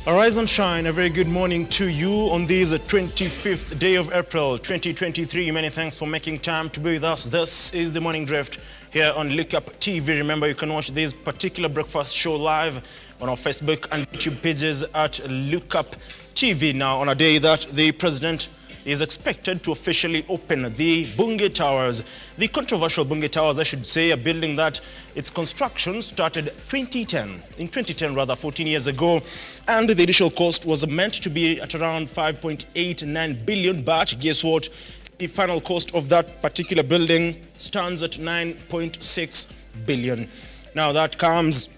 Arise and shine. A very good morning to you on this 25th day of April 2023. Many thanks for making time to be with us. This is the Morning Drift here on Lookuptv. Remember, you can watch this particular breakfast show live on our Facebook and YouTube pages at Lookuptv. Now, on a day that the president is expected to officially open the Bunge Towers, the controversial Bunge Towers, I should say, a building that its construction started in 2010, 14 years ago, and the initial cost was meant to be at around 5.89 billion, but guess what? The final cost of that particular building stands at 9.6 billion. Now that comes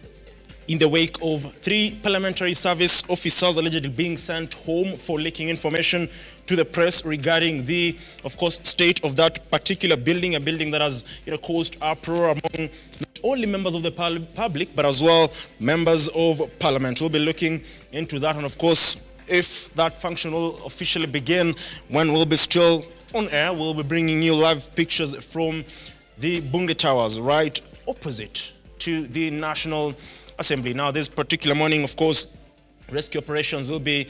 in the wake of 3 parliamentary service officers allegedly being sent home for leaking information to the press regarding the, of course, state of that particular building, a building that has, caused uproar among not only members of the public, but as well members of parliament. We'll be looking into that, and of course, if that function will officially begin, when we'll be still on air, we'll be bringing you live pictures from the Bunge Towers right opposite to the National Assembly. Now, this particular morning, of course, rescue operations will be,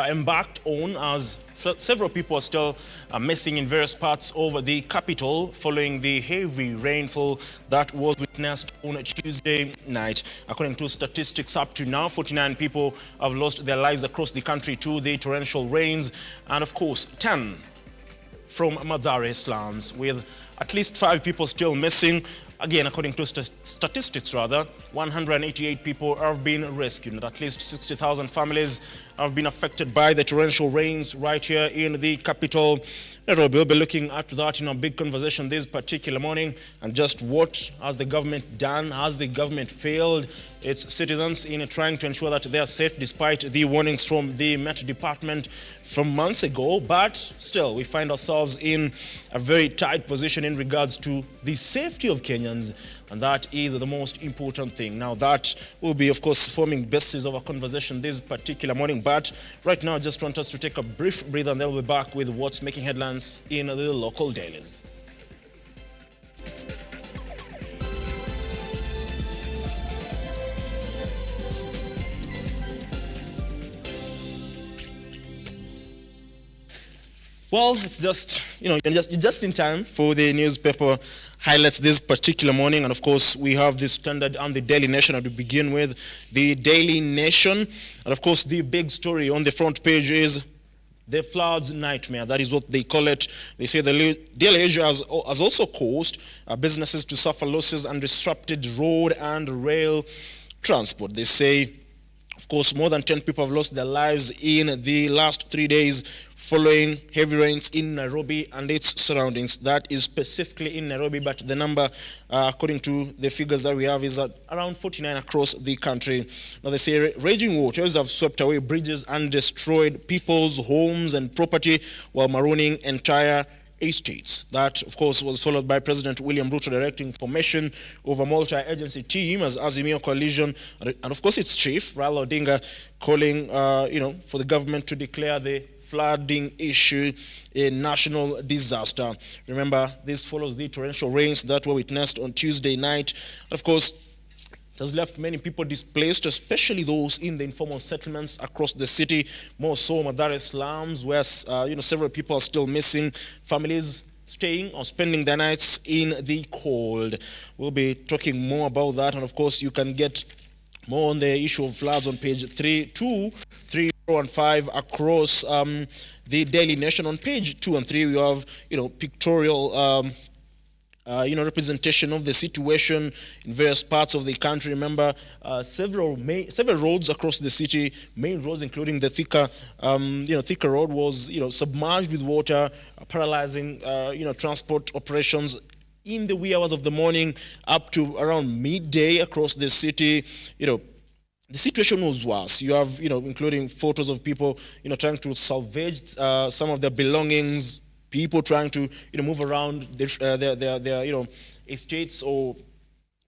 embarked on, as several people are still missing in various parts of the capital following the heavy rainfall that was witnessed on Tuesday night. According to statistics, up to now, 49 people have lost their lives across the country to the torrential rains, and of course, 10 from Mathare slums, with at least 5 people still missing. Again, according to statistics, 188 people have been rescued, and at least 60,000 families have been affected by the torrential rains right here in the capital, Nairobi. We'll be looking at that in a big conversation this particular morning, and just what has the government done? Has the government failed its citizens in trying to ensure that they are safe despite the warnings from the Met Department from months ago? But still, we find ourselves in a very tight position in regards to the safety of Kenyans, and that is the most important thing. Now, that will be, of course, forming basis of our conversation this particular morning. But right now, I just want us to take a brief breather, and then we'll be back with what's making headlines in the local dailies. Well, it's just, you're just in time for the newspaper highlights this particular morning. And of course, we have the Standard and the Daily Nation. To begin with, the Daily Nation. And of course, the big story on the front page is the floods nightmare. That is what they call it. They say the Daily Asia has also caused businesses to suffer losses and disrupted road and rail transport. They say, of course, more than 10 people have lost their lives in the last 3 days following heavy rains in Nairobi and its surroundings. That is specifically in Nairobi, but the number, according to the figures that we have, is at around 49 across the country. Now, they say raging waters have swept away bridges and destroyed people's homes and property while marooning entire estates. That, of course, was followed by President William RUTO directing formation of a multi-agency team as azimio coalition, and of course its chief, Raila Odinga, calling, for the government to declare the flooding issue a national disaster. Remember, this follows the torrential rains that were witnessed on Tuesday night. Of course, it has left many people displaced, especially those in the informal settlements across the city, more so Mathare slums, where several people are still missing, families staying or spending their nights in the cold. We'll be talking more about that, and of course, you can get more on the issue of floods on page 3, 2, 3, 4, and 5 across the Daily Nation. On page 2 and 3, we have pictorial representation of the situation in various parts of the country. Remember, several roads across the city, main roads, including the Thika road, was submerged with water, paralyzing transport operations in the wee hours of the morning up to around midday across the city. The situation was worse. You have, including photos of people, trying to salvage some of their belongings, people trying to, move around their estates or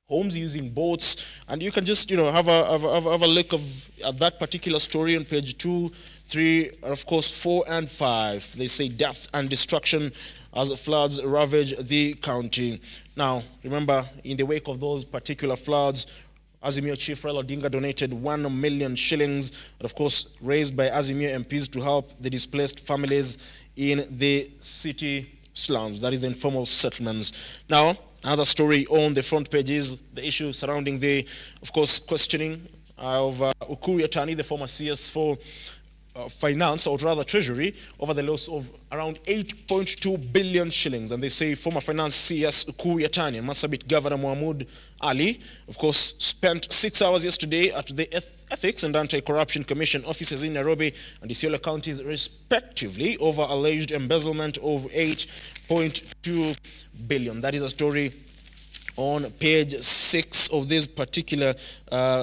homes using boats. And you can just, have a look at that particular story on page 2, 3, and of course 4 and 5. They say death and destruction as floods ravage the county. Now, remember, in the wake of those particular floods, Azimio chief Raila Odinga donated 1 million shillings, and of course raised by Azimio MPs to help the displaced families in the city slums, that is the informal settlements. Now, another story on the front page is the issue surrounding the, of course, questioning of Ukur Yatani, the former CS for finance, or rather treasury, over the loss of around 8.2 billion shillings. And they say former finance CS Ukur Yatani and Marsabit Governor Mohamud Ali, of course, spent 6 hours yesterday at the Ethics and Anti-Corruption Commission offices in Nairobi and Isiolo counties respectively over alleged embezzlement of 8.2 billion. That is a story on page 6 of this particular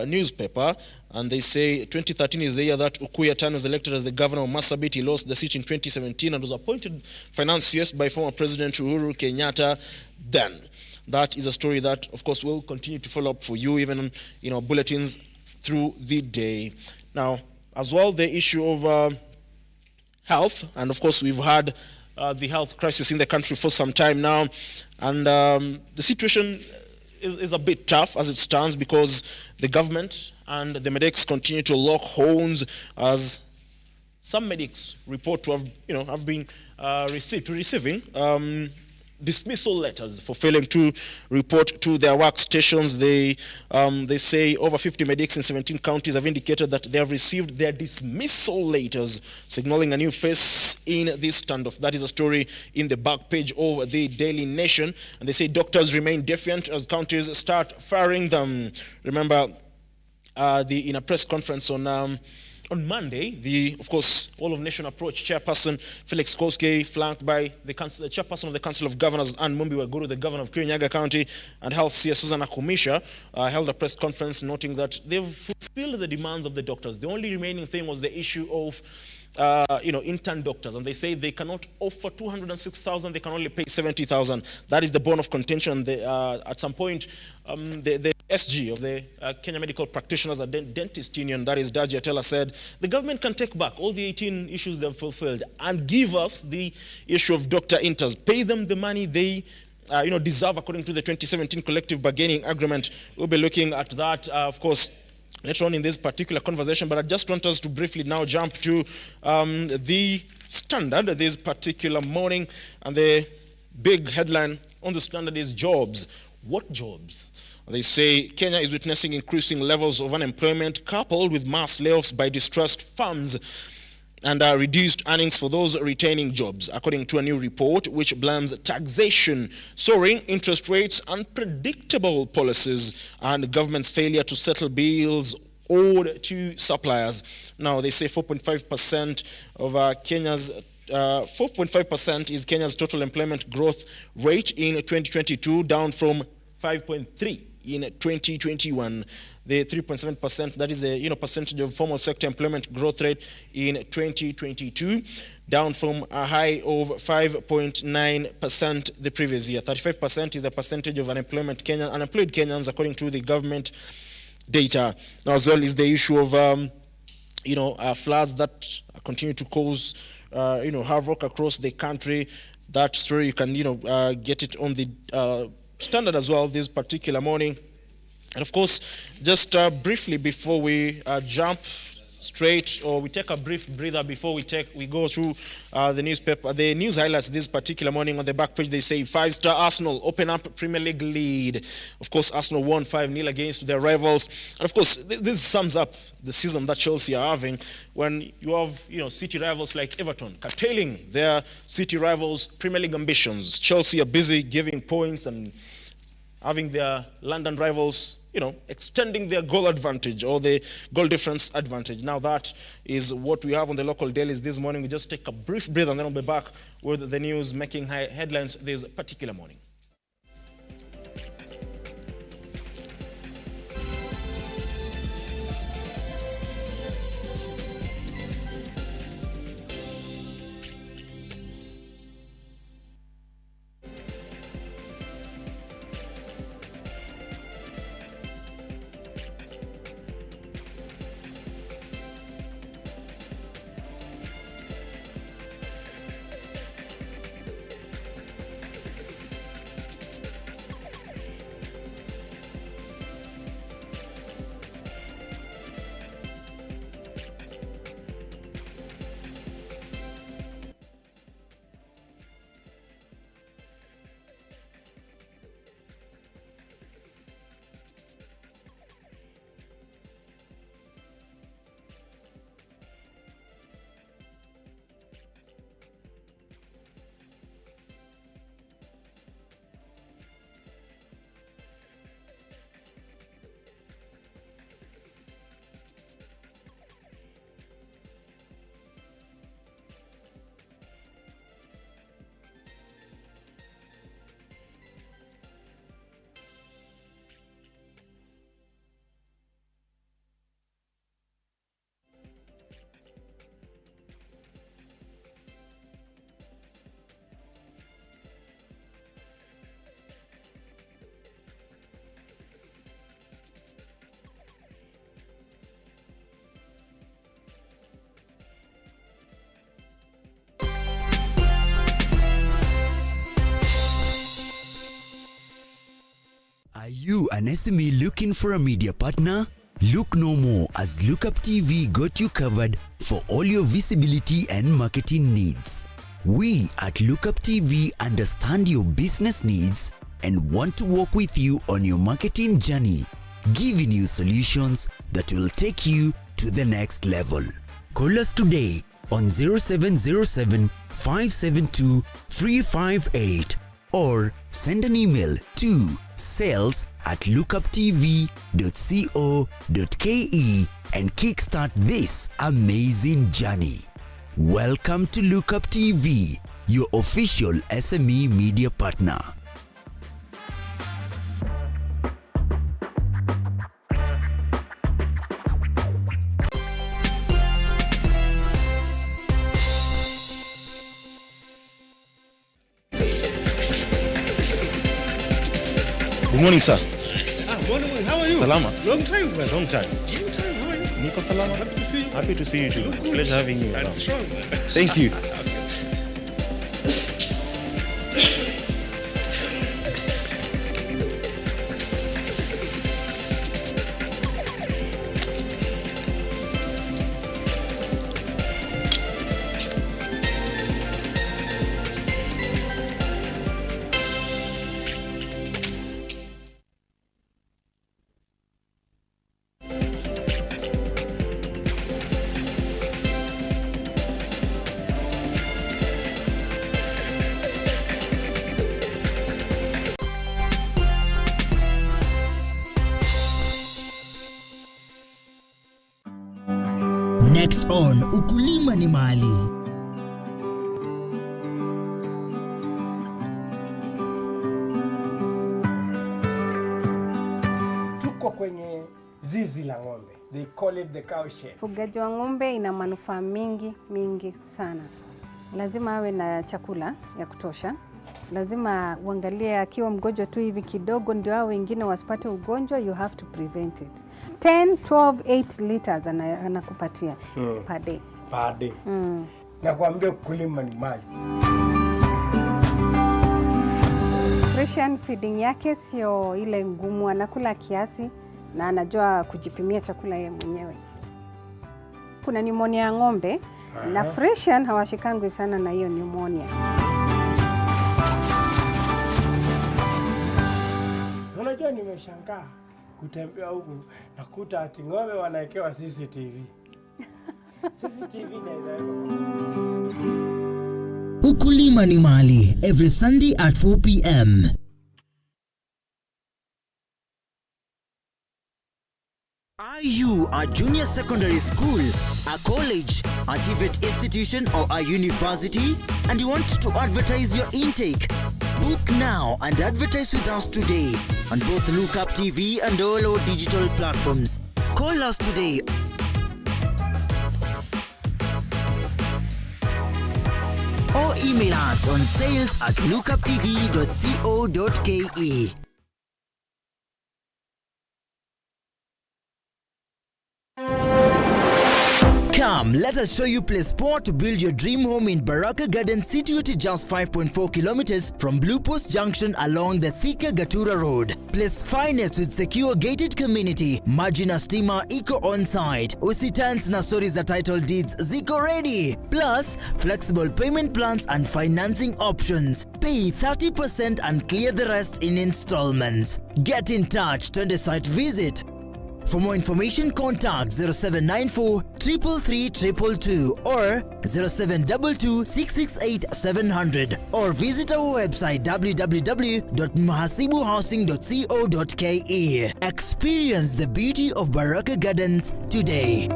newspaper. And they say 2013 is the year that Ukur Yatani was elected as the governor of Marsabit. He lost the seat in 2017 and was appointed finance CS by former President Uhuru Kenyatta then. That is a story that, of course, will continue to follow up for you, even in our bulletins through the day. Now, as well, the issue of health, and of course, we've had the health crisis in the country for some time now, and the situation is a bit tough as it stands because the government and the medics continue to lock horns as some medics report to have been receiving dismissal letters for failing to report to their workstations. They say over 50 medics in 17 counties have indicated that they have received their dismissal letters, signaling a new phase in this standoff. That is a story in the back page of the Daily Nation. And they say doctors remain defiant as counties start firing them. Remember, in a press conference on Monday, of course, All of Nation Approach chairperson Felix Koskei, flanked by the chairperson of the Council of Governors, Ann Mumbi Waguru, the governor of Kirinyaga County, and Health CS Susanna Kumisha, held a press conference noting that they've fulfilled the demands of the doctors. The only remaining thing was the issue of intern doctors, and they say they cannot offer 206,000, they can only pay 70,000. That is the bone of contention. At some point, the SG of the Kenya Medical Practitioners and Dentist Union, that is Daji Atela, said the government can take back all the 18 issues they've fulfilled and give us the issue of doctor interns, pay them the money they deserve according to the 2017 collective bargaining agreement. We'll be looking at that, of course, later on in this particular conversation, but I just want us to briefly now jump to the Standard this particular morning, and the big headline on the Standard is jobs. What jobs? They say Kenya is witnessing increasing levels of unemployment coupled with mass layoffs by distressed firms and reduced earnings for those retaining jobs, according to a new report which blames taxation, soaring interest rates, unpredictable policies, and government's failure to settle bills owed to suppliers. Now, they say 4.5% of Kenya's 4.5% is Kenya's total employment growth rate in 2022, down from 5.3 in 2021. The 3.7%, that is the percentage of formal sector employment growth rate in 2022, down from a high of 5.9% the previous year. 35% is the percentage of unemployed Kenyans, according to the government data. Now, as well, is the issue of floods that continue to cause havoc across the country. That story, you can get it on the Standard as well this particular morning. And of course, just briefly before we jump straight, or we take a brief breather before we go through the newspaper, the news highlights this particular morning. On the back page, they say 5-star Arsenal open up Premier League lead. Of course, Arsenal won 5-0 against their rivals. And of course, this sums up the season that Chelsea are having, when you have city rivals like Everton curtailing their city rivals' Premier League ambitions. Chelsea are busy giving points and having their London rivals, extending their goal advantage or the goal difference advantage. Now that is what we have on the local dailies this morning. We just take a brief breath and then we'll be back with the news making headlines this particular morning. an SME looking for a media partner? Look no more, as Lookuptv got you covered for all your visibility and marketing needs. We at Lookuptv understand your business needs and want to work with you on your marketing journey, giving you solutions that will take you to the next level. Call us today on 0707 572 358 or send an email to sales@lookuptv.co.ke and kickstart this amazing journey. Welcome to Lookuptv, your official SME media partner. Good morning, sir. Morning. How are you? Salama. Long time, man. Long time. How are you? Niko salama. Happy to see you. Happy to see you too. Pleasure having you. That's strong, man. Thank you. Next on Ukulima ni Mali. Tuko kwenye zizi la ng'ombe. They call it the cow shed. Ufugaji wa ng'ombe ina manufaa mingi sana. Lazima awe na chakula ya kutosha. Lazima uangalie akiwa mgonjwa tu hivi kidogo ndio hao wengine wasipate ugonjwa, you have to prevent it. 10, 12, 8 liters anakupatia per day. Per day. Nakwambia ukulima ni mali. Nutrition feeding yake sio ile ngumu, anakula kiasi na anajua kujipimia chakula yeye mwenyewe. Kuna pneumonia ya ng'ombe na Fresian hawashikangwi sana na hiyo pneumonia. Unajua nimeshangaa kutembea huku nakuta ati ng'ombe wanawekewa CCTV. CCTV Ukulima ni Mali, every Sunday at 4 p.m. Are you a junior secondary school, a college, a TVET institution or a university and you want to advertise your intake? Book now and advertise with us today on both Lookuptv and all our digital platforms. Call us today or email us on sales@lookuptv.co.ke. Come, let us show you place spot to build your dream home in Baraka Garden, situated just 5.4 kilometers from Blue Post Junction along the Thika Gatura Road. Place finest with secure gated community, Margina Steamer Eco on-site, Usitans na stories za title deeds ziko ready. Plus, flexible payment plans and financing options. Pay 30% and clear the rest in installments. Get in touch, twende site visit. For more information, contact 0794 333 222 or 0722 668 700 or visit our website www.mahasibuhousing.co.ke. Experience the beauty of Baraka Gardens today.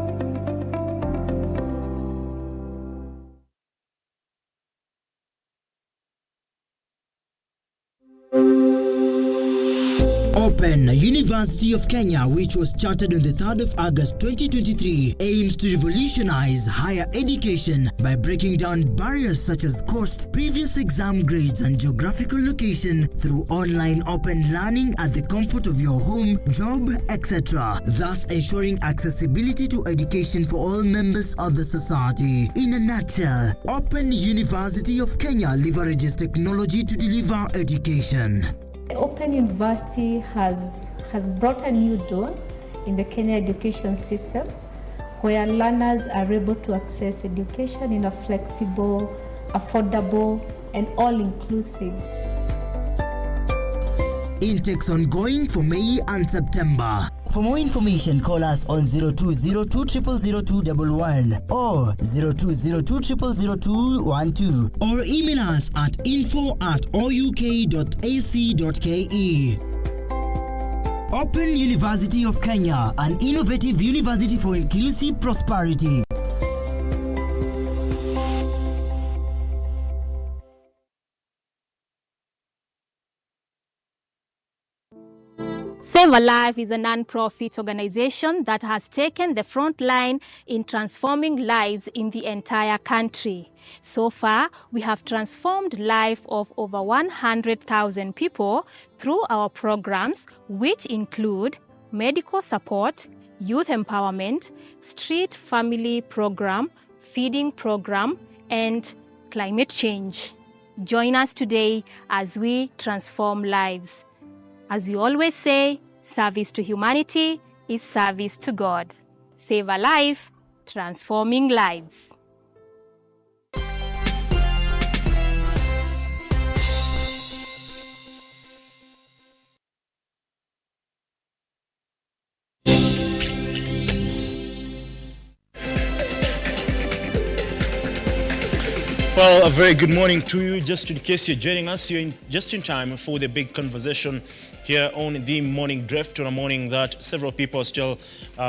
Open University of Kenya, which was chartered on the 3rd of August 2023, aims to revolutionize higher education by breaking down barriers such as cost, previous exam grades, and geographical location through online open learning at the comfort of your home, job, etc., thus ensuring accessibility to education for all members of the society. In a nutshell, Open University of Kenya leverages technology to deliver education. Open University has has brought a new dawn in the Kenya education system, where learners are able to access education in a flexible, affordable, and all-inclusive. Intakes ongoing for May and September. For more information, call us on 0202 000211 or 0202 000212 or email us at info@ouk.ac.ke. Open University of Kenya, an innovative university for inclusive prosperity. Save a Life is a non-profit organization that has taken the front line in transforming lives in the entire country. So far, we have transformed life of over 100,000 people through our programs, which include medical support, youth empowerment, street family program, feeding program, and climate change. Join us today as we transform lives. As we always say, service to humanity is service to God. Save a life, transforming lives. Well, a very good morning to you. Just in case you're joining us, you're just in time for the big conversation here on the Morning Drift, on a morning that several people are still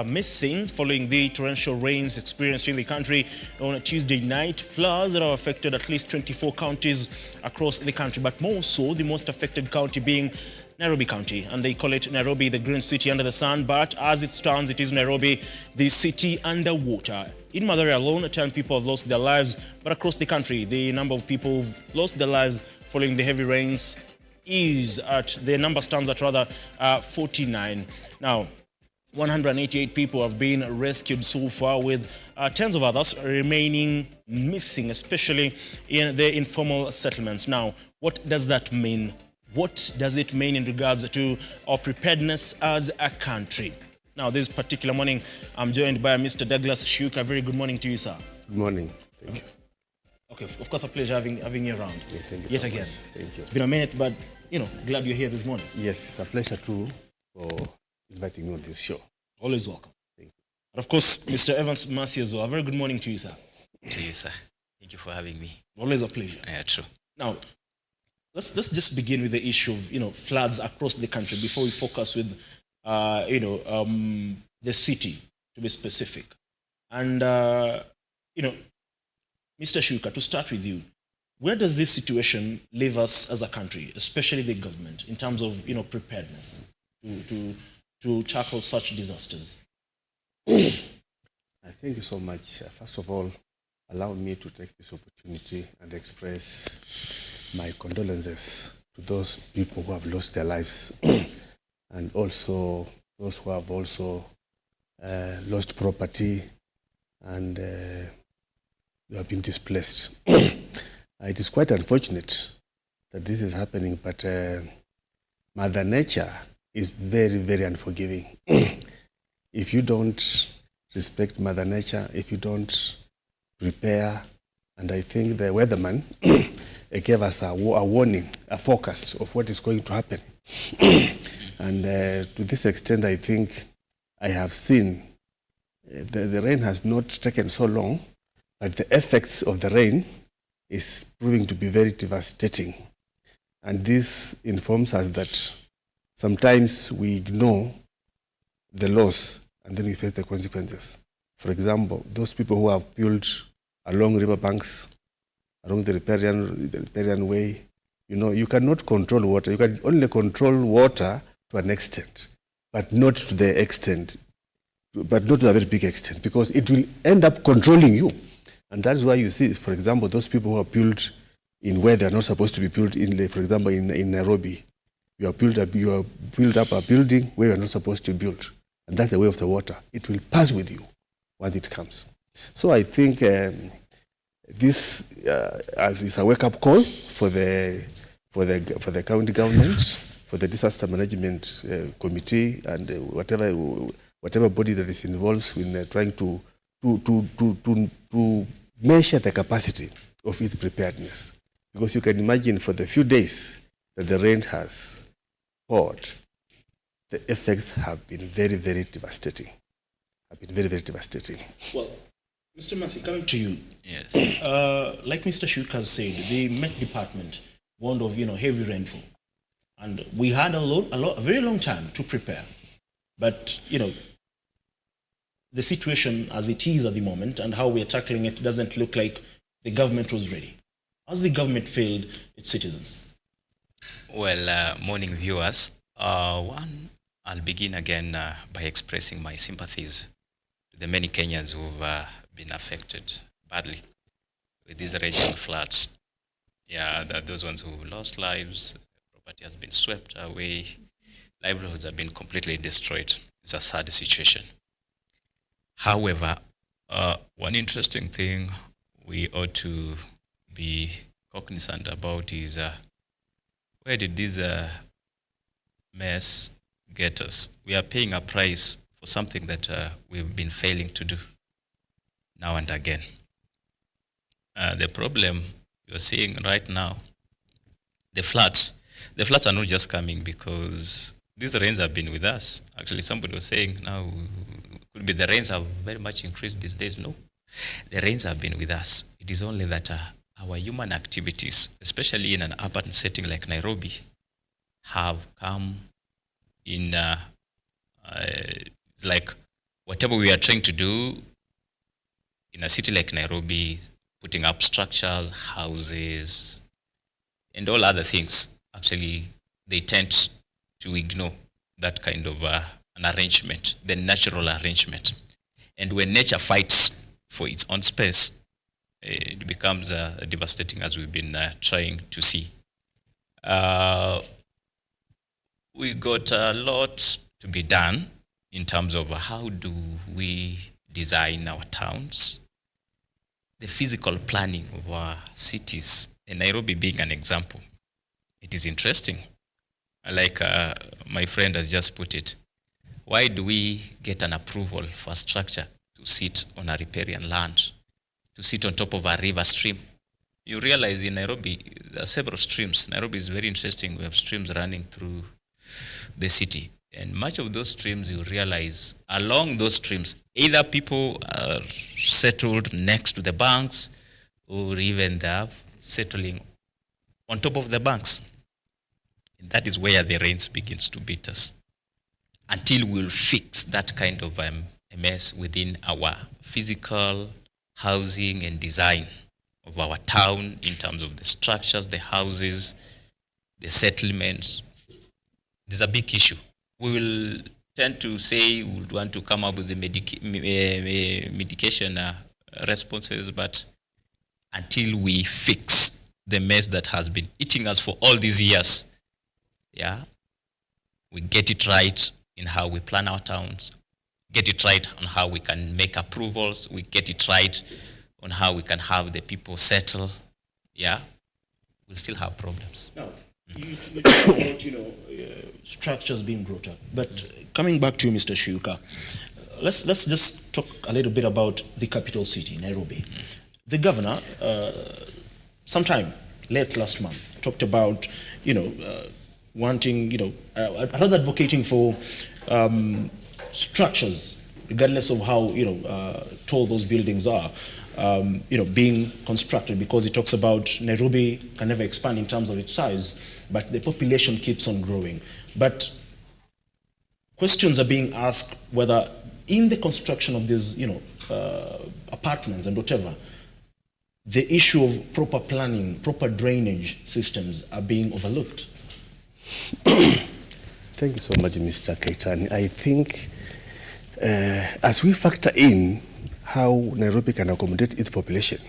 missing following the torrential rains experienced in the country on a Tuesday night. Floods that have affected at least 24 counties across the country, but more so the most affected county being Nairobi County, and they call it Nairobi, the green city under the sun. But as it stands, it is Nairobi, the city underwater. In Mathare alone, 10 people have lost their lives, but across the country, the number of people who've lost their lives following the heavy rains stands at 49. Now, 188 people have been rescued so far, with tens of others remaining missing, especially in the informal settlements. Now, what does that mean? What does it mean in regards to our preparedness as a country? Now, this particular morning, I'm joined by Mr. Douglas Shuka. Very good morning to you, sir. Good morning. Thank you. Okay, of course, a pleasure having you around. Yeah, thank you yet so again. much. Thank you. It's been a minute, but, glad you're here this morning. Yes, a pleasure too for inviting me on this show. Always welcome. Thank you. And of course, Mr. Evans Masiezo, a very good morning to you, sir. To you, sir. Thank you for having me. Always a pleasure. Yeah, true. Now, let's just begin with the issue of floods across the country before we focus with the city, to be specific. And Mr. Shuka, to start with you, where does this situation leave us as a country, especially the government, in terms of preparedness to tackle such disasters? Thank you so much. First of all, allow me to take this opportunity and express my condolences to those people who have lost their lives and also those who have also lost property and they have been displaced. It is quite unfortunate that this is happening, but Mother Nature is very, very unforgiving. If you don't respect Mother Nature, if you don't prepare, and I think the weatherman gave us a warning, a forecast of what is going to happen. And to this extent, I think I have seen the rain has not taken so long, but the effects of the rain is proving to be very devastating. And this informs us that sometimes we ignore the loss and then we face the consequences. For example, those people who have built along riverbanks, along the riparian way, you cannot control water. You can only control water to an extent, but not to the extent, but not to a very big extent, because it will end up controlling you. And that's why you see, for example, those people who are built in where they're not supposed to be built, for example, in Nairobi, you have built up a building where you're not supposed to build. And that's the way of the water. It will pass with you when it comes. So I think this is a wake-up call for the county government, for the disaster management committee and whatever body that is involved in trying to measure the capacity of its preparedness. Because you can imagine for the few days that the rain has poured, the effects have been very, very devastating. Well, Mr. Masi, coming to you. Yes. Like Mr. Shuk has said, the Met Department warned of heavy rainfall, and we had a very long time to prepare. But the situation as it is at the moment and how we are tackling it doesn't look like the government was ready. Has the government failed its citizens? Well, morning viewers. One, I'll begin again by expressing my sympathies to the many Kenyans who've been affected badly with these raging floods. Yeah, those ones who lost lives, property has been swept away, livelihoods have been completely destroyed. It's a sad situation. However, one interesting thing we ought to be cognizant about is where did this mess get us? We are paying a price for something that we've been failing to do now and again. The problem you're seeing right now, the floods are not just coming because these rains have been with us. Actually, somebody was saying now, could be the rains have very much increased these days. No, the rains have been with us. It is only that our human activities, especially in an urban setting like Nairobi, have come in, it's like whatever we are trying to do in a city like Nairobi, putting up structures, houses, and all other things, actually, they tend to ignore that kind of an arrangement, the natural arrangement. And when nature fights for its own space, it becomes devastating, as we've been trying to see. We got a lot to be done in terms of how do we design our towns, the physical planning of our cities, and Nairobi being an example. It is interesting. Like my friend has just put it, why do we get an approval for a structure to sit on a riparian land, to sit on top of a river stream? You realize in Nairobi, there are several streams. Nairobi is very interesting. We have streams running through the city. And much of those streams, you realize, along those streams, either people are settled next to the banks, or even they're settling on top of the banks. And that is where the rains begins to beat us. Until we'll fix that kind of a mess within our physical housing and design of our town, in terms of the structures, the houses, the settlements, there's a big issue. We will tend to say we would want to come up with the medication responses, but until we fix the mess that has been eating us for all these years, we get it right in how we plan our towns, get it right on how we can make approvals, we get it right on how we can have the people settle, we'll still have problems. Now, you talk about, structures being brought up. But coming back to you, Mr. Shuka, let's just talk a little bit about the capital city, Nairobi. The governor, sometime late last month, talked about, wanting, rather advocating for structures, regardless of how, tall those buildings are, being constructed, because it talks about Nairobi can never expand in terms of its size, but the population keeps on growing. But questions are being asked whether in the construction of these, apartments and whatever, the issue of proper planning, proper drainage systems are being overlooked. Thank you so much, Mr. Keitani. I think as we factor in how Nairobi can accommodate its population,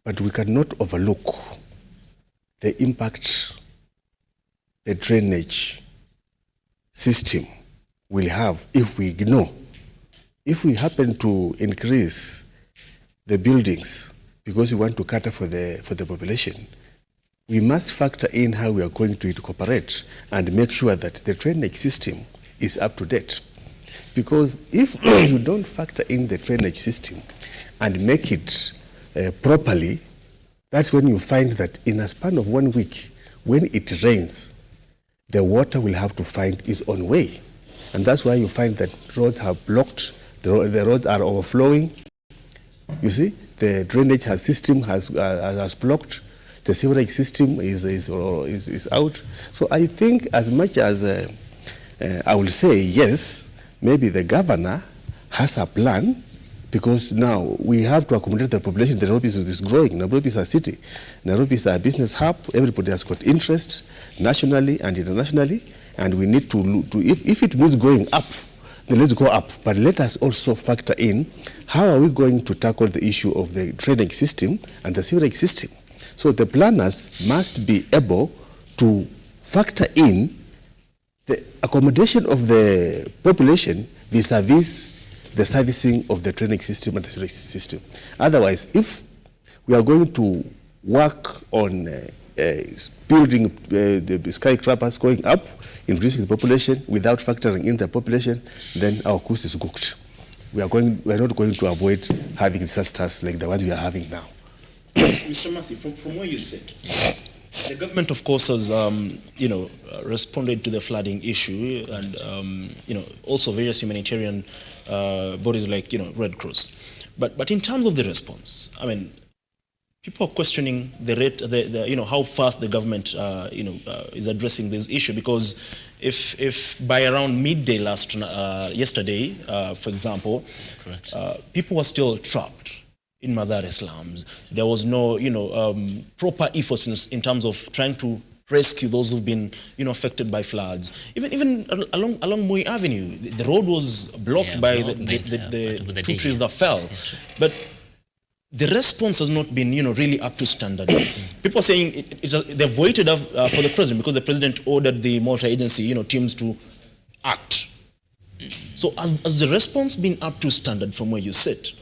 but we cannot overlook the impact the drainage system will have if we ignore. If we happen to increase the buildings because we want to cater for the population, we must factor in how we are going to cooperate and make sure that the drainage system is up to date. Because if you don't factor in the drainage system and make it properly, that's when you find that in a span of 1 week, when it rains, the water will have to find its own way. And that's why you find that roads are blocked, the roads are overflowing. You see, the drainage system has blocked, the sewerage system is out. So I think as much as I will say yes, maybe the governor has a plan, because now we have to accommodate the population. Nairobi is growing. Nairobi is a city. Nairobi is a business hub. Everybody has got interest nationally and internationally, and we need to if it means going up, then let's go up. But let us also factor in how are we going to tackle the issue of the drainage system and the sewerage system. So the planners must be able to factor in the accommodation of the population vis-a-vis the servicing of the drainage system and the sewerage system. Otherwise, if we are going to work on building the skyscrapers going up, increasing the population without factoring in the population, then our course is cooked. We are not going to avoid having disasters like the ones we are having now. Mr. Massey, from where you sit, the government, of course, has responded to the flooding issue, and also various humanitarian bodies like Red Cross. But in terms of the response, I mean, people are questioning the rate, how fast the government is addressing this issue, because if by around midday yesterday, for example, people were still trapped in Mathare slums. There was no, proper efforts in terms of trying to rescue those who've been, affected by floods. Even along Moi Avenue, the road was blocked by the two trees that fell. But the response has not been, really up to standard. People are saying they've waited for the president, because the president ordered the multi-agency, teams to act. So has the response been up to standard from where you sit?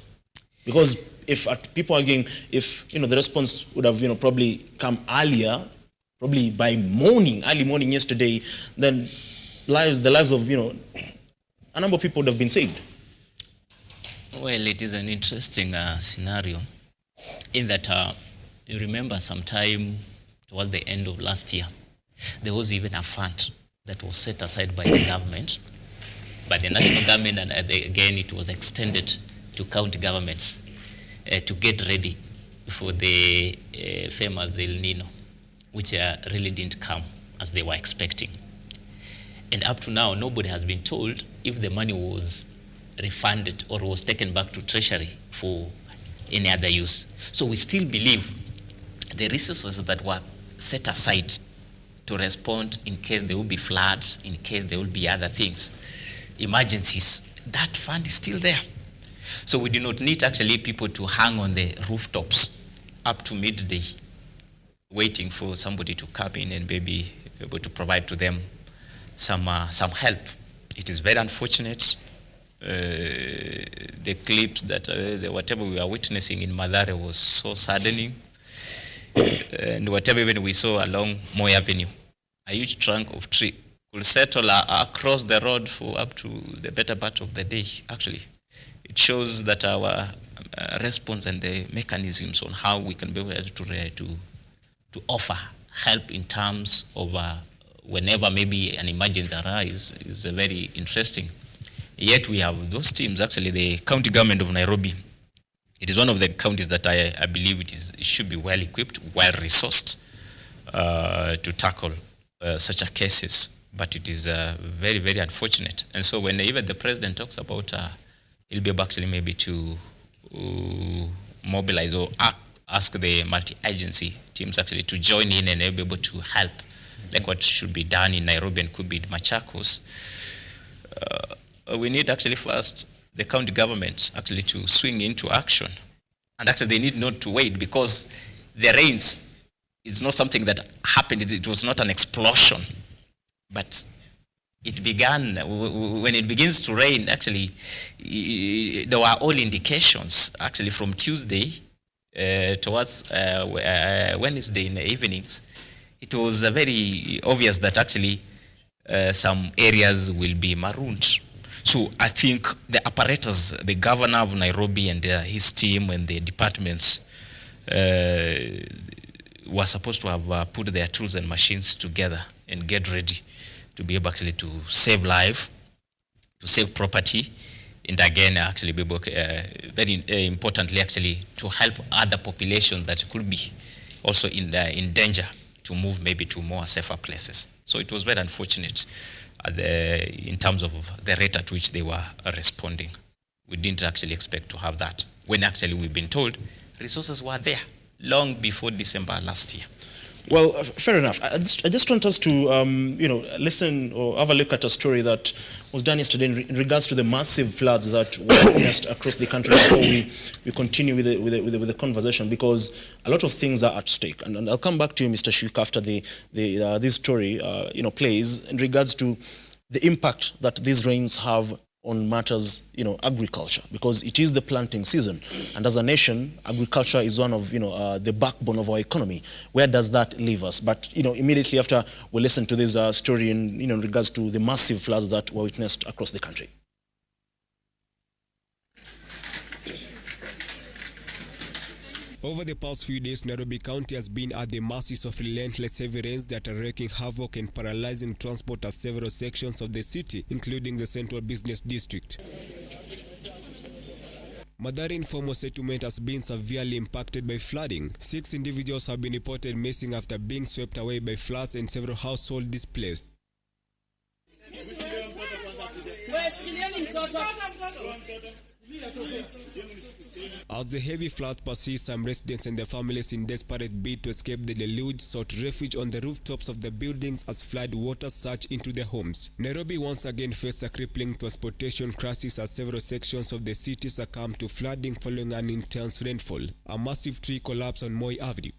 Because if people are arguing, if the response would have probably come earlier, probably by early morning yesterday, then the lives of a number of people would have been saved. Well, it is an interesting scenario, in that you remember sometime towards the end of last year, there was even a fund that was set aside by the government, by the national government, and again it was extended to county governments to get ready for the famous El Nino, which really didn't come as they were expecting. And up to now, nobody has been told if the money was refunded or was taken back to Treasury for any other use. So we still believe the resources that were set aside to respond in case there will be floods, in case there will be other things, emergencies, that fund is still there. So we do not need actually people to hang on the rooftops up to midday, waiting for somebody to come in and maybe able to provide to them some help. It is very unfortunate. The clips that whatever we are witnessing in Mathare was so saddening, and whatever even we saw along Moi Avenue, a huge trunk of tree will settle across the road for up to the better part of the day. Actually, it shows that our response and the mechanisms on how we can be able to offer help in terms of whenever maybe an emergency arises is very interesting. Yet we have those teams. Actually, the county government of Nairobi, it is one of the counties that I believe it should be well equipped, well resourced to tackle such a cases. But it is very, very unfortunate. And so when even the president talks about he'll be able actually maybe to mobilize or ask the multi-agency teams actually to join in and be able to help, like what should be done in Nairobi and could be in Machakos. We need actually first the county governments actually to swing into action. And actually they need not to wait, because the rains is not something that happened. It was not an explosion, but it began, when it begins to rain, actually, there were all indications, actually from Tuesday towards Wednesday in the evenings, it was very obvious that actually some areas will be marooned. So I think the apparatus, the governor of Nairobi and his team and the departments were supposed to have put their tools and machines together and get ready to be able actually to save life, to save property, and again actually be able, very importantly actually to help other populations that could be also in danger to move maybe to more safer places. So it was very unfortunate in terms of the rate at which they were responding. We didn't actually expect to have that, when actually we've been told resources were there long before December last year. Well, fair enough. I just want us to, listen or have a look at a story that was done yesterday in regards to the massive floods that were witnessed across the country before we continue with the conversation, because a lot of things are at stake. And I'll come back to you, Mr. Shwik, after this story, plays in regards to the impact that these rains have on matters, agriculture, because it is the planting season. And as a nation, agriculture is one of, the backbone of our economy. Where does that leave us? But, immediately after we listen to this story in regards to the massive floods that were witnessed across the country. Over the past few days, Nairobi County has been at the mercy of relentless heavy rains that are wreaking havoc and paralyzing transport at several sections of the city, including the central business district. Madari informal settlement has been severely impacted by flooding. 6 individuals have been reported missing after being swept away by floods and several households displaced. As the heavy flood persists, some residents and their families in desperate bid to escape the deluge sought refuge on the rooftops of the buildings as flood water surged into their homes. Nairobi once again faced a crippling transportation crisis as several sections of the city succumbed to flooding following an intense rainfall. A massive tree collapsed on Moi Avenue.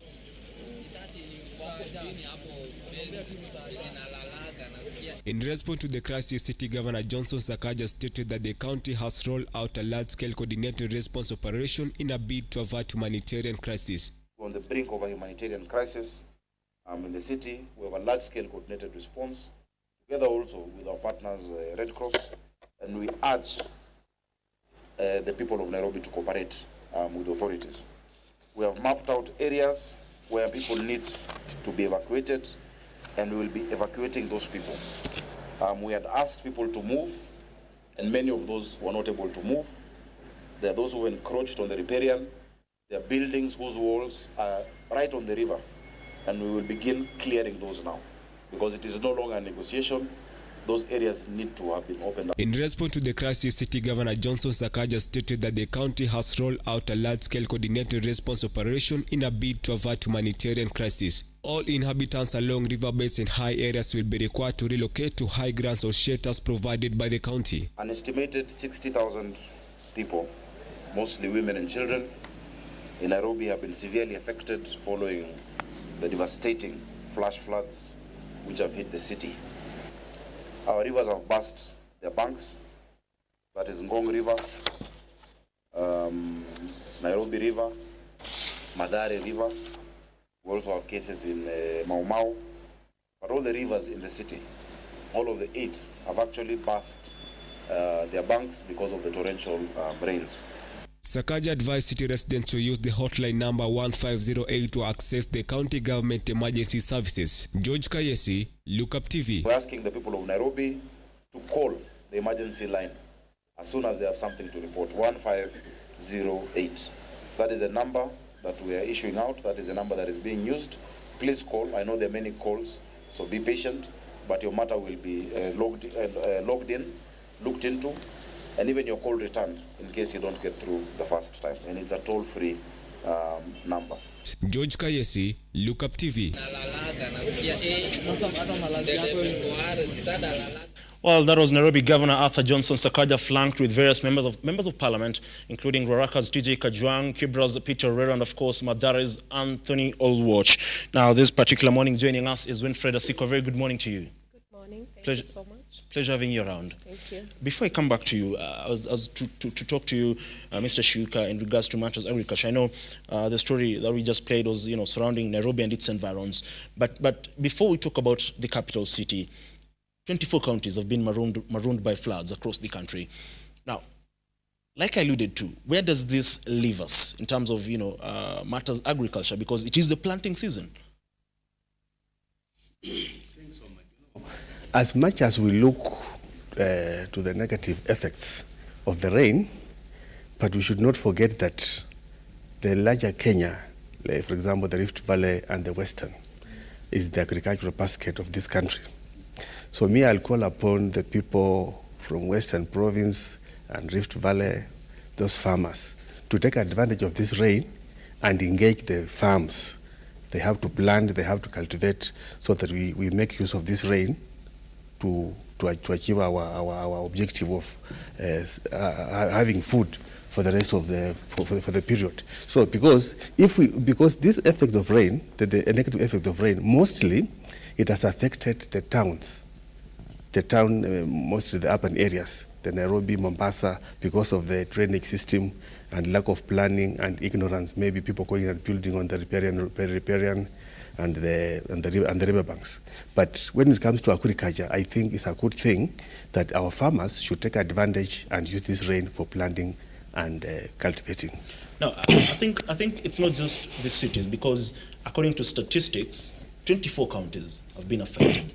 In response to the crisis, City Governor Johnson Sakaja stated that the county has rolled out a large-scale coordinated response operation in a bid to avert humanitarian crisis. On the brink of a humanitarian crisis in the city, we have a large-scale coordinated response, together also with our partners, Red Cross, and we urge the people of Nairobi to cooperate with authorities. We have mapped out areas where people need to be evacuated, and we will be evacuating those people. We had asked people to move, and many of those were not able to move. There are those who were encroached on the riparian. There are buildings whose walls are right on the river, and we will begin clearing those now, because it is no longer a negotiation. Those areas need to have been opened up. In response to the crisis, City Governor Johnson Sakaja stated that the county has rolled out a large-scale coordinated response operation in a bid to avert humanitarian crisis. All inhabitants along riverbeds and high areas will be required to relocate to high grounds or shelters provided by the county. An estimated 60,000 people, mostly women and children, in Nairobi have been severely affected following the devastating flash floods which have hit the city. Our rivers have burst their banks. That is Ngong River, Nairobi River, Madare River. We also have cases in Mau Mau. But all the rivers in the city, all of the 8, have actually burst their banks because of the torrential rains. Sakaja advised city residents to use the hotline number 1508 to access the county government emergency services. George Kayesi, Lookuptv. We're asking the people of Nairobi to call the emergency line as soon as they have something to report, 1508. That is the number that we are issuing out. That is the number that is being used. Please call. I know there are many calls, so be patient, but your matter will be logged in, looked into, and even your call returned in case you don't get through the first time. And it's a toll-free number. George Kayesi, Lookuptv. Well, that was Nairobi Governor Arthur Johnson Sakaja, flanked with various members of Parliament, including Ruaraka's TJ Kajwang, Kibra's Peter Herrera, and of course Madhare's Anthony Olwatch. Now, this particular morning, joining us is Winfred Asiko. Very good morning to you. Good morning. Thank you so much. Pleasure having you around. Thank you. Before I come back to you, I was to talk to you, Mr. Shuka, in regards to matters agriculture. I know the story that we just played was, surrounding Nairobi and its environs. But before we talk about the capital city, 24 counties have been marooned by floods across the country. Now, like I alluded to, where does this leave us in terms of, matters agriculture? Because it is the planting season. Thanks so much. As much as we look to the negative effects of the rain, but we should not forget that the larger Kenya, like for example, the Rift Valley and the Western, is the agricultural basket of this country. So I'll call upon the people from Western Province and Rift Valley, those farmers, to take advantage of this rain and engage the farms. They have to plant, they have to cultivate, so that we make use of this rain to achieve our objective of having food for the rest of the period. So because this effect of rain, the negative effect of rain, mostly it has affected the towns. Mostly the urban areas, the Nairobi, Mombasa, because of the drainage system and lack of planning and ignorance. Maybe people going and building on the riparian and the riverbanks. But when it comes to agriculture, I think it's a good thing that our farmers should take advantage and use this rain for planting and cultivating. Now, I think it's not just the cities, because according to statistics, 24 counties have been affected.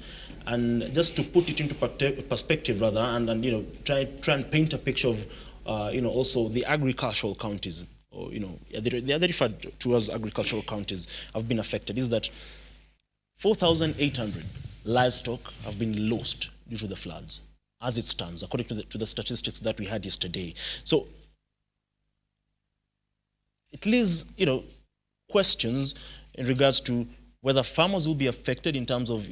And just to put it into perspective, rather, and try and paint a picture of, also the agricultural counties, or they are referred to as agricultural counties, have been affected. Is that 4,800 livestock have been lost due to the floods, as it stands, according to the statistics that we had yesterday. So it leaves, questions in regards to whether farmers will be affected in terms of,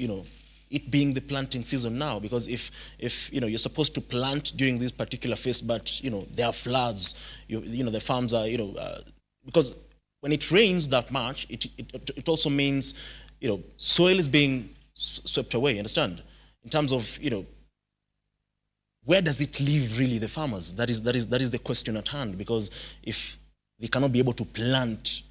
it being the planting season now, because if you're supposed to plant during this particular phase, but there are floods, the farms are, because when it rains that much, it also means soil is being swept away. Understand? In terms of where does it leave really the farmers? That is the question at hand, because if they cannot be able to plant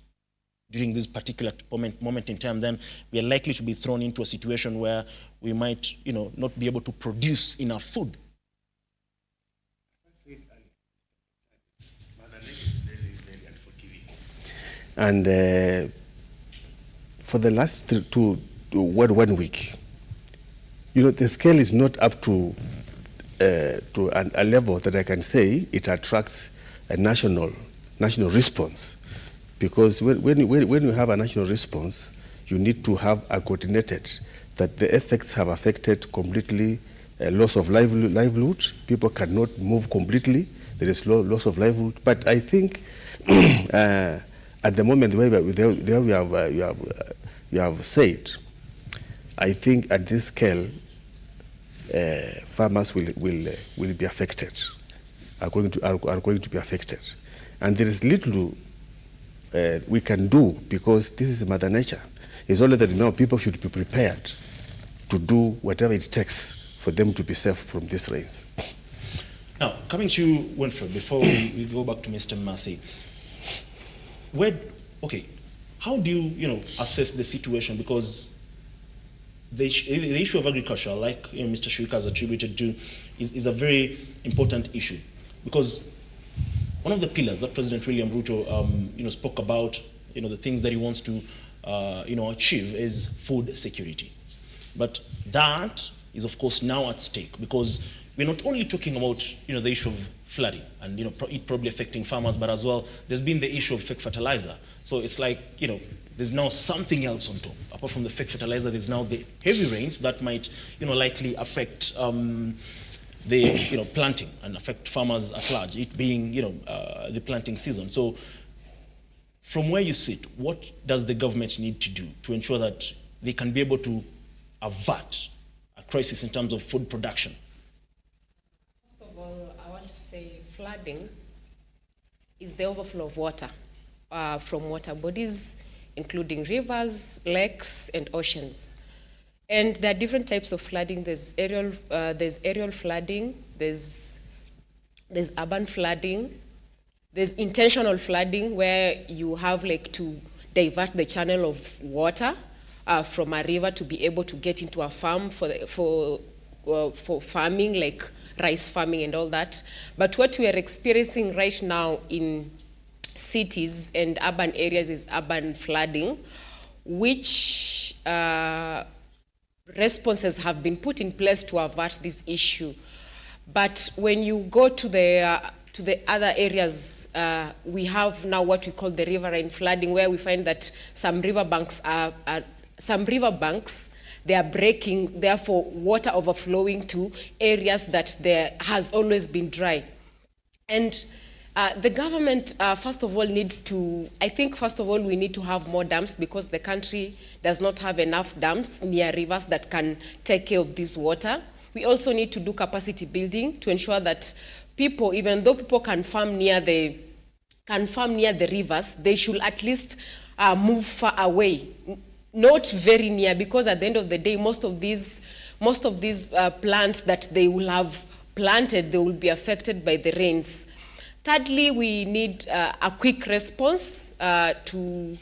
during this particular moment in time, then we are likely to be thrown into a situation where we might, not be able to produce enough food. And for the last 1 week, the scale is not up to a level that I can say it attracts a national response. Because when you have a national response, you need to have a coordinated, that the effects have affected completely loss of livelihood. People cannot move completely. There is loss of livelihood. But I think at the moment where you have said, I think at this scale, farmers will be affected, are going to be affected, and there is little we can do, because this is Mother Nature. It's only that people should be prepared to do whatever it takes for them to be safe from these rains. Now, coming to you, Winfred, before we go back to Mr. Massey, how do you assess the situation? Because the issue of agriculture, like Mr. Shuika has attributed to, is a very important issue, because one of the pillars that President William Ruto spoke about, the things that he wants to achieve is food security. But that is, of course, now at stake, because we're not only talking about the issue of flooding and it probably affecting farmers, but as well there's been the issue of fake fertilizer. So it's like there's now something else on top. Apart from the fake fertilizer, there's now the heavy rains that might likely affect the planting and affect farmers at large, it being the planting season. So from where you sit, what does the government need to do to ensure that they can be able to avert a crisis in terms of food production? First of all, I want to say flooding is the overflow of water from water bodies, including rivers, lakes, and oceans. And there are different types of flooding. There's aerial flooding, there's urban flooding, there's intentional flooding where you have like to divert the channel of water from a river to be able to get into a farm for farming, like rice farming and all that. But what we are experiencing right now in cities and urban areas is urban flooding, which responses have been put in place to avert this issue. But when you go to the other areas, we have now what we call the riverine flooding, where we find that some riverbanks they are breaking, therefore water overflowing to areas that there has always been dry. And the government, first of all, needs to, I think, first of all, we need to have more dams, because the country does not have enough dams near rivers that can take care of this water. We also need to do capacity building to ensure that people, even though people can farm near the rivers, they should at least move far away, not very near, because at the end of the day, most of these plants that they will have planted, they will be affected by the rains. Thirdly, we need a quick response to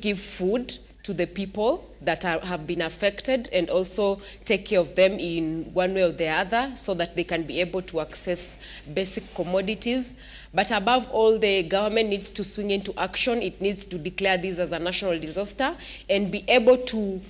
give food to the people that have been affected, and also take care of them in one way or the other, so that they can be able to access basic commodities. But above all, the government needs to swing into action. It needs to declare this as a national disaster and be able to,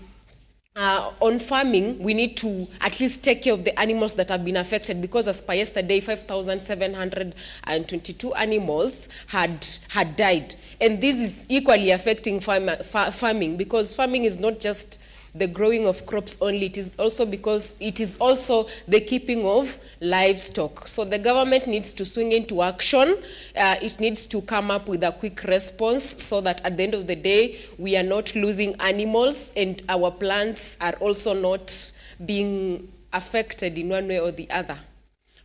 on farming, we need to at least take care of the animals that have been affected, because as per yesterday, 5,722 animals had died. And this is equally affecting farming, because farming is not just the growing of crops only, it is also because it is also the keeping of livestock. So the government needs to swing into action. It needs to come up with a quick response, so that at the end of the day, we are not losing animals, and our plants are also not being affected in one way or the other.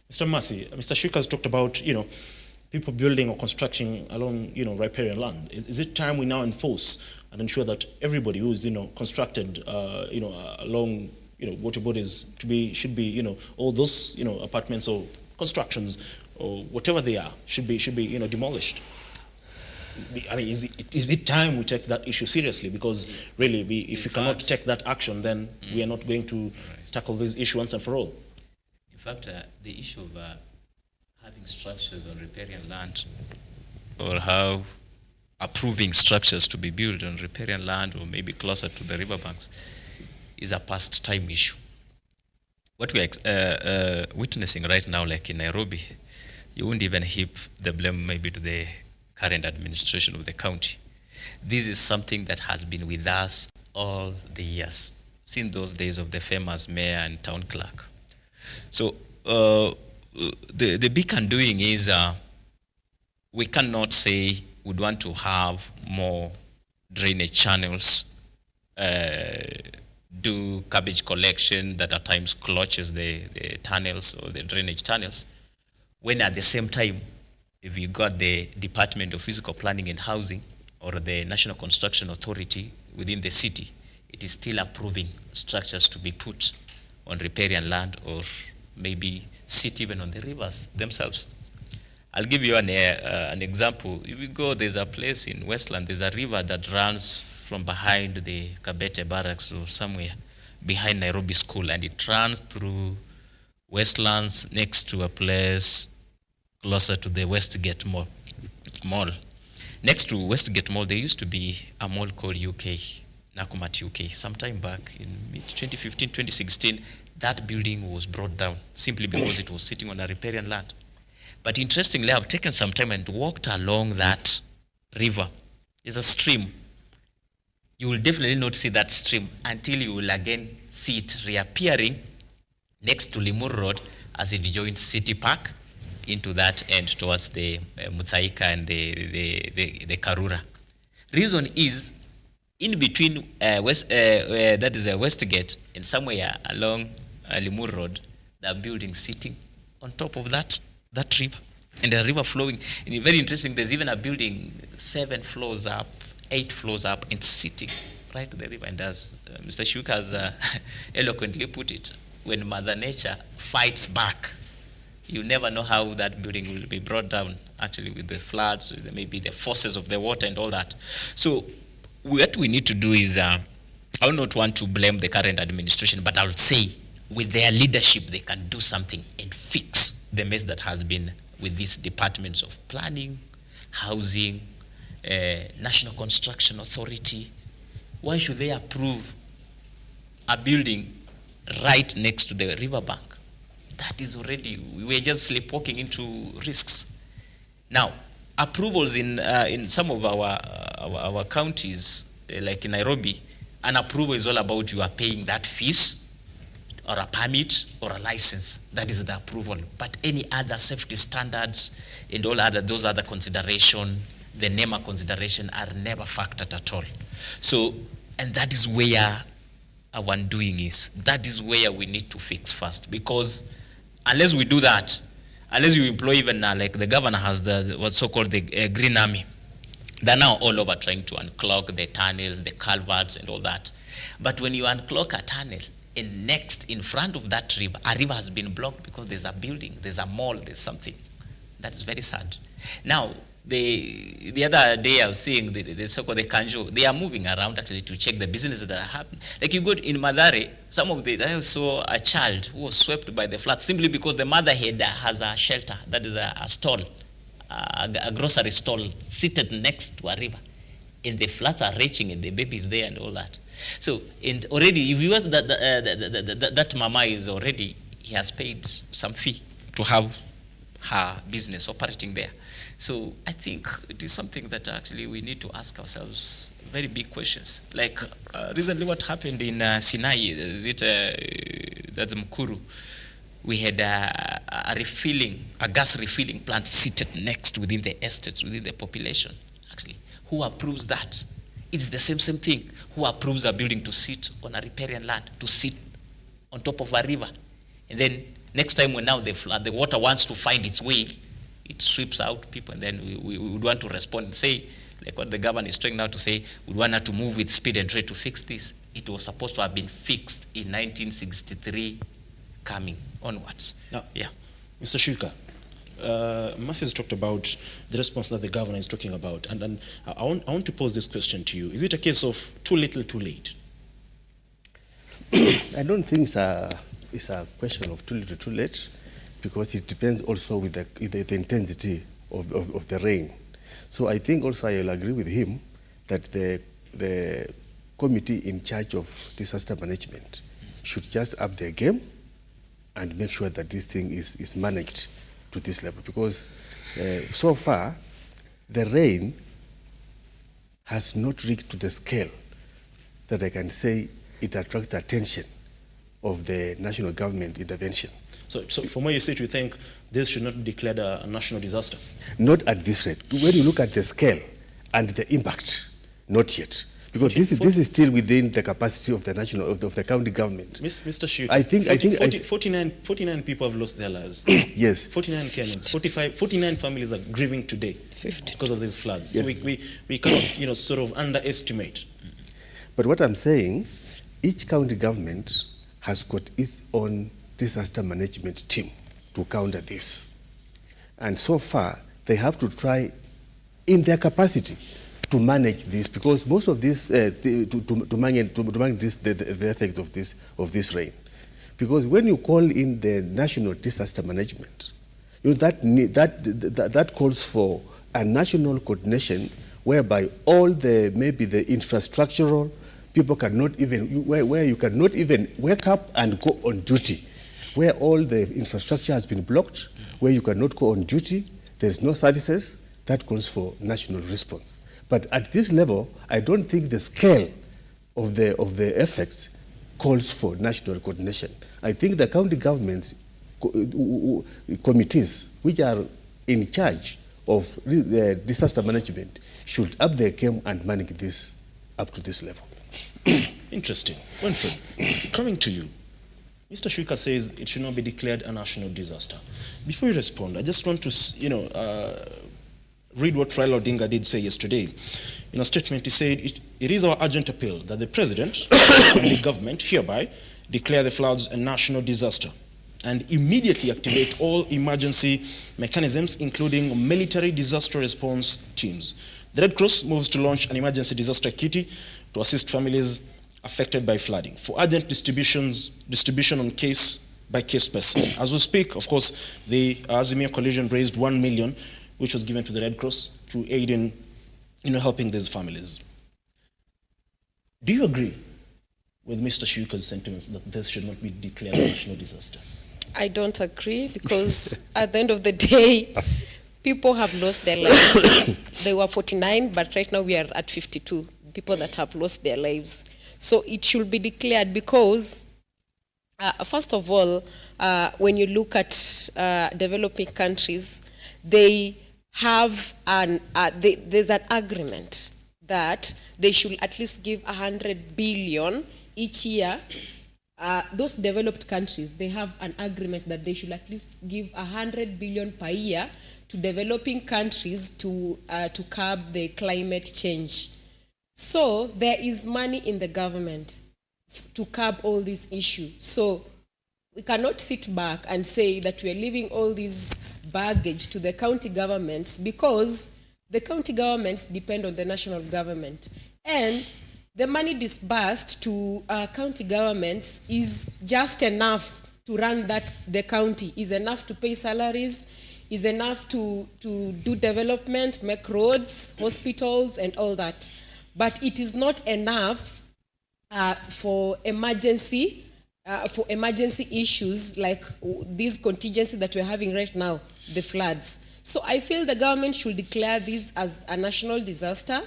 Mr. Mercy, Mr. Shwika has talked about, people building or constructing along, riparian land. Is it time we now enforce and ensure that everybody who is, constructed, along, water bodies should be, all those, apartments or constructions or whatever they are should be, demolished? I mean, is it time we take that issue seriously? Because really, if we cannot take that action, then we are not going to tackle this issue once and for all. In fact, the issue of having structures on riparian land, or how approving structures to be built on riparian land or maybe closer to the riverbanks, is a past time issue. What we are witnessing right now, like in Nairobi, you wouldn't even heap the blame maybe to the current administration of the county. This is something that has been with us all the years, since those days of the famous mayor and town clerk. So the big undoing is we cannot say we'd want to have more drainage channels, do garbage collection that at times clutches the tunnels or the drainage tunnels, when at the same time, if you got the Department of Physical Planning and Housing or the National Construction Authority within the city, it is still approving structures to be put on riparian land, or maybe sit even on the rivers themselves. I'll give you an example. If you go, there's a place in Westland, there's a river that runs from behind the Kabete barracks or somewhere behind Nairobi School, and it runs through Westlands next to a place closer to the Westgate Mall. Next to Westgate Mall, there used to be a mall called UK, Nakumatt UK. Sometime back in 2015, 2016, that building was brought down simply because it was sitting on a riparian land. But interestingly, I've taken some time and walked along that river. It's a stream. You will definitely not see that stream until you will again see it reappearing next to Limuru Road as it joins City Park into that end towards the Muthaika and the Karura. Reason is, in between that is a Westgate and somewhere along Limuru Road, there are buildings sitting on top of that river, and the river flowing. And very interesting, there's even a building 7 floors up, 8 floors up, and sitting right to the river. And as Mr. Shuk has eloquently put it, when Mother Nature fights back, you never know how that building will be brought down, actually, with the floods, with maybe the forces of the water and all that. So what we need to do is, I do not want to blame the current administration, but I would say with their leadership, they can do something and fix the mess that has been with these departments of planning, housing, National Construction Authority. Why should they approve a building right next to the riverbank? That is already, we're just sleepwalking into risks. Now, approvals in some of our counties, like in Nairobi, an approval is all about you are paying that fees or a permit or a license. That is the approval. But any other safety standards and all other, those other consideration, the NEMA consideration are never factored at all. So, and that is where our undoing is. That is where we need to fix first, because unless we do that, unless you employ even like the governor has the what's so-called the Green Army, they're now all over trying to unclog the tunnels, the culverts and all that. But when you unclog a tunnel, and next in front of that river, a river has been blocked because there's a building, there's a mall, there's something. That's very sad. Now, the other day I was seeing the so-called the Kanjo, they are moving around actually to check the businesses that are happening. Like you go in Madare, I saw a child who was swept by the flood simply because the mother has a shelter, that is a stall, a grocery stall seated next to a river. And the floods are reaching and the baby is there and all that. So, and already, if you ask that mama is already, he has paid some fee to have her business operating there. So I think it is something that actually we need to ask ourselves very big questions. Like recently what happened in Sinai, that's Mkuru, we had a gas refilling plant seated next within the estates, within the population, actually. Who approves that? It's the same thing. Who approves a building to sit on a riparian land, to sit on top of a river? And then next time when now the water wants to find its way, it sweeps out people, and then we would want to respond and say, like what the government is trying now to say, we want to move with speed and try to fix this. It was supposed to have been fixed in 1963 coming onwards. Now, yeah. Mr. Shuka, Mercy has talked about the response that the governor is talking about, and I want to pose this question to you. Is it a case of too little, too late? I don't think it's a question of too little, too late, because it depends also with the intensity of the rain. So I think also I will agree with him that the committee in charge of disaster management should just up their game and make sure that this thing is managed to this level, because so far the rain has not reached to the scale that I can say it attracts the attention of the national government intervention. So from where you sit, you think this should not be declared a national disaster? Not at this rate. When you look at the scale and the impact, not yet. Because this is still within the capacity of the national, of the county government. Mr. Shuka, I think 49 people have lost their lives. Yes. 49 Kenyans, 49 families are grieving today 50. because of these floods. Yes. So we cannot, sort of underestimate. But what I'm saying, each county government has got its own disaster management team to counter this. And so far, they have to try in their capacity to manage this, because most of this, to manage this, the effect of this rain. Because when you call in the national disaster management, that calls for a national coordination whereby all maybe the infrastructural people cannot even, where you cannot even wake up and go on duty, where all the infrastructure has been blocked, where you cannot go on duty, there's no services, that calls for national response. But at this level, I don't think the scale of the effects calls for national coordination. I think the county governments committees which are in charge of disaster management should up their game and manage this up to this level. Interesting. Winfred, coming to you. Mr. Shuka says it should not be declared a national disaster. Before you respond, I just want to, read what Raila Odinga did say yesterday. In a statement, he said, it is our urgent appeal that the President and the government hereby declare the floods a national disaster and immediately activate all emergency mechanisms, including military disaster response teams. The Red Cross moves to launch an emergency disaster kitty to assist families affected by flooding for urgent distribution on case-by-case basis. As we speak, of course, the Azimio Coalition raised 1 million, which was given to the Red Cross to aid in helping these families. Do you agree with Mr. Shuka's sentiments that this should not be declared a national disaster? I don't agree, because at the end of the day, people have lost their lives. They were 49, but right now we are at 52, people that have lost their lives. So it should be declared because, first of all, when you look at developing countries, they have there's an agreement that they should at least give 100 billion each year. Those developed countries, they have an agreement that they should at least give 100 billion per year to developing countries to curb the climate change. So there is money in the government to curb all these issues. So we cannot sit back and say that we are leaving all this baggage to the county governments, because the county governments depend on the national government. And the money disbursed to county governments is just enough to run the county, is enough to pay salaries, is enough to do development, make roads, hospitals, and all that. But it is not enough for emergency issues like these contingencies that we're having right now, the floods. So I feel the government should declare this as a national disaster,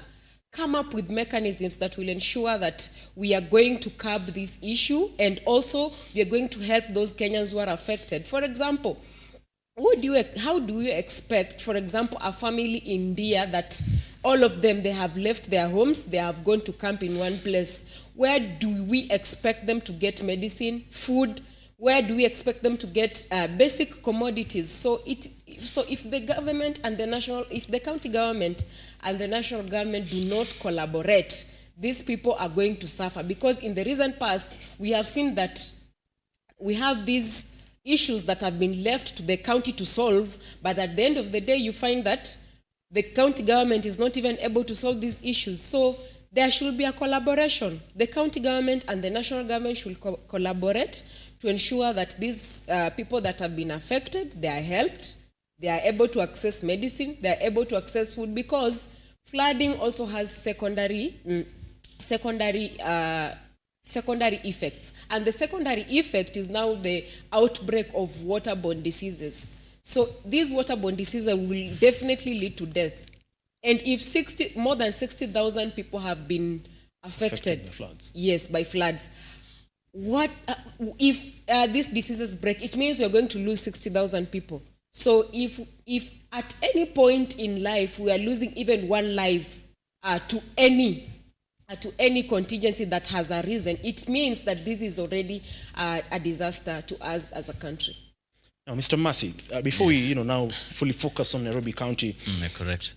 come up with mechanisms that will ensure that we are going to curb this issue, and also we are going to help those Kenyans who are affected. For example, how do you expect, for example, a family in India that all of them, they have left their homes, they have gone to camp in one place? Where do we expect them to get medicine, food? Where do we expect them to get basic commodities? So if the government and if the county government and the national government do not collaborate, these people are going to suffer. Because in the recent past, we have seen that we have these issues that have been left to the county to solve, but at the end of the day, you find that the county government is not even able to solve these issues. So there should be a collaboration. The county government and the national government should collaborate to ensure that these people that have been affected, they are helped, they are able to access medicine, they are able to access food, because flooding also has secondary effects. And the secondary effect is now the outbreak of waterborne diseases. So these waterborne diseases will definitely lead to death. And if more than 60,000 people have been affected by floods. Yes, by floods. What if these diseases break? It means we're going to lose 60,000 people. So if at any point in life we are losing even one life to any contingency that has arisen, it means that this is already a disaster to us as a country. Now, Mr. Massey, before we now fully focus on Nairobi County, correct.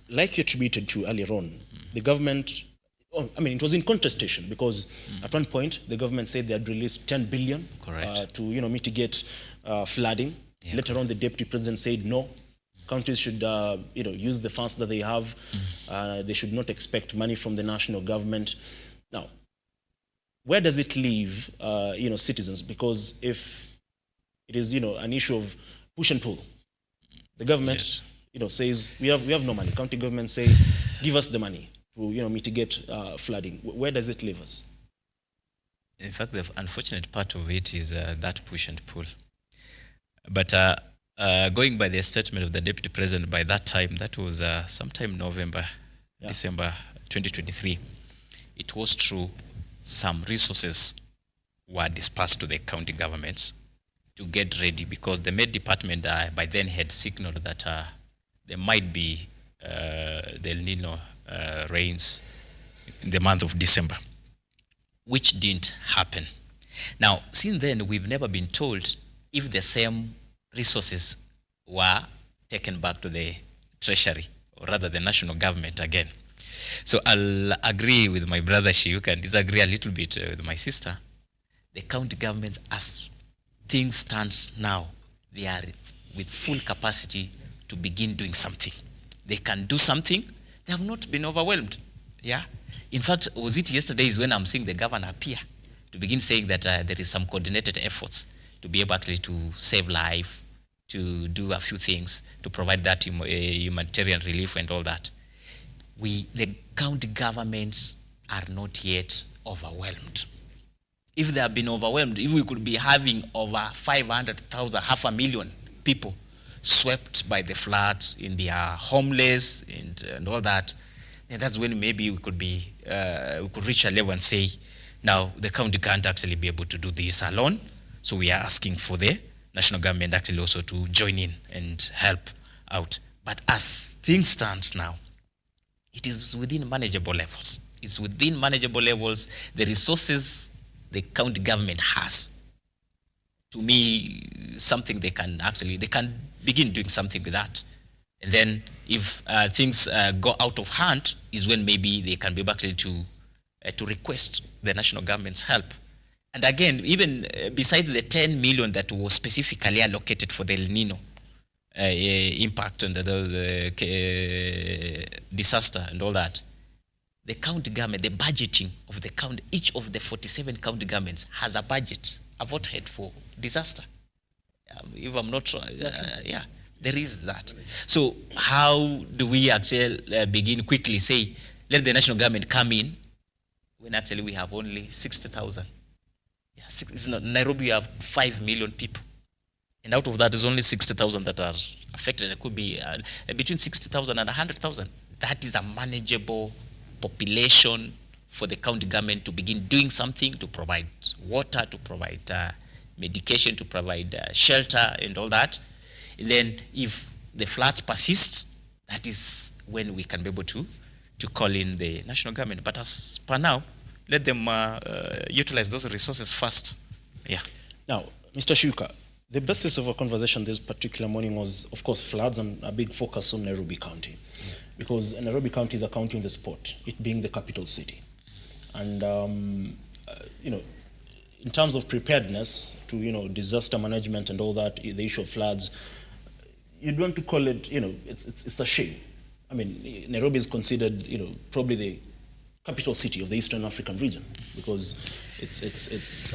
Like you attributed to earlier on, the government, it was in contestation, because at one point the government said they had released 10 billion to mitigate flooding. Yeah. Later on, the deputy president said no, counties should use the funds that they have. They should not expect money from the national government. Now, where does it leave citizens? Because if it is an issue of push and pull, the government says we have no money. County governments say give us the money to mitigate flooding. Where does it leave us? In fact, the unfortunate part of it is that push and pull. But going by the statement of the deputy president, by that time, that was sometime December 2023, it was true some resources were dispersed to the county governments to get ready, because the Med Department by then had signaled that there might be the El Nino rains in the month of December, which didn't happen. Now, since then, we've never been told if the same resources were taken back to the treasury or rather the national government again. So I'll agree with my brother Shiuk and disagree a little bit with my sister. The county governments, as things stand now, they are with full capacity to begin doing something. They can do something. They have not been overwhelmed. Yeah. In fact, was it yesterday is when I'm seeing the governor appear to begin saying that there is some coordinated efforts to be able actually to save life, to do a few things, to provide that humanitarian relief and all that. The county governments are not yet overwhelmed. If they have been overwhelmed, if we could be having over 500,000, 500,000 people swept by the floods, in their homeless and all that, and that's when maybe we could reach a level and say, now the county can't actually be able to do this alone. So we are asking for the national government actually also to join in and help out. But as things stand now, it is within manageable levels. It's within manageable levels. The resources the county government has, to me, something they can begin doing something with that. And then if things go out of hand is when maybe they can be able actually to request the national government's help. And again, even besides the 10 million that was specifically allocated for the El Nino impact and the disaster and all that, the county government, the budgeting of the county, each of the 47 county governments has a budget, a vote head for disaster. If I'm not wrong, there is that. So how do we actually begin quickly say, let the national government come in, when actually we have only 60,000? Yeah, it's not, Nairobi, you have 5 million people. And out of that, there's only 60,000 that are affected. It could be between 60,000 and 100,000. That is a manageable population for the county government to begin doing something, to provide water, to provide medication, to provide shelter and all that. And then if the floods persist, that is when we can be able to call in the national government. But as per now, let them utilize those resources first. Yeah. Now, Mr. Shuka, the basis of our conversation this particular morning was, of course, floods and a big focus on Nairobi County. Because Nairobi County is a county on the spot, it being the capital city. And, in terms of preparedness to, disaster management and all that, the issue of floods, you'd want to call it, it's a shame. I mean, Nairobi is considered, probably the capital city of the Eastern African region, because it's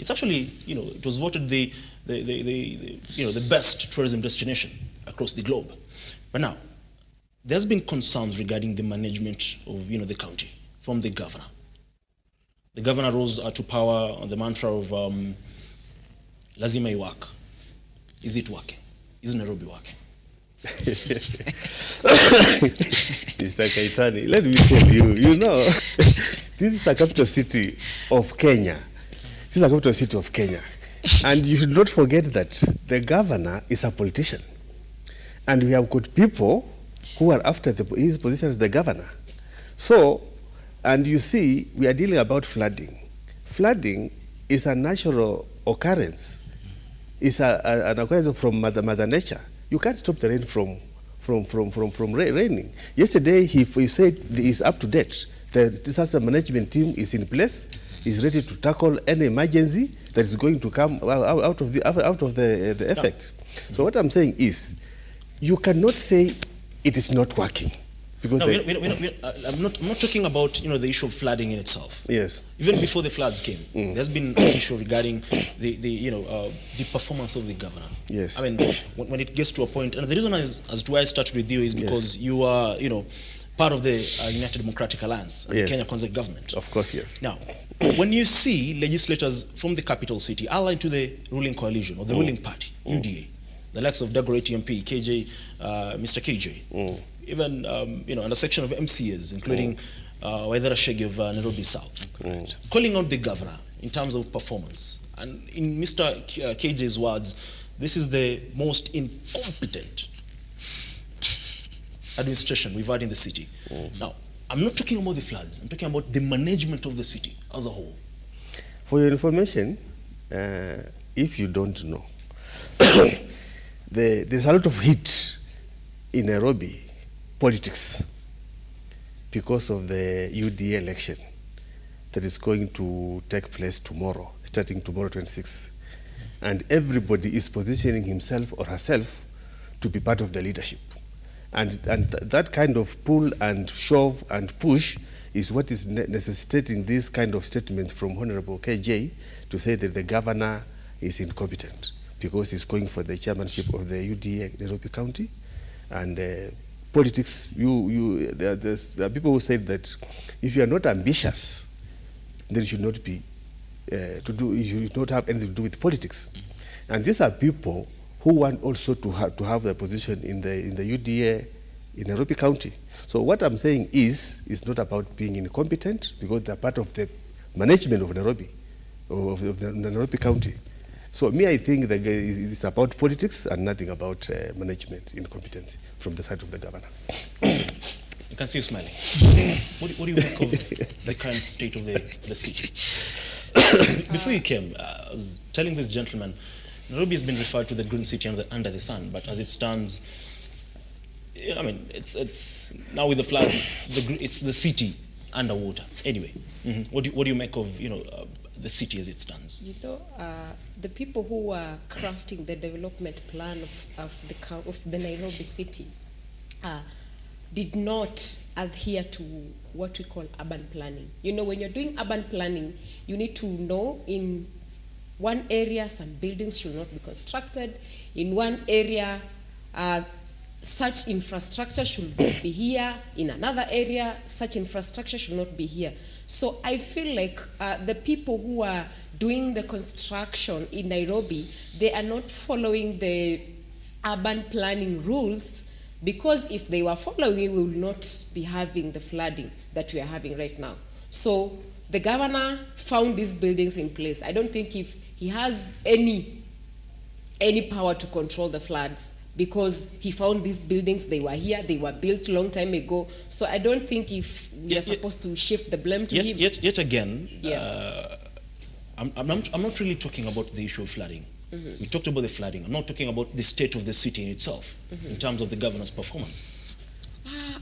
actually, it was voted the best tourism destination across the globe. But now, there's been concerns regarding the management of, the county from the governor. The governor rose to power on the mantra of lazima iwak. Is it working? Is Nairobi working? Mr. Kaitani, let me tell you, this is a capital city of Kenya. This is a capital city of Kenya. And you should not forget that the governor is a politician. And we have got people who are after his position as the governor. So, and you see, we are dealing about flooding. Flooding is a natural occurrence. It's an occurrence from Mother Nature. You can't stop the rain from raining. Yesterday, he said he's up to date. The disaster management team is in place, is ready to tackle any emergency that is going to come out of the effects. No. So what I'm saying is, you cannot say it is not working. Because I'm not talking about the issue of flooding in itself. Yes. Even before the floods came, there's been an issue regarding the performance of the governor. Yes. I mean, when it gets to a point, and the reason as to why I started with you is because you are part of the United Democratic Alliance, the Kenya Kwanza government. Of course, yes. Now, when you see legislators from the capital city allied to the ruling coalition or the ruling party, UDA, the likes of Dagoretti MP, Mr. KJ, even and a section of MCAs, including Waithera Shege of Nairobi South, calling out the governor in terms of performance. And in Mr. KJ's words, this is the most incompetent administration we've had in the city. Now, I'm not talking about the floods. I'm talking about the management of the city as a whole. For your information, if you don't know, there's a lot of heat in Nairobi politics because of the UDA election that is going to take place tomorrow, starting tomorrow 26th. And everybody is positioning himself or herself to be part of the leadership. And that kind of pull and shove and push is what is necessitating this kind of statement from Honorable KJ to say that the governor is incompetent because he's going for the chairmanship of the UDA Nairobi County. And politics, there are people who say that if you are not ambitious, then you should not be you should not have anything to do with politics. And these are people who want also to have their position in the UDA in Nairobi County. So what I'm saying is, it's not about being incompetent, because they're part of the management of Nairobi, of the Nairobi County. So me, I think that it's about politics and nothing about management incompetence from the side of the governor. You can see you smiling. What do you make of the current state of the city? Before you came, I was telling this gentleman, Nairobi has been referred to the green city under the sun, but as it stands, I mean, it's now with the floods, it's the city underwater. Anyway, what do you make of the city as it stands? The people who are crafting the development plan of the Nairobi city did not adhere to what we call urban planning. When you're doing urban planning, you need to know in one area some buildings should not be constructed. In one area, such infrastructure should be here. In another area, such infrastructure should not be here. So I feel like the people who are doing the construction in Nairobi, they are not following the urban planning rules, because if they were following it, we will not be having the flooding that we are having right now. So the governor found these buildings in place. I don't think if he has any power to control the floods, because he found these buildings, they were here, they were built a long time ago. So I don't think if we are supposed to shift the blame to him. Yet again, I'm not really talking about the issue of flooding. We talked about the flooding. I'm not talking about the state of the city in itself, in terms of the governor's performance.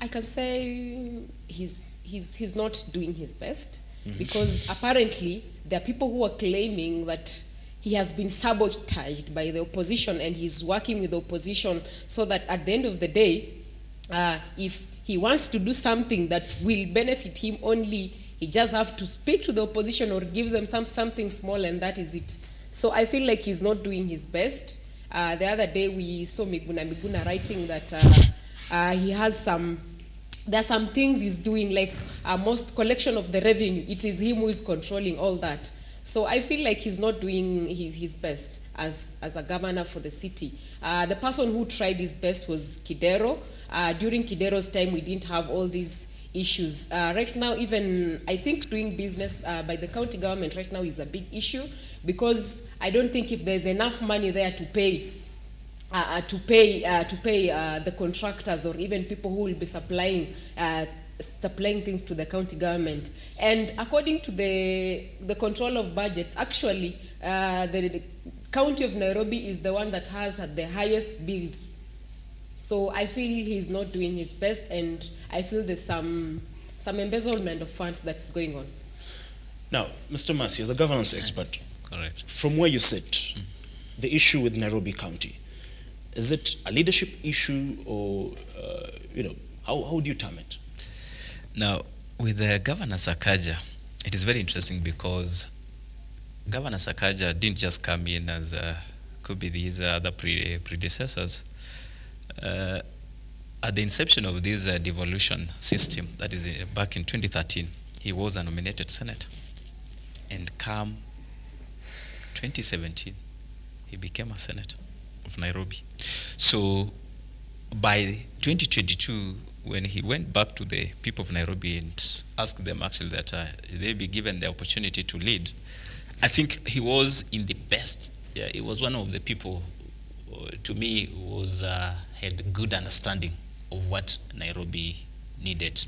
I can say he's not doing his best, because apparently there are people who are claiming that he has been sabotaged by the opposition and he's working with the opposition, so that at the end of the day, if he wants to do something that will benefit him only, he just has to speak to the opposition or give them something small, and that is it. So I feel like he's not doing his best. The other day we saw Miguna writing that he has there are some things he's doing, like most collection of the revenue, it is him who is controlling all that. So I feel like he's not doing his best as a governor for the city. The person who tried his best was Kidero. During Kidero's time, we didn't have all these issues. Right now, even I think doing business by the county government right now is a big issue, because I don't think if there's enough money there to pay the contractors or even people who will be supplying things to the county government. And according to the control of budgets, actually the county of Nairobi is the one that has the highest bills. So I feel he's not doing his best, and I feel there's some embezzlement of funds that's going on. Now, Mr. Masi, as a governance expert, correct, from where you sit, the issue with Nairobi County, is it a leadership issue, or how do you term it? Now, with Governor Sakaja, it is very interesting, because Governor Sakaja didn't just come in as could be these other predecessors. At the inception of this devolution system, that is back in 2013, he was a nominated senator. And come 2017, he became a senator of Nairobi. So by 2022, when he went back to the people of Nairobi and asked them actually that they be given the opportunity to lead, I think he was in the best. Yeah, he was one of the people, to me, who had good understanding of what Nairobi needed.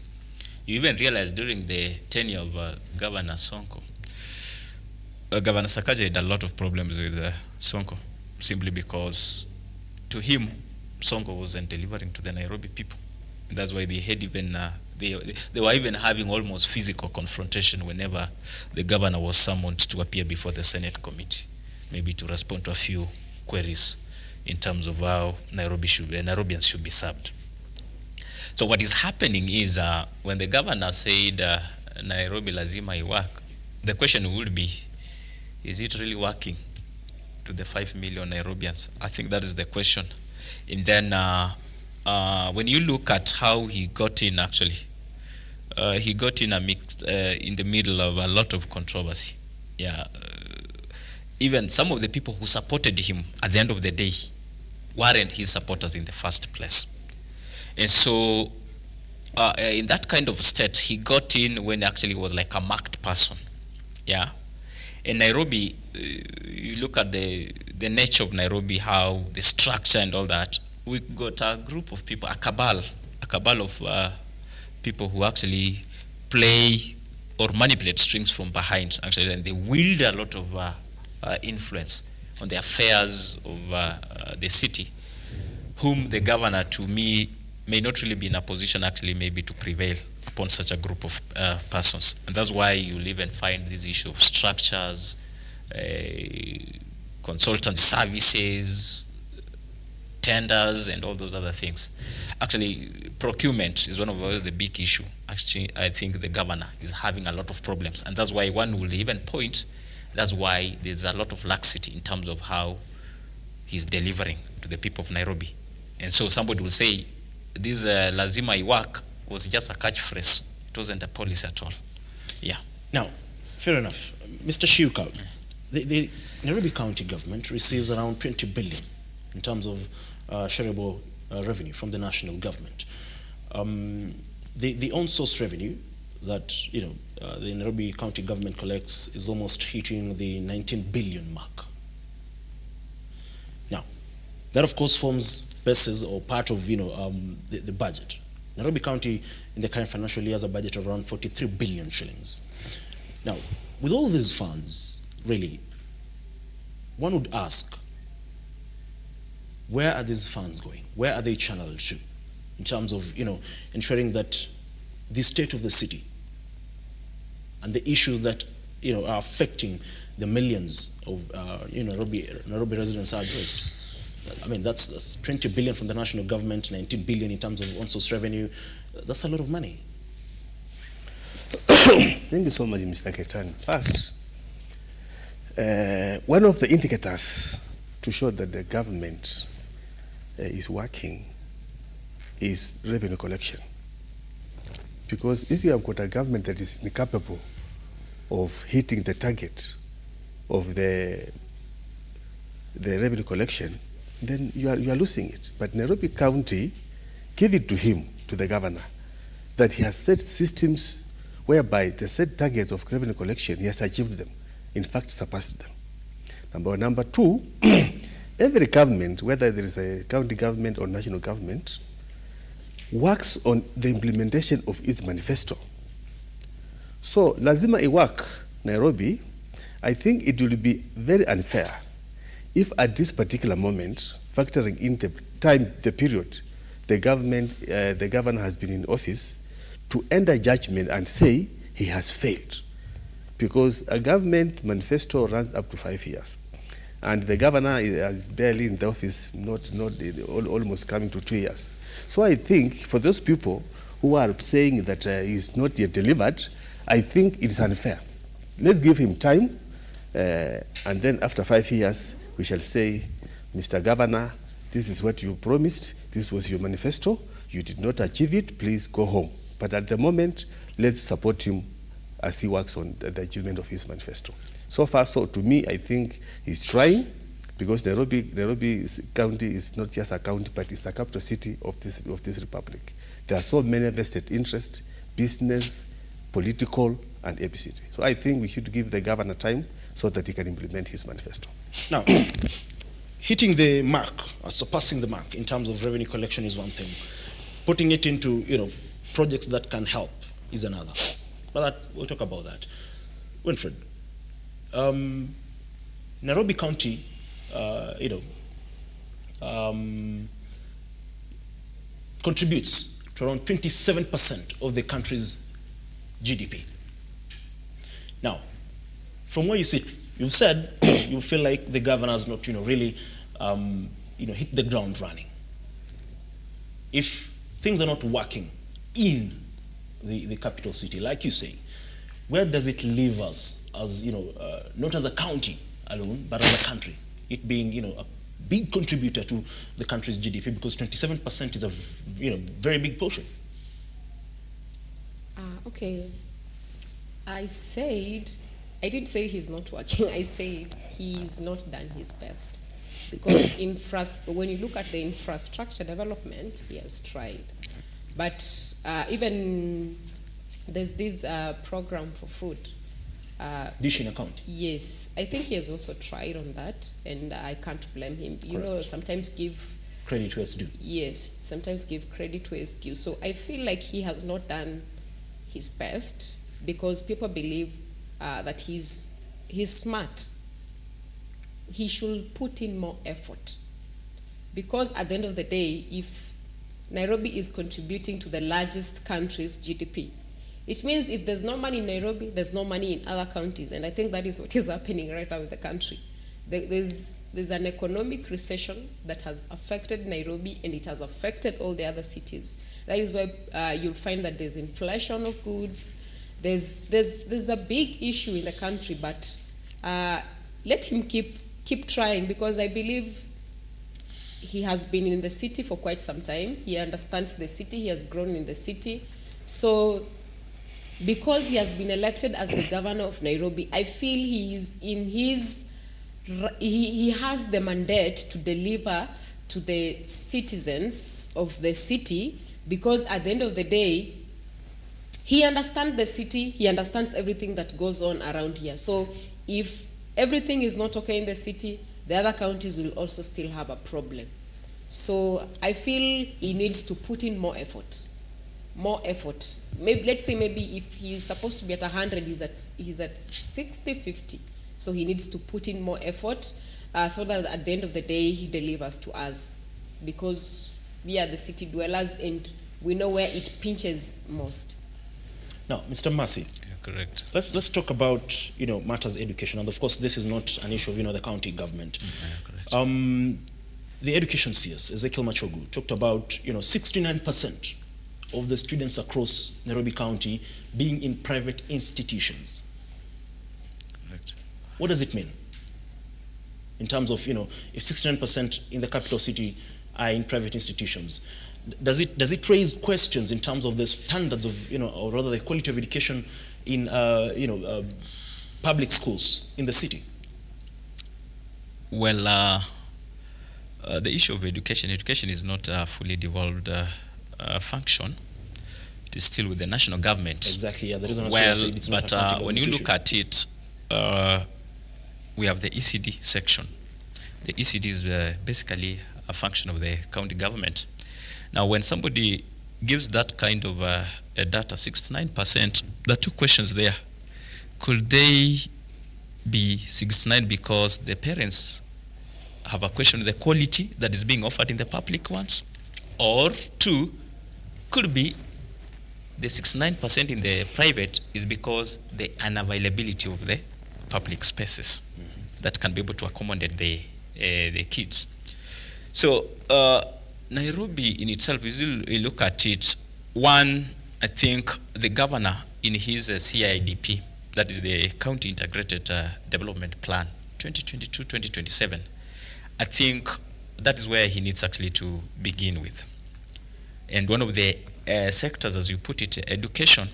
You even realize during the tenure of Governor Sonko, Governor Sakaja had a lot of problems with Sonko, simply because to him, Sonko wasn't delivering to the Nairobi people. That's why they had even they were even having almost physical confrontation whenever the governor was summoned to appear before the Senate committee, maybe to respond to a few queries in terms of how Nairobians should be served. So what is happening is when the governor said Nairobi lazima iwork, the question would be, is it really working to the 5 million Nairobians? I think that is the question. And then when you look at how he got in, actually, he got in in the middle of a lot of controversy. Yeah, even some of the people who supported him at the end of the day weren't his supporters in the first place. And so in that kind of state, he got in when actually was like a marked person. Yeah. In Nairobi, you look at the nature of Nairobi, how the structure and all that, we got a group of people, a cabal of people who actually play or manipulate strings from behind, actually, and they wield a lot of influence on the affairs of the city, whom the governor, to me, may not really be in a position actually maybe to prevail upon such a group of persons. And that's why you'll even find this issue of structures, consultant services, tenders, and all those other things. Actually, procurement is one of the big issue. Actually, I think the governor is having a lot of problems. And that's why one will even point, that's why there's a lot of laxity in terms of how he's delivering to the people of Nairobi. And so somebody will say, this lazima iwork was just a catchphrase. It wasn't a policy at all. Yeah. Now, fair enough. Mr. Shiuka, the Nairobi County government receives around 20 billion in terms of shareable revenue from the national government. The on-source revenue that the Nairobi County government collects is almost hitting the 19 billion mark. Now, that of course forms basis or part of the budget. Nairobi County in the current financial year has a budget of around 43 billion shillings. Now, with all these funds, really, one would ask, where are these funds going? Where are they channeled to? In terms of ensuring that the state of the city and the issues that are affecting the millions of Nairobi residents are addressed. I mean, that's 20 billion from the national government, 19 billion in terms of on-source revenue. That's a lot of money. Thank you so much, Mr. Ketan. First, one of the indicators to show that the government is working is revenue collection. Because if you have got a government that is incapable of hitting the target of the revenue collection, then you are losing it. But Nairobi County gave it to him, to the governor, that he has set systems whereby the set targets of revenue collection, he has achieved them. In fact, surpassed them. Number two, every government, whether there is a county government or national government, works on the implementation of its manifesto. So, lazima iwork, Nairobi, I think it will be very unfair if at this particular moment, factoring in the period the governor has been in office, to enter judgment and say he has failed. Because a government manifesto runs up to 5 years. And the governor is barely in the office, almost coming to 2 years. So I think for those people who are saying that he is not yet delivered, I think it is unfair. Let's give him time, and then after 5 years, we shall say, Mr. Governor, this is what you promised, this was your manifesto, you did not achieve it, please go home. But at the moment, let's support him as he works on the achievement of his manifesto. So far, so to me, I think he's trying, because Nairobi County is not just a county, but it's the capital city of this republic. There are so many vested interests, business, political, and ABCD. So I think we should give the governor time so that he can implement his manifesto. Now, hitting the mark, or surpassing the mark in terms of revenue collection is one thing. Putting it into projects that can help is another. But we'll talk about that. Winfred, Nairobi County, contributes to around 27% of the country's GDP. Now, from where you sit, you've said you feel like the governor has not, really, hit the ground running. If things are not working in the capital city, like you say, where does it leave us as, not as a county alone, but as a country? It being, a big contributor to the country's GDP, because 27% is a, very big portion. Okay. I didn't say he's not working. I said he's not done his best. Because when you look at the infrastructure development, he has tried. But even there's this program for food. Dishing account. Yes, I think he has also tried on that, and I can't blame him. Sometimes give credit where it's due. Yes, sometimes give credit where it's due. So I feel like he has not done his best, because people believe that he's smart. He should put in more effort, because at the end of the day, if Nairobi is contributing to the largest country's GDP, it means if there's no money in Nairobi, there's no money in other counties, and I think that is what is happening right now with the country. There's an economic recession that has affected Nairobi, and it has affected all the other cities. That is why you'll find that there's inflation of goods. There's a big issue in the country, but let him keep trying, because I believe he has been in the city for quite some time. He understands the city. He has grown in the city. So because he has been elected as the governor of Nairobi, I feel he has the mandate to deliver to the citizens of the city, because at the end of the day, he understands the city, he understands everything that goes on around here. So if everything is not okay in the city, the other counties will also still have a problem. So I feel he needs to put in more effort. More effort. Let's say maybe if he's supposed to be at 100, he's at 60, 50. So he needs to put in more effort so that at the end of the day, he delivers to us. Because we are the city dwellers, and we know where it pinches most. Now, Mr. Massey. Yeah, correct. Let's talk about, matters education. And of course, this is not an issue of, the county government. Yeah, correct. The education CS, Ezekiel Machogu, talked about, 69% of the students across Nairobi County being in private institutions. Correct. What does it mean? In terms of, if 69% in the capital city are in private institutions, does it raise questions in terms of the standards of, or rather the quality of education in, public schools in the city? Well, the issue of education is not a fully devolved function. It is still with the national government. Exactly, yeah. The reason But when you look at it, we have the ECD section. The ECD is basically a function of the county government. Now, when somebody gives that kind of a data, 69%, there are two questions there. Could they be 69 because the parents have a question of the quality that is being offered in the public ones? Or two, could be the 69% in the private is because the unavailability of the public spaces that can be able to accommodate the kids. So Nairobi in itself, as you look at it, one, I think the governor in his CIDP, that is the County Integrated Development Plan, 2022-2027, I think that is where he needs actually to begin with. And one of the sectors, as you put it, education,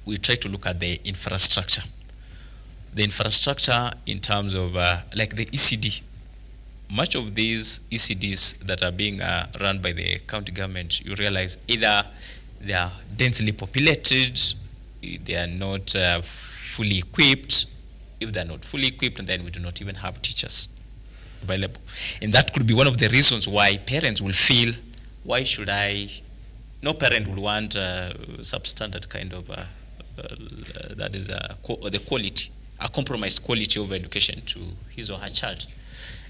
we try to look at the infrastructure. The infrastructure in terms of like the ECD. Much of these ECDs that are being run by the county government, you realize either they are densely populated, they are not fully equipped. If they're not fully equipped, then we do not even have teachers available. And that could be one of the reasons why parents will feel, why should I? No parent will want substandard kind of, that is the quality, a compromised quality of education to his or her child.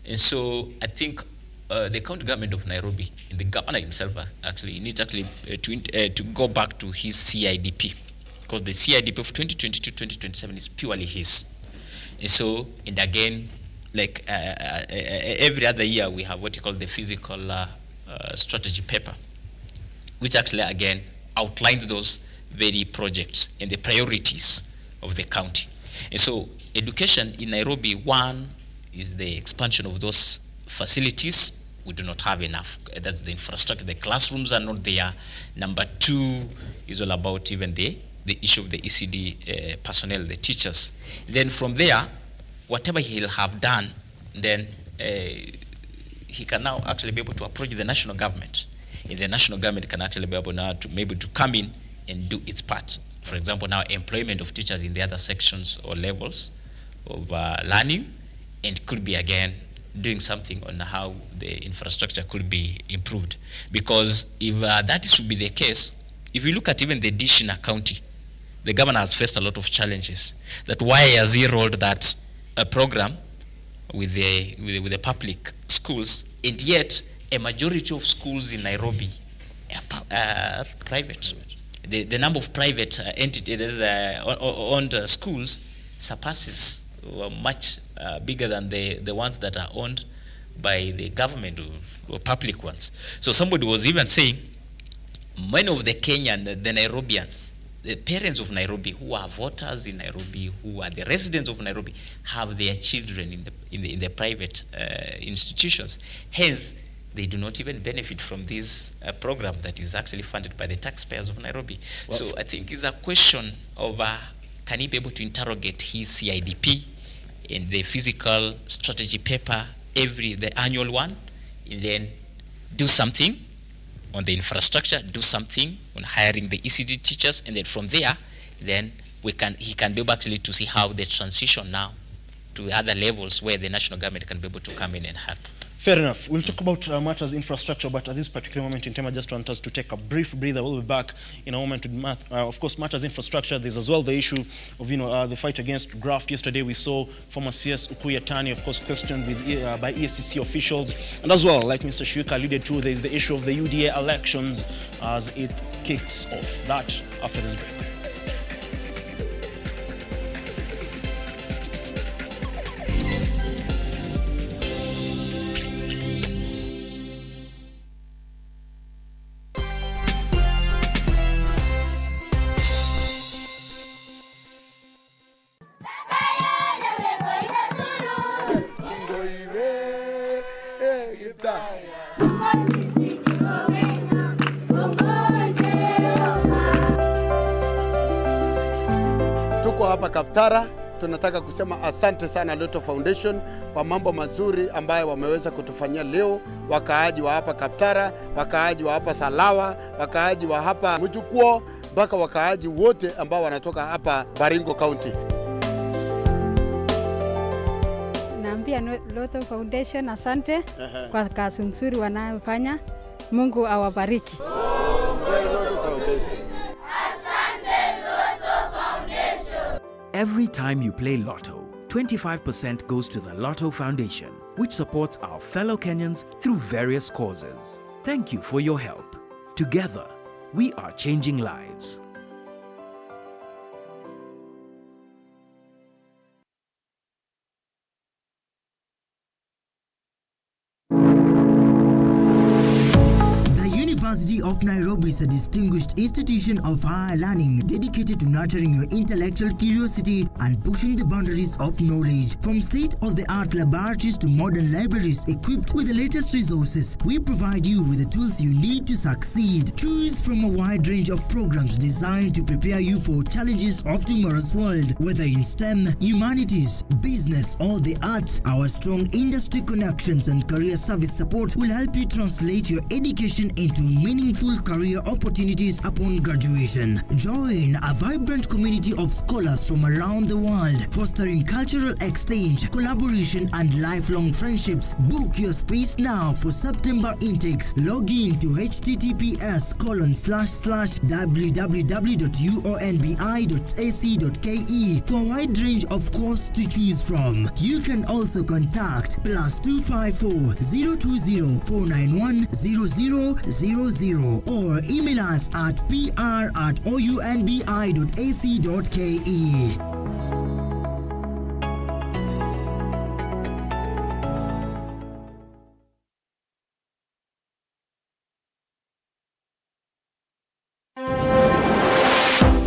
And so I think the county government of Nairobi and the governor himself actually need to go back to his CIDP, because the CIDP of 2022-2027 is purely his. And so, and again, like every other year, we have what you call the physical strategy paper, which actually again outlines those very projects and the priorities of the county. And so, education in Nairobi, one is the expansion of those facilities. We do not have enough. That's the infrastructure. The classrooms are not there. Number two is all about even the issue of the ECD personnel, the teachers. Then from there, whatever he'll have done, then he can now actually be able to approach the national government. And the national government can actually be able now to maybe to come in and do its part. For example, now employment of teachers in the other sections or levels of learning, and could be again doing something on how the infrastructure could be improved. Because if that is to be the case, if you look at even the dish in a county, the governor has faced a lot of challenges. That why has he rolled that program with the public schools, and yet a majority of schools in Nairobi are private. The number of private entities owned schools surpasses much bigger than the ones that are owned by the government or public ones. So somebody was even saying many of the Kenyan, the Nairobians, the parents of Nairobi who are voters in Nairobi, who are the residents of Nairobi, have their children in the private institutions. Hence, they do not even benefit from this program that is actually funded by the taxpayers of Nairobi. Well, so I think it's a question of can he be able to interrogate his CIDP in the physical strategy paper, the annual one, and then do something on the infrastructure, do something on hiring the ECD teachers, and then from there, then he can be able actually to see how they transition now to other levels where the national government can be able to come in and help. Fair enough. We'll talk about matters infrastructure, but at this particular moment in time, I just want us to take a brief breather. We'll be back in a moment with of course, matters infrastructure. There's as well the issue of the fight against graft. Yesterday we saw former CS Ukuya Tani, of course, questioned by ESCC officials, and as well, like Mr. Shuika alluded to, there is the issue of the UDA elections as it kicks off. That after this break. Tuko hapa Kaptara, tunataka kusema asante sana RUTO Foundation kwa mambo mazuri ambayo wameweza kutufanyia leo. Wakaaji wa hapa Kaptara, wakaaji wa hapa Salawa, wakaaji wa hapa Mujukuo, mpaka wakaaji wote ambao wanatoka hapa Baringo County. Naambia RUTO Foundation asante kwa kazi nzuri wanayofanya. Mungu awabariki. Every time you play Lotto, 25% goes to the RUTO Foundation, which supports our fellow Kenyans through various causes. Thank you for your help. Together, we are changing lives. University of Nairobi is a distinguished institution of higher learning dedicated to nurturing your intellectual curiosity and pushing the boundaries of knowledge. From state-of-the-art laboratories to modern libraries equipped with the latest resources, we provide you with the tools you need to succeed. Choose from a wide range of programs designed to prepare you for challenges of tomorrow's world. Whether in STEM, humanities, business, or the arts, our strong industry connections and career service support will help you translate your education into meaningful meaningful career opportunities upon graduation. Join a vibrant community of scholars from around the world, fostering cultural exchange, collaboration, and lifelong friendships. Book your space now for September intakes. Log in to https://www.uonbi.ac.ke for a wide range of courses to choose from. You can also contact +254 020 491 0000 or email us at pr@ounbi.ac.ke.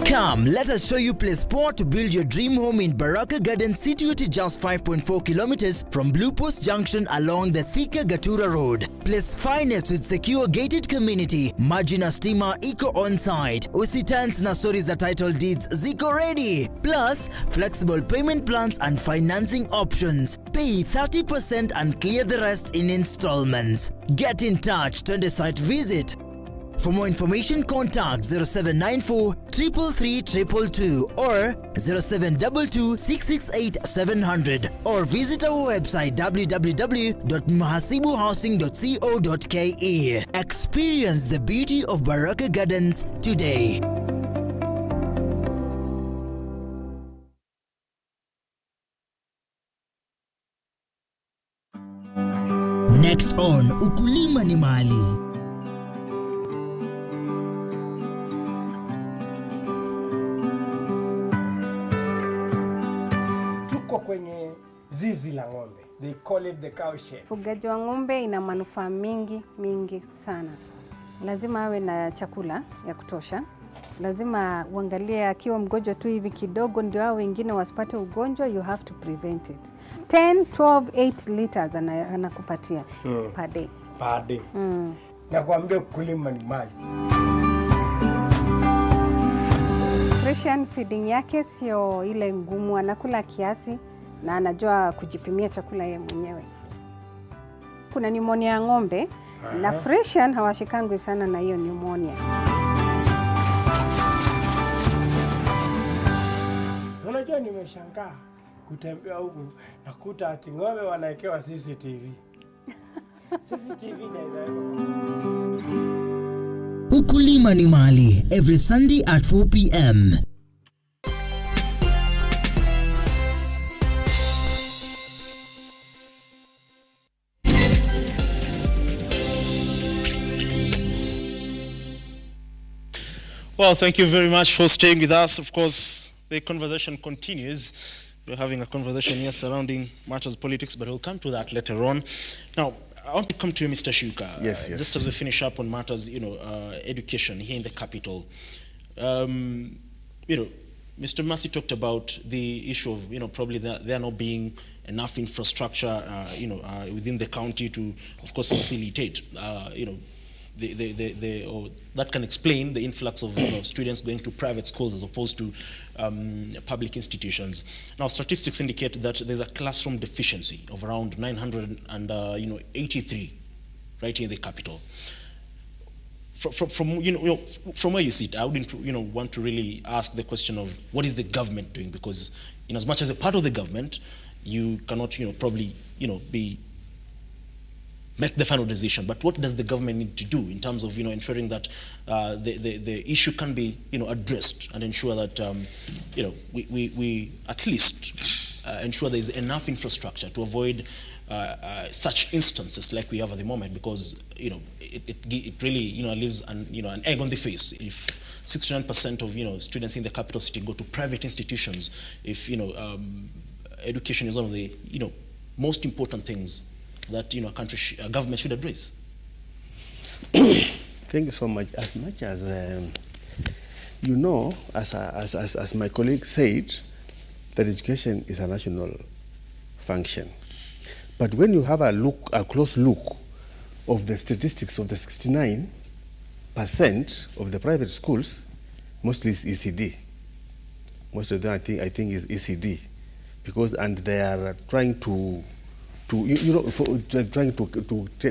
Come, let us show you place sport to build your dream home in Baraka Garden, situated just 5.4 kilometers from Blue Post Junction along the Thika Gatura Road. Place finest with secure gated community, maji na stima iko on site, usitans na stories za title deeds ziko ready, plus flexible payment plans and financing options. Pay 30% and clear the rest in installments. Get in touch, twende site visit. For more information, contact 0794 333 222 or 0722 668 700 or visit our website www.mahasibuhousing.co.ke. Experience the beauty of Baraka Gardens today. Next on Ukulima ni Mali. Kwenye zizi la ng'ombe. They call it the cow shed. Ufugaji wa ng'ombe ina manufaa mingi sana. Lazima awe na chakula ya kutosha. Lazima uangalie akiwa mgonjwa tu hivi kidogo ndio hao wengine wasipate ugonjwa, you have to prevent it. 10, 12, 8 liters anakupatia per day. Per day. Nakwambia ukulima ni mali. Nutrition feeding yake sio ile ngumu, anakula kiasi na anajua kujipimia chakula yeye mwenyewe. Kuna pneumonia ya ng'ombe na freshen hawashikangwi sana na hiyo pneumonia. Unajua nimeshangaa kutembea huku nakuta ati ng'ombe wanawekewa CCTV. CCTV na Ukulima ni Mali, every Sunday at 4 p.m. Well, thank you very much for staying with us. Of course, the conversation continues. We're having a conversation here surrounding matters politics, but we'll come to that later on. Now, I want to come to you, Mr. Shuka. Yes. Just as we finish up on matters, education here in the capital. Mr. Massey talked about the issue of, probably there not being enough infrastructure, within the county to, of course, facilitate, that can explain the influx of students going to private schools as opposed to public institutions. Now, statistics indicate that there's a classroom deficiency of around 983 right here in the capital. From where you sit, I wouldn't want to really ask the question of what is the government doing, because in as much as a part of the government, you cannot probably make the final decision. But what does the government need to do in terms of ensuring that the issue can be addressed and ensure that we at least ensure there is enough infrastructure to avoid such instances like we have at the moment, because it really leaves an egg on the face if 69% of students in the capital city go to private institutions, if education is one of the most important things that a government should address. Thank you so much. As much as as my colleague said, that education is a national function. But when you have a close look of the statistics of the 69% of the private schools, mostly is ECD. Most of them, I think is ECD, and they are trying to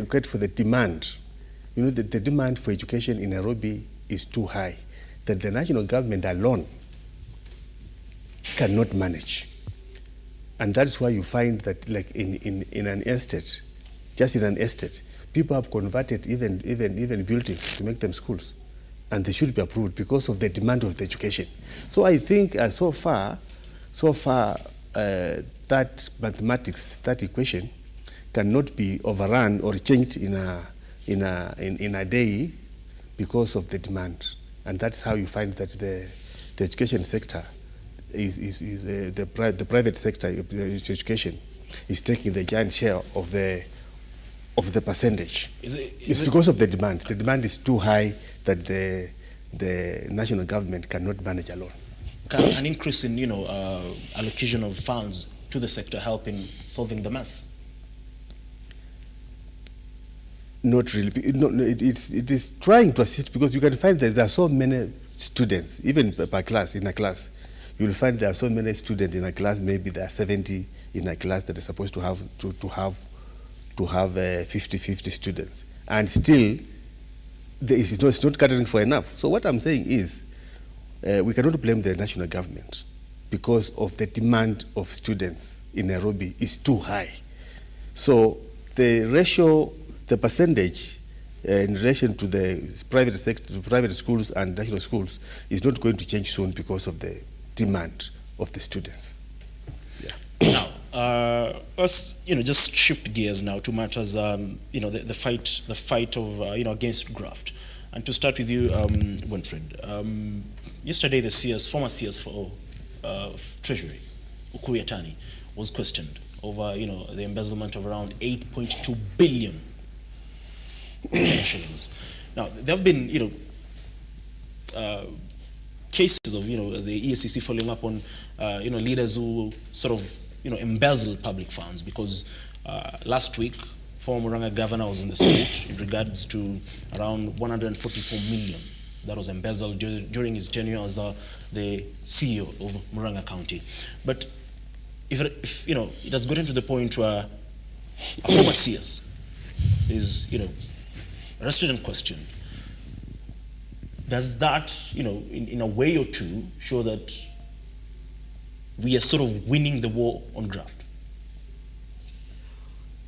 get for the demand you know, the demand for education in Nairobi is too high, that the national government alone cannot manage. And that's why you find that, like in an estate, just in an estate, people have converted even buildings to make them schools, and they should be approved because of the demand of the education. So I think so far, that mathematics, that equation, cannot be overrun or changed in a day because of the demand, and that's how you find that the education sector the private sector of education is taking the giant share of the percentage. It's because of the demand. The demand is too high that the national government cannot manage alone. Can an increase in allocation of funds to the sector help in solving the mess? Not really. No, it is trying to assist, because you can find that there are so many students, even per class, in a class. You will find there are so many students in a class. Maybe there are 70 in a class that are supposed to have 50 students, and still it's not catering for enough. So what I'm saying is, we cannot blame the national government, because of the demand of students in Nairobi is too high. So the ratio, the percentage in relation to the private sector, to private schools and national schools, is not going to change soon because of the demand of the students. Yeah. Now, let's just shift gears now to matters the fight of against graft. And to start with you, Winfred. Yesterday, the former CS for Treasury, Ukur Yatani, was questioned over the embezzlement of around 8.2 billion shillings. Now, there have been cases of the EACC following up on leaders who sort of embezzle public funds, because last week former Murang'a governor was in the spotlight in regards to around 144 million that was embezzled during his tenure as the CEO of Murang'a County. But if it has gotten to the point where a former CS is arrested and questioned, does that, in a way or two, show that we are sort of winning the war on graft?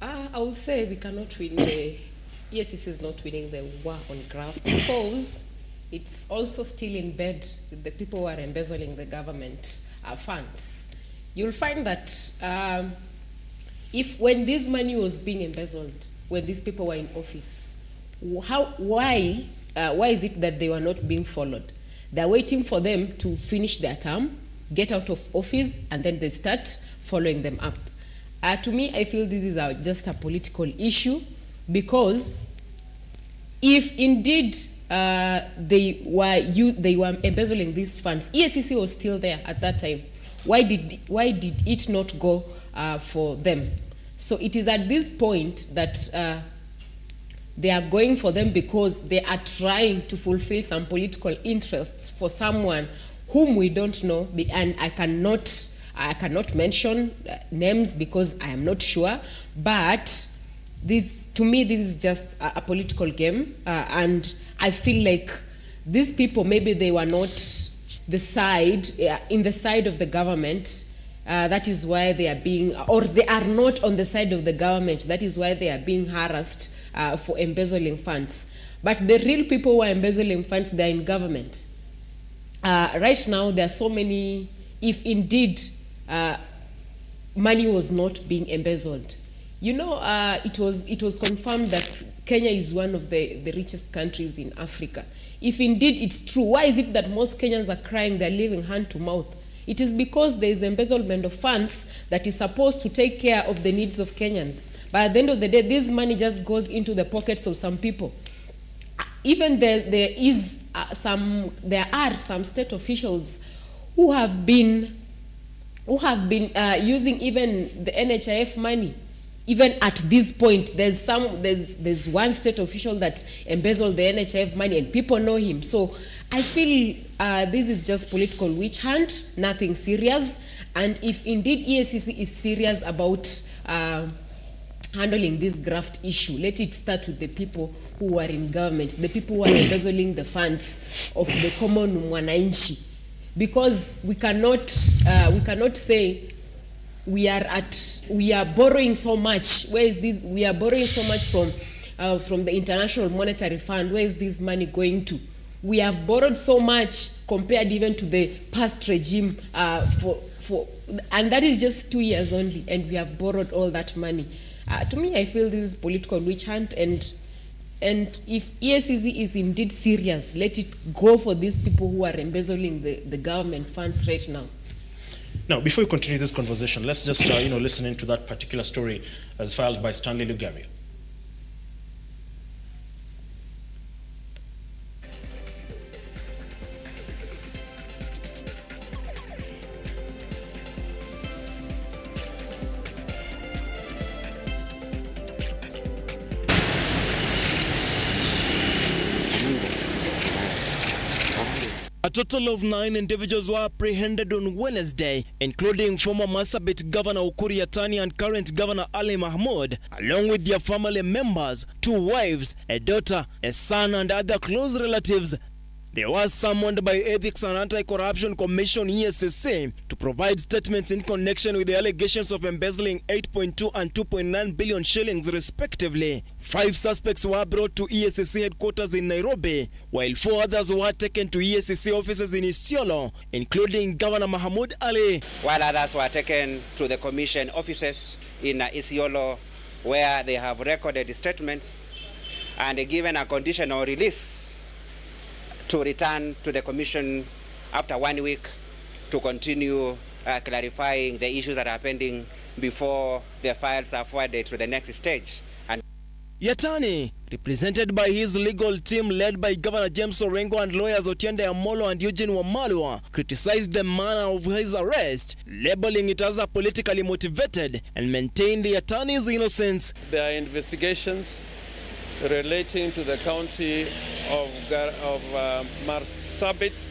I would say we cannot win EACC is not winning the war on graft, because it's also still in bed with the people who are embezzling the government funds. You'll find that when this money was being embezzled, when these people were in office, why is it that they were not being followed? They're waiting for them to finish their term, get out of office, and then they start following them up. To me, I feel this is just a political issue, because if indeed they were embezzling these funds, EACC was still there at that time. Why did it not go for them? So it is at this point that they are going for them because they are trying to fulfill some political interests for someone whom we don't know, and I cannot mention names because I am not sure, but to me this is just a political game, and I feel like these people, maybe they were not in the side of the government. That is why they are being, or they are not on the side of the government. That is why they are being harassed for embezzling funds. But the real people who are embezzling funds, they are in government. Right now, there are so many, if indeed money was not being embezzled. It was confirmed that Kenya is one of the richest countries in Africa. If indeed it's true, why is it that most Kenyans are crying, they're living hand to mouth? It is because there is embezzlement of funds that is supposed to take care of the needs of Kenyans. But at the end of the day, this money just goes into the pockets of some people. Even there are some state officials who have been using even the NHIF money. Even at this point, there's one state official that embezzled the NHIF money, and people know him. So I feel this is just political witch hunt, nothing serious. And if indeed EACC is serious about handling this graft issue. Let it start with the people who are in government, the people who are embezzling the funds of the common mwananchi. Because we cannot say we are borrowing so much. Where is this? We are borrowing so much from the International Monetary Fund. Where is this money going to? We have borrowed so much compared even to the past regime and that is just 2 years only, and we have borrowed all that money. To me, I feel this is political witch hunt, and if EACC is indeed serious, let it go for these people who are embezzling the government funds right now. Now, before we continue this conversation, let's just listen into that particular story as filed by Stanley Lugaria. A total of 9 individuals were apprehended on Wednesday, including former Marsabit Governor Ukur Yatani and current Governor Ali Mahmoud, along with their family members, 2 wives, a daughter, a son, and other close relatives. They were summoned by Ethics and Anti-Corruption Commission EACC to provide statements in connection with the allegations of embezzling 8.2 and 2.9 billion shillings respectively. 5 suspects were brought to EACC headquarters in Nairobi, while 4 others were taken to EACC offices in Isiolo, including Governor Mahmoud Ali. While others were taken to the commission offices in Isiolo, where they have recorded statements and given a conditional release to return to the commission after 1 week to continue clarifying the issues that are pending before the files are forwarded to the next stage. And Yatani, represented by his legal team led by Governor James Orengo and lawyers Otiende Amolo and Eugene Wamalwa, criticized the manner of his arrest, labeling it as a politically motivated, and maintained Yatani's innocence. There are investigations relating to the county of Marsabit,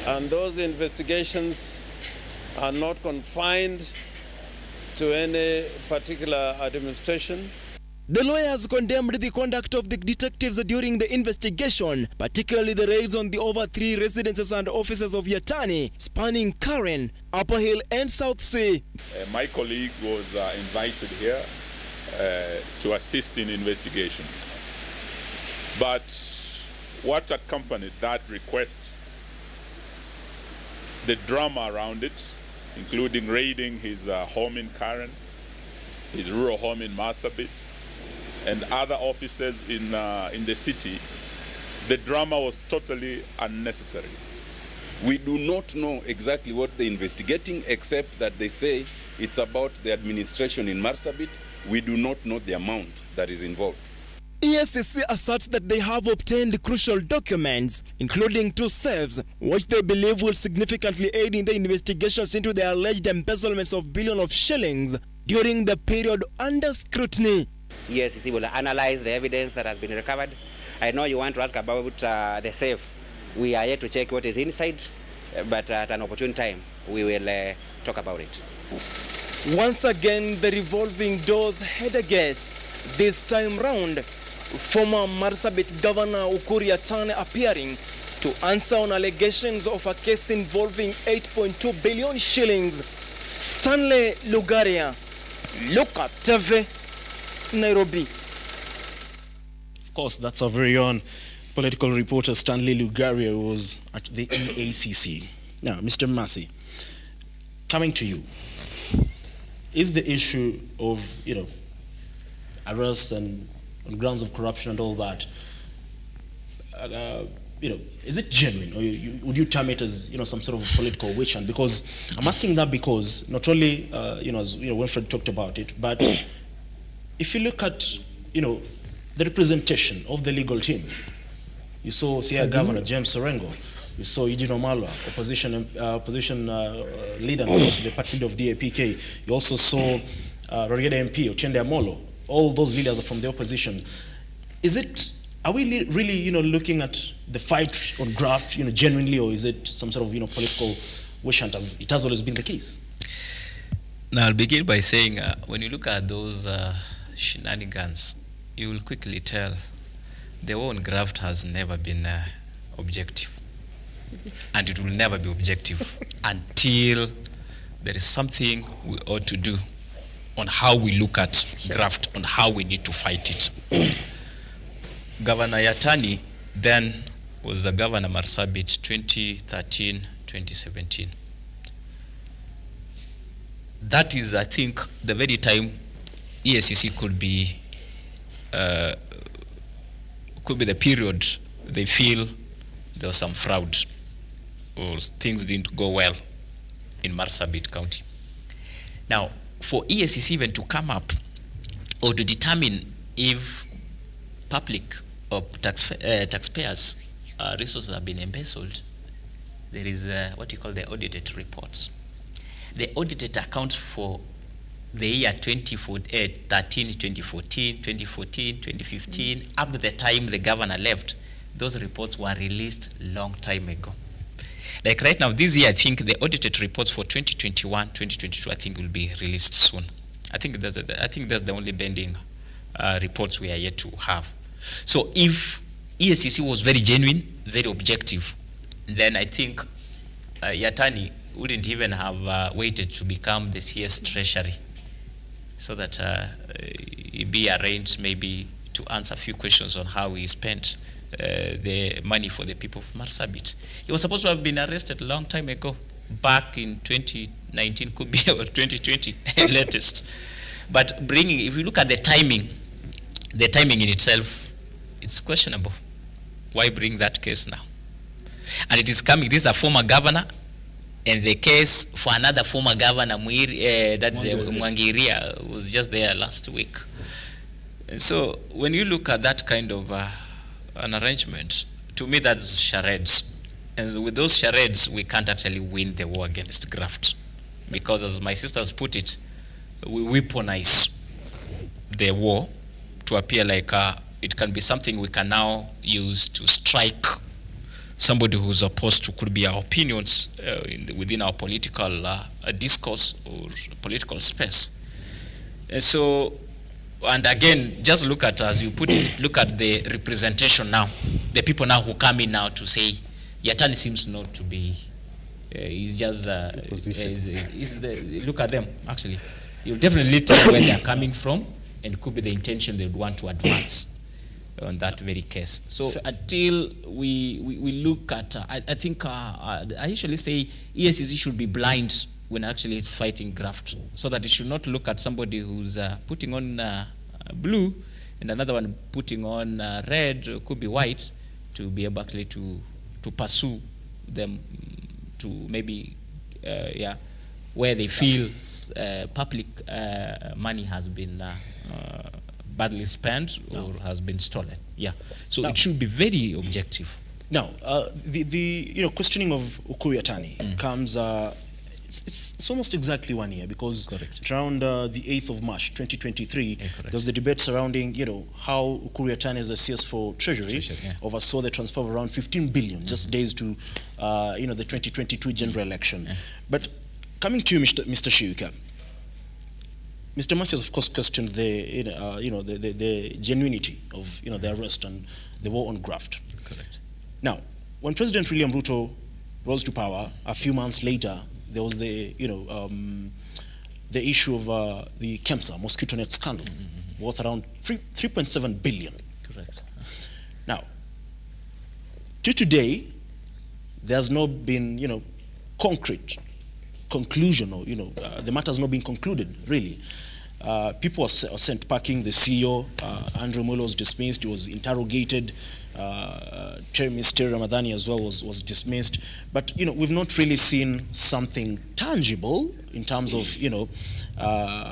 and those investigations are not confined to any particular administration. The lawyers condemned the conduct of the detectives during the investigation, particularly the raids on the over 3 residences and offices of Yatani, spanning Karen, Upper Hill and South Sea. My colleague was invited here to assist in investigations. But what accompanied that request, the drama around it, including raiding his home in Karen, his rural home in Marsabit, and other offices in the city, the drama was totally unnecessary. We do not know exactly what they're investigating, except that they say it's about the administration in Marsabit. We do not know the amount that is involved. EACC asserts that they have obtained crucial documents, including 2 safes, which they believe will significantly aid in the investigations into the alleged embezzlements of billions of shillings during the period under scrutiny. EACC will analyze the evidence that has been recovered. I know you want to ask about the safe. We are yet to check what is inside, but at an opportune time, we will talk about it. Once again, the revolving doors had a guest. This time round, former Marsabit Governor Ukur Yatani appearing to answer on allegations of a case involving 8.2 billion shillings. Stanley Lugaria, Lookuptv, Nairobi. Of course, that's our very own political reporter Stanley Lugaria, who was at the EACC. Now, Mr. Massey, coming to you, is the issue of, arrest and on grounds of corruption and all that, is it genuine, or would you term it as, some sort of political witch hunt? Because I'm asking that because not only, as Winfred talked about it, but if you look at, the representation of the legal team, you saw Governor James Orengo, you saw Eugene Wamalwa, opposition leader, and also the party of DAPK. You also saw Rorieda MP, Otiende Amolo. All those leaders are from the opposition. Are we really, looking at the fight on graft, genuinely, or is it some sort of, political wish hunt, as it has always been the case? Now, I'll begin by saying, when you look at those shenanigans, you will quickly tell the war on graft has never been objective. And it will never be objective until there is something we ought to do on how we look at graft, on how we need to fight it. Governor Yatani then was the Governor Marsabit 2013-2017. That is, I think, the very time EACC could be the period they feel there was some fraud or things didn't go well in Marsabit County. Now, for EACC even to come up or to determine if public or taxpayers' resources have been embezzled, there is what you call the audited reports. The audited accounts for the year 2013, 2014, 2015, up to the time the governor left, those reports were released long time ago. Like right now, this year, I think the audited reports for 2021, 2022, I think will be released soon. I think that's the only pending reports we are yet to have. So if EACC was very genuine, very objective, then I think Yatani wouldn't even have waited to become the CS Treasury, so that he be arranged maybe to answer a few questions on how he spent the money for the people of Marsabit. He was supposed to have been arrested a long time ago, back in 2019, could be or 2020 latest. But if you look at the timing in itself, it's questionable. Why bring that case now? And it is coming, this is a former governor, and the case for another former governor, that's Mwangiria, was just there last week. And so when you look at that kind of an arrangement, to me that's charades. And with those charades, we can't actually win the war against graft. Because as my sisters put it, we weaponize the war to appear like it can be something we can now use to strike somebody who's opposed to, could be our opinions within our political discourse or political space. And so, and again, just look at, as you put it, look at the representation now. The people now who come in now to say, Yatani seems not to be, he's just, look at them, actually. You'll definitely tell where they're coming from, and it could be the intention they would want to advance on that very case. So until we look at, I think I usually say EACC should be blind when actually fighting graft, so that it should not look at somebody who's putting on blue and another one putting on red, could be white, to be able actually to pursue them to maybe, where they feel public money has been badly spent or has been stolen. Yeah. So it should be very objective. Now, the questioning of Ukur Yatani comes, it's almost exactly 1 year, because around the 8th of March 2023, there was the debate surrounding, how Ukur Yatani as a CS for Treasury oversaw the transfer of around 15 billion, just days to, the 2022 general election. But coming to you, Mr. Shiuka, Mr. Masi has, of course, questioned the, the genuinity of, the arrest and the war on graft. Correct. Now, when President William RUTO rose to power, a few months later, there was the, the issue of the KEMSA mosquito net scandal, worth around 3.7 billion. Correct. Now, to today, there's not been, concrete conclusion, or the matter has not been concluded, really. People are sent packing. The CEO, Andrew Molo, was dismissed. He was interrogated. Mr. Ramadhani as well was dismissed. But we've not really seen something tangible in terms of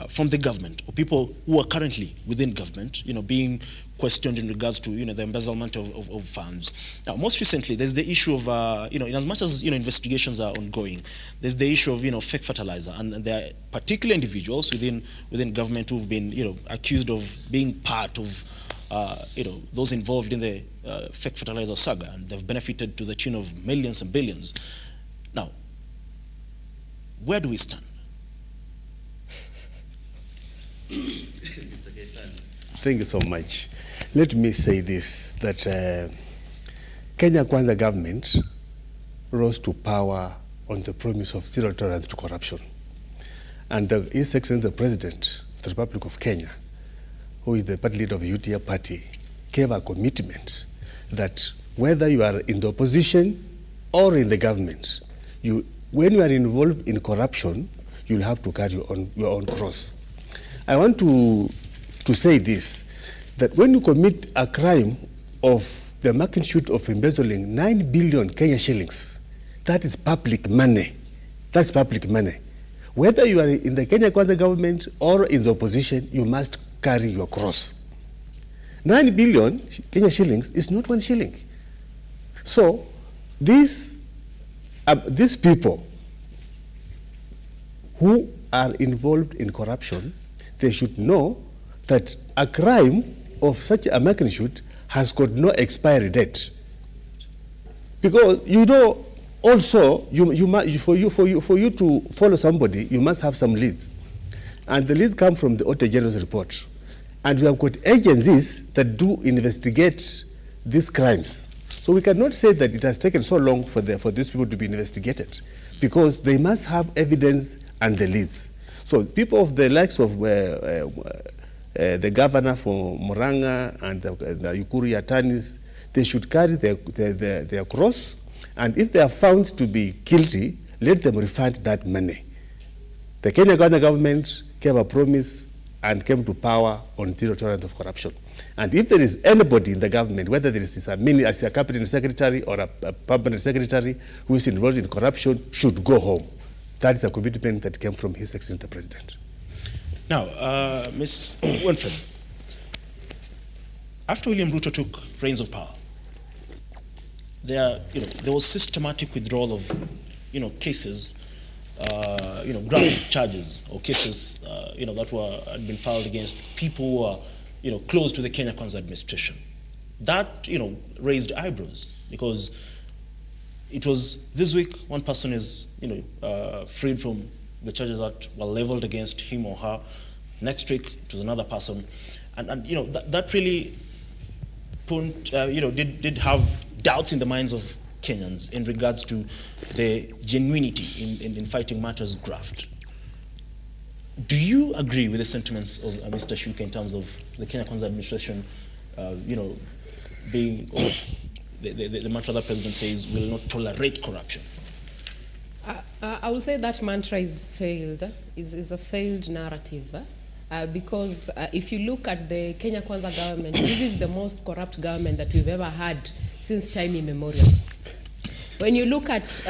from the government, or people who are currently within government, being questioned in regards to the embezzlement of funds. Now, most recently, there's the issue of in as much as investigations are ongoing, there's the issue of fake fertilizer, and there are particular individuals within government who've been accused of being part of those involved in the fake fertilizer saga, and they've benefited to the tune of millions and billions. Now, where do we stand? Thank you so much. Let me say this, that Kenya Kwanza government rose to power on the promise of zero tolerance to corruption. And His Excellency the President of the Republic of Kenya, who is the party leader of the UTA party, gave a commitment that whether you are in the opposition or in the government, when you are involved in corruption, you'll have to carry your own cross. I want to say this, that when you commit a crime of the magnitude of embezzling 9 billion Kenya shillings, that is public money. That's public money. Whether you are in the Kenya Kwanza government or in the opposition, you must carry your cross. 9 billion Kenya shillings is not 1 shilling. So these people who are involved in corruption, they should know that a crime of such a magnitude has got no expiry date. Because also for you to follow somebody, you must have some leads, and the leads come from the Auditor General's report, and we have got agencies that do investigate these crimes. So we cannot say that it has taken so long for these people to be investigated, because they must have evidence and the leads. So people of the likes of the governor for Murang'a and the Ukuri attorneys, they should carry their cross, and if they are found to be guilty, let them refund that money. The Kenya government gave a promise and came to power on zero tolerance of corruption. And if there is anybody in the government, whether there is a cabinet secretary or a permanent secretary who is involved in corruption, should go home. That is a commitment that came from His Excellency the President. Now, Ms. Winfred, after William Ruto took reins of power, there was systematic withdrawal of, cases, grounded charges or cases, that had been filed against people who are, close to the Kenya Kwanza administration. That, raised eyebrows, because it was this week one person is, freed from the charges that were leveled against him or her. Next week it was another person, and that really did have doubts in the minds of Kenyans in regards to the genuinity in fighting matters graft. Do you agree with the sentiments of Mr. Shuka in terms of the Kenya Kwanza administration, being, or the mantra that the president says will not tolerate corruption? I will say that mantra is failed, is a failed narrative. Because if you look at the Kenya Kwanza government, this is the most corrupt government that we've ever had since time immemorial. When you look at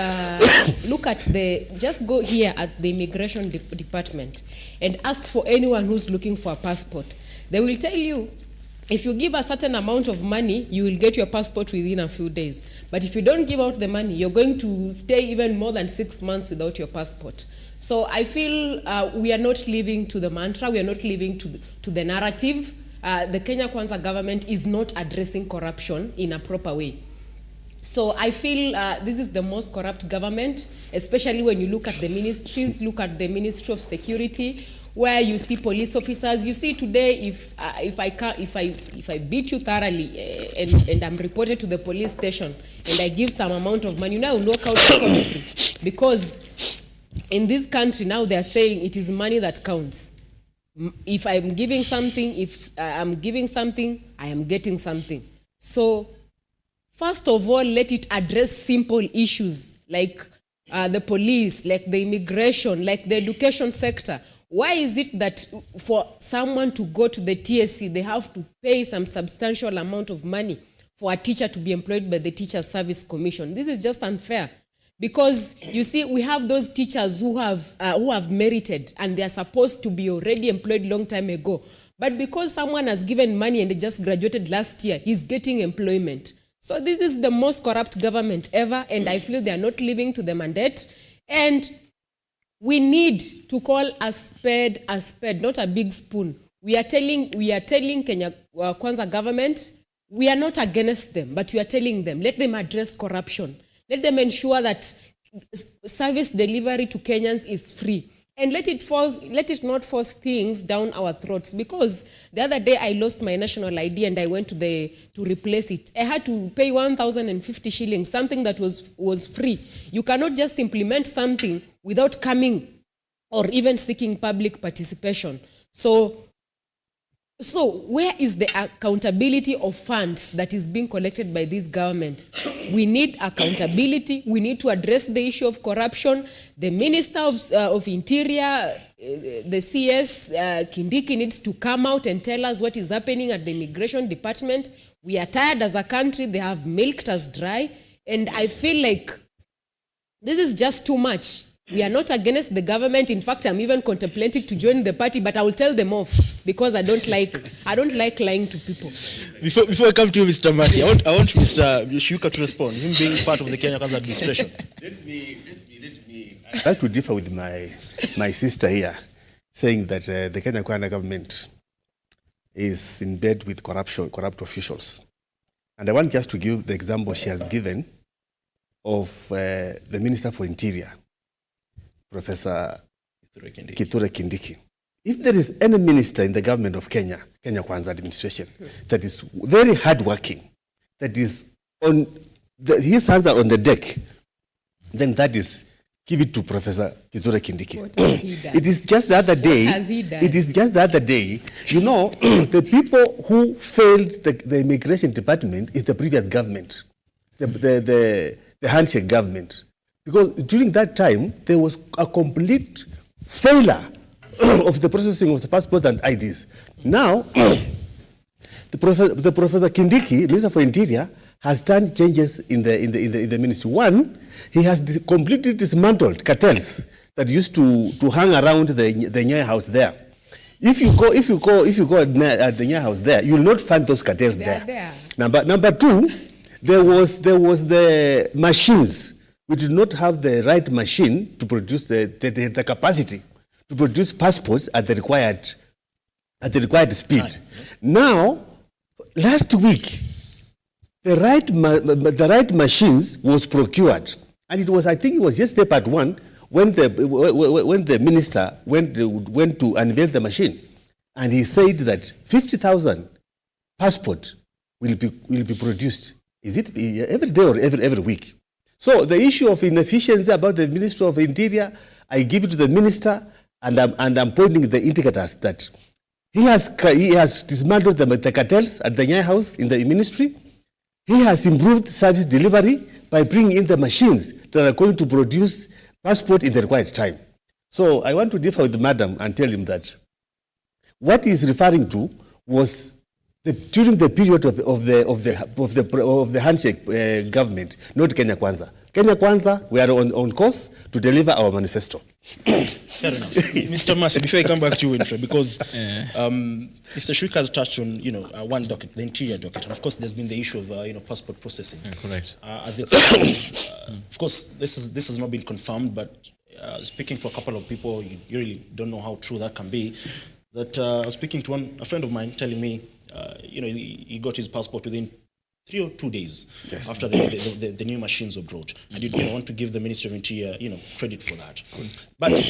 just go here at the immigration department and ask for anyone who's looking for a passport. They will tell you, if you give a certain amount of money, you will get your passport within a few days. But if you don't give out the money, you're going to stay even more than 6 months without your passport. So I feel we are not living to the mantra, we are not living to the narrative. The Kenya Kwanza government is not addressing corruption in a proper way. So I feel this is the most corrupt government, especially when you look at the ministries, look at the Ministry of Security, where you see police officers. You see today, if I beat you thoroughly and I'm reported to the police station and I give some amount of money, now I will walk out free, because in this country now they are saying it is money that counts. If I'm giving something, I am getting something. So first of all, let it address simple issues like the police, like the immigration, like the education sector. Why is it that for someone to go to the TSC, they have to pay some substantial amount of money for a teacher to be employed by the Teachers Service Commission? This is just unfair. Because you see, we have those teachers who have merited and they are supposed to be already employed long time ago. But because someone has given money and they just graduated last year, he's getting employment. So this is the most corrupt government ever, and I feel they are not living to the mandate. And we need to call a spade, not a big spoon. We are telling Kenya Kwanza government, we are not against them, but we are telling them, let them address corruption. Let them ensure that service delivery to Kenyans is free. and let it not force things down our throats. Because the other day I lost my national ID and I went to replace it. I had to pay 1,050 shillings, something that was free. You cannot just implement something without coming or even seeking public participation. So where is the accountability of funds that is being collected by this government? We need accountability. We need to address the issue of corruption. The Minister of Interior, the CS, Kindiki, needs to come out and tell us what is happening at the Immigration Department. We are tired as a country. They have milked us dry. And I feel like this is just too much. We are not against the government. In fact, I'm even contemplating to join the party, but I will tell them off because I don't like lying to people. Before I come to you, Mr. Masi, I want Mr. Shuka to respond, him being part of the Kenya Kwanza administration. Let me. I'd like to differ with my sister here, saying that the Kenya Kwanza government is in bed with corrupt officials. And I want just to give the example she has given of the Minister for Interior, Professor Kithure Kindiki. If there is any minister in the government of Kenya Kwanza administration, that is very hardworking, that is his hands are on the deck, then that is, give it to Professor Kithure Kindiki. What has he done? It is just the other day. What has he done? It is just the other day. You know, the people who failed the immigration department is the previous government, the handshake government. Because during that time, there was a complete failure of the processing of the passport and IDs. Now, the Professor Kindiki, Minister for Interior, has done changes in the ministry. One, he has completely dismantled cartels that used to hang around the Nyaya house there. If you go at the Nyaya house there, you will not find those cartels there. Number two, there was the machines. We did not have the right machine to produce the capacity to produce passports at the required speed. Right. Now, last week, the right machines was procured, and it was, I think it was yesterday part one when the minister went to unveil the machine, and he said that 50,000 passports will be produced. Is it every day or every week? So the issue of inefficiency about the Minister of Interior, I give it to the minister, and I'm pointing the indicators that he has dismantled the cartels at the Nyaya house in the ministry. He has improved service delivery by bringing in the machines that are going to produce passport in the required time. So I want to differ with the madam and tell him that what he is referring to was during the period of the handshake government, not Kenya Kwanza. Kenya Kwanza, we are on course to deliver our manifesto. Fair enough. Mr. Masi, before I come back to you, Winfrey, because Mr. Shuika has touched on one docket, the interior docket, and of course there's been the issue of passport processing. Correct. As it stands, of course this has not been confirmed, but speaking to a couple of people, you really don't know how true that can be. That I was speaking to a friend of mine telling me, he got his passport within 3 or 2 days after the new machines were brought. And you want to give the Ministry of Interior, credit for that. But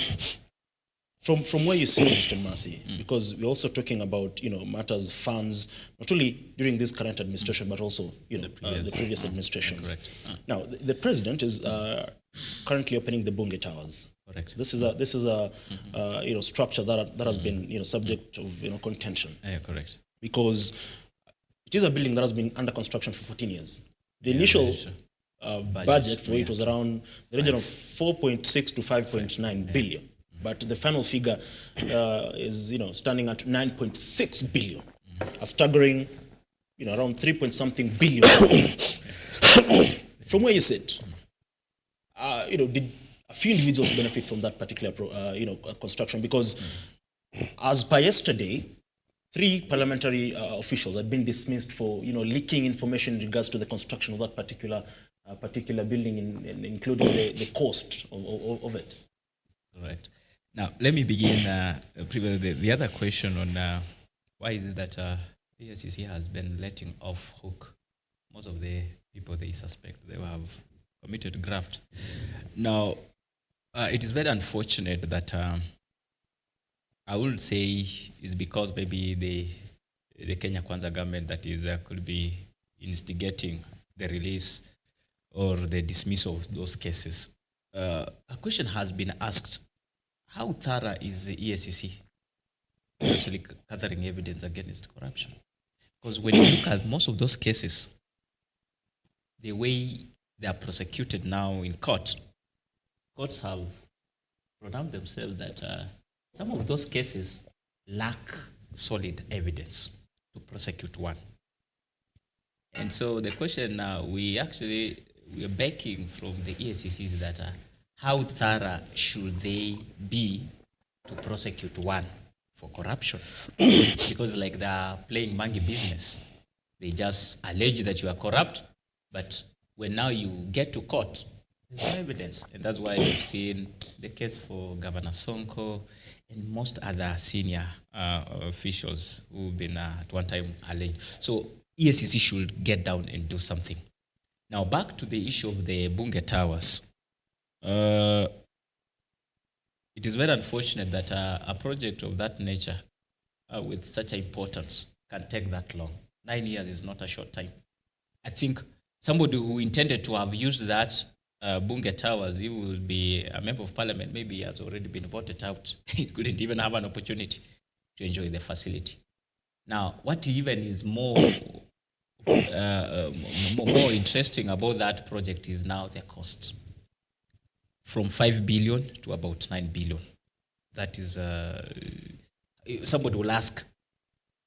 from where you sit, Mr. Masi, because we're also talking about, matters, funds, not only during this current administration, but also, the previous administration. Now, the president is currently opening the Bunge Towers. Correct. This is a structure that has been subject of contention. Correct. Because it is a building that has been under construction for 14 years. The initial budget for it was around the region of 4.6 to 5.9 billion. But the final figure is standing at 9.6 billion, a staggering around 3-point-something billion. From where you sit, did a few individuals benefit from that particular construction? Because as per yesterday, 3 parliamentary officials had been dismissed for leaking information in regards to the construction of that particular building, including the cost of it. Right. Now let me begin the other question on why is it that the AICC has been letting off hook most of the people they suspect they have committed graft. Now, It is very unfortunate that I would say is because maybe the Kenya Kwanza government that is could be instigating the release or the dismissal of those cases. A question has been asked: how thorough is the EACC actually gathering evidence against corruption? Because when you look at most of those cases, the way they are prosecuted now in court, courts have pronounced themselves that some of those cases lack solid evidence to prosecute one. And so the question we are begging from the EACC is that how thorough should they be to prosecute one for corruption? Because like they're playing monkey business. They just allege that you are corrupt, but when now you get to court, there's no evidence. And that's why we've seen the case for Governor Sonko and most other senior officials who've been at one time alleged. So EACC should get down and do something. Now back to the issue of the Bunge Towers. It is very unfortunate that a project of that nature with such importance can take that long. 9 years is not a short time. I think somebody who intended to have used that Bunge Towers, he will be a member of parliament, maybe he has already been voted out. He couldn't even have an opportunity to enjoy the facility. Now, what even is more interesting about that project is now the cost. From 5 billion to about 9 billion. That is, somebody will ask,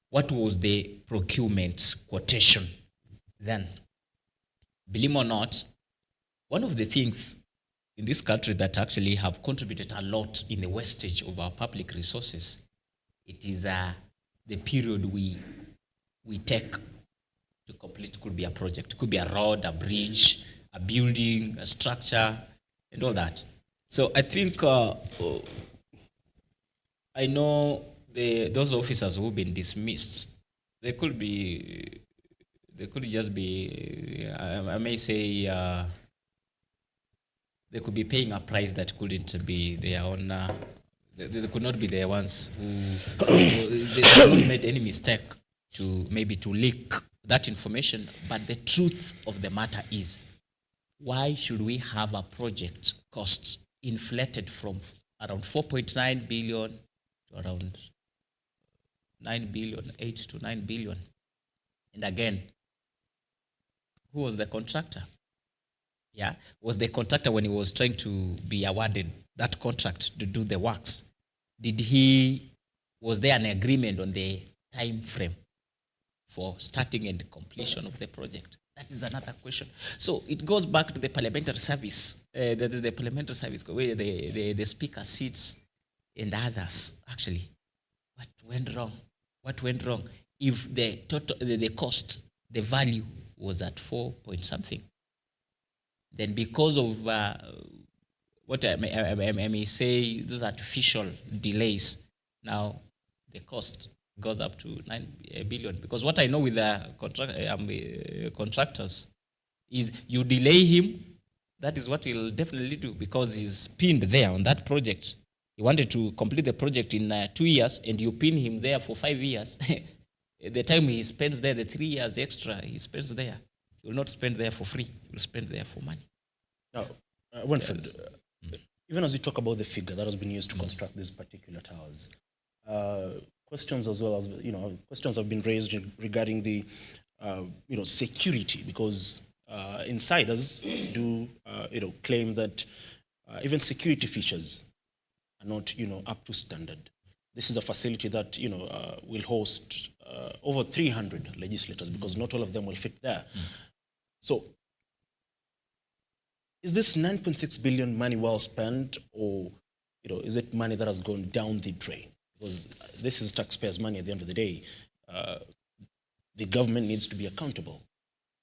what was the procurement quotation then? Believe it or not, one of the things in this country that actually have contributed a lot in the wastage of our public resources, it is the period we take to complete. Could be a project, could be a road, a bridge, a building, a structure, and all that. So I think I know those officers who've been dismissed, they could just be, I may say, they could be paying a price that couldn't be their own. They could not be the ones who they not made any mistake to leak that information. But the truth of the matter is, why should we have a project costs inflated from around 4.9 billion to around 9 billion, 8 to 9 billion? And again, who was the contractor? Yeah, was the contractor when he was trying to be awarded that contract to do the works? Was there an agreement on the time frame for starting and completion of the project? That is another question. So it goes back to the parliamentary service, the parliamentary service where the speaker sits and others. Actually, what went wrong? What went wrong? If the total, the cost, the value was at 4 point something, then because of what I may say, those artificial delays, now the cost goes up to 9 billion. Because what I know with the contractors is you delay him, that is what he'll definitely do, because he's pinned there on that project. He wanted to complete the project in 2 years, and you pin him there for 5 years. The time he spends there, the 3 years extra he spends there, he will not spend there for free. He will spend there for money. Now, Winfred, even as we talk about the figure that has been used to construct these particular towers, questions as well as, questions have been raised regarding the, security, because insiders do, claim that even security features are not, up to standard. This is a facility that, will host over 300 legislators, because not all of them will fit there. So, is this 9.6 billion money well spent, or is it money that has gone down the drain? Because this is taxpayers' money at the end of the day. The government needs to be accountable.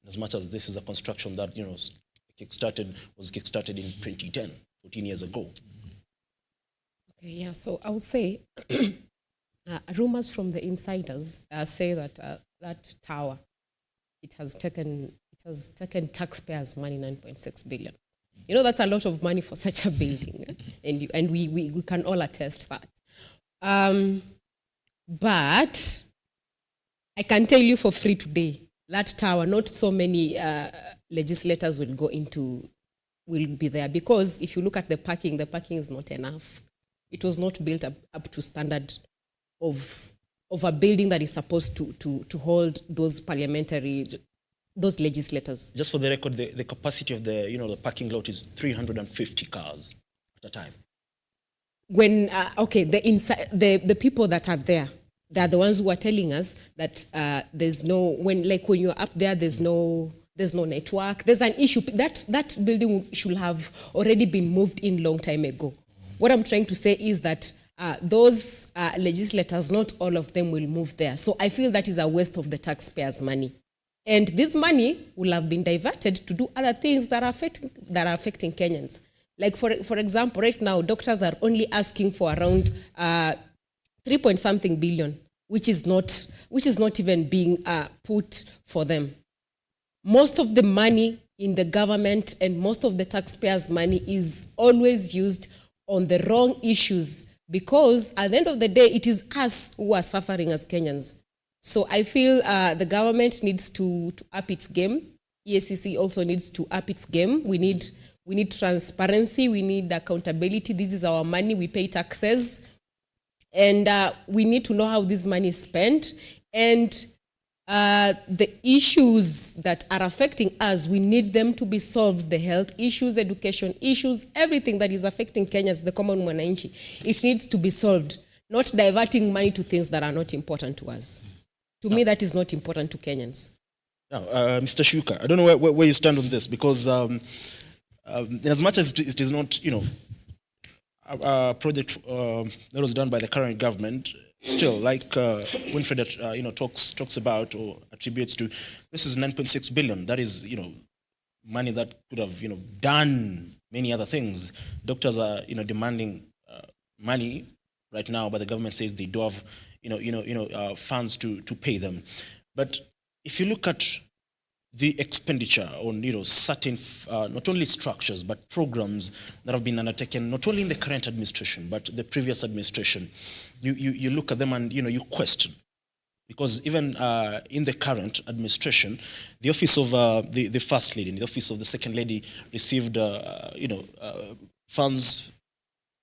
As much as this is a construction that was kickstarted in 2010, 14 years ago. Okay, yeah. So I would say rumors from the insiders say that that tower, it has taken taxpayers' money, 9.6 billion. That's a lot of money for such a building. and we can all attest that. But I can tell you for free today, that tower, not so many legislators will be there, because if you look at the parking is not enough. It was not built up to standard of a building that is supposed to hold those legislators. Just for the record, the capacity of the parking lot is 350 cars at a time. When the people that are there, they're the ones who are telling us that there's no, when you're up there, there's no network. There's an issue that building should have already been moved in long time ago. What I'm trying to say is that those legislators, not all of them will move there. So I feel that is a waste of the taxpayers' money. And this money will have been diverted to do other things that are affecting Kenyans. Like for example, right now, doctors are only asking for around 3-point-something billion, which is not even being put for them. Most of the money in the government and most of the taxpayers' money is always used on the wrong issues, because at the end of the day, it is us who are suffering as Kenyans. So I feel the government needs to up its game. EACC also needs to up its game. We need transparency. We need accountability. This is our money. We pay taxes. And we need to know how this money is spent. And the issues that are affecting us, we need them to be solved. The health issues, education issues, everything that is affecting Kenyans, the common mwananchi, it needs to be solved. Not diverting money to things that are not important to us. To me, that is not important to Kenyans. Now, Mr. Shuka, I don't know where you stand on this, because as much as it is not, a project that was done by the current government, still, like Winfred, talks about or attributes to, this is 9.6 billion. That is, money that could have, done many other things. Doctors are, demanding money right now, but the government says they do have, funds to pay them. But if you look at the expenditure on certain not only structures but programs that have been undertaken not only in the current administration but the previous administration, you look at them and you question, because even in the current administration, the office of the first lady and the office of the second lady received funds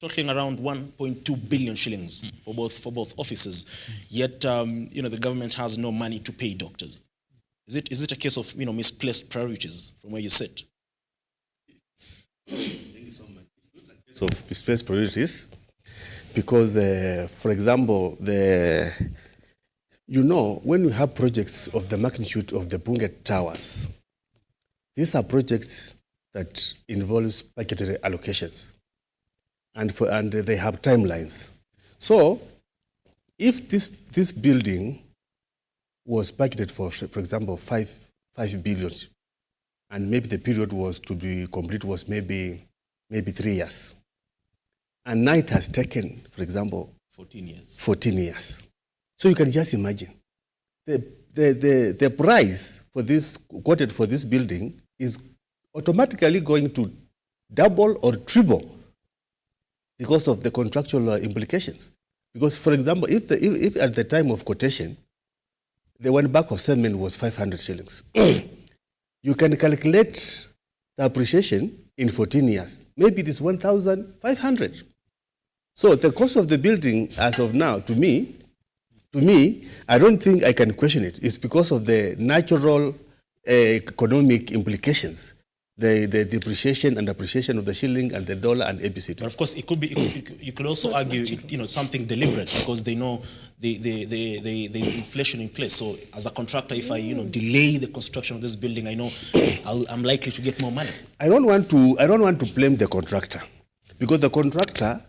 totaling around 1.2 billion shillings for both offices. Yet the government has no money to pay doctors. Is it a case of misplaced priorities from where you sit? Thank you so much. It's not a case of misplaced priorities, because, for example, when we have projects of the magnitude of the Bunge Towers, these are projects that involves budgetary allocations, and they have timelines. So, if this building was budgeted for example, 5 billion, and maybe the period was to be complete was maybe 3 years, and now it has taken, for example, 14 years. 14 years. So you can just imagine the price for this quoted for this building is automatically going to double or triple because of the contractual implications. Because, for example, if at the time of quotation the one bag of cement was 500 shillings, you can calculate the appreciation in 14 years. Maybe it is 1,500. So the cost of the building as of now, to me, I don't think I can question it. It's because of the natural economic implications, the depreciation and appreciation of the shilling and the dollar and ABCD. But of course, it could be. You could also argue, something deliberate, because they know there's inflation in place. So, as a contractor, if I delay the construction of this building, I know I'm likely to get more money. I don't want to blame the contractor, because the contractor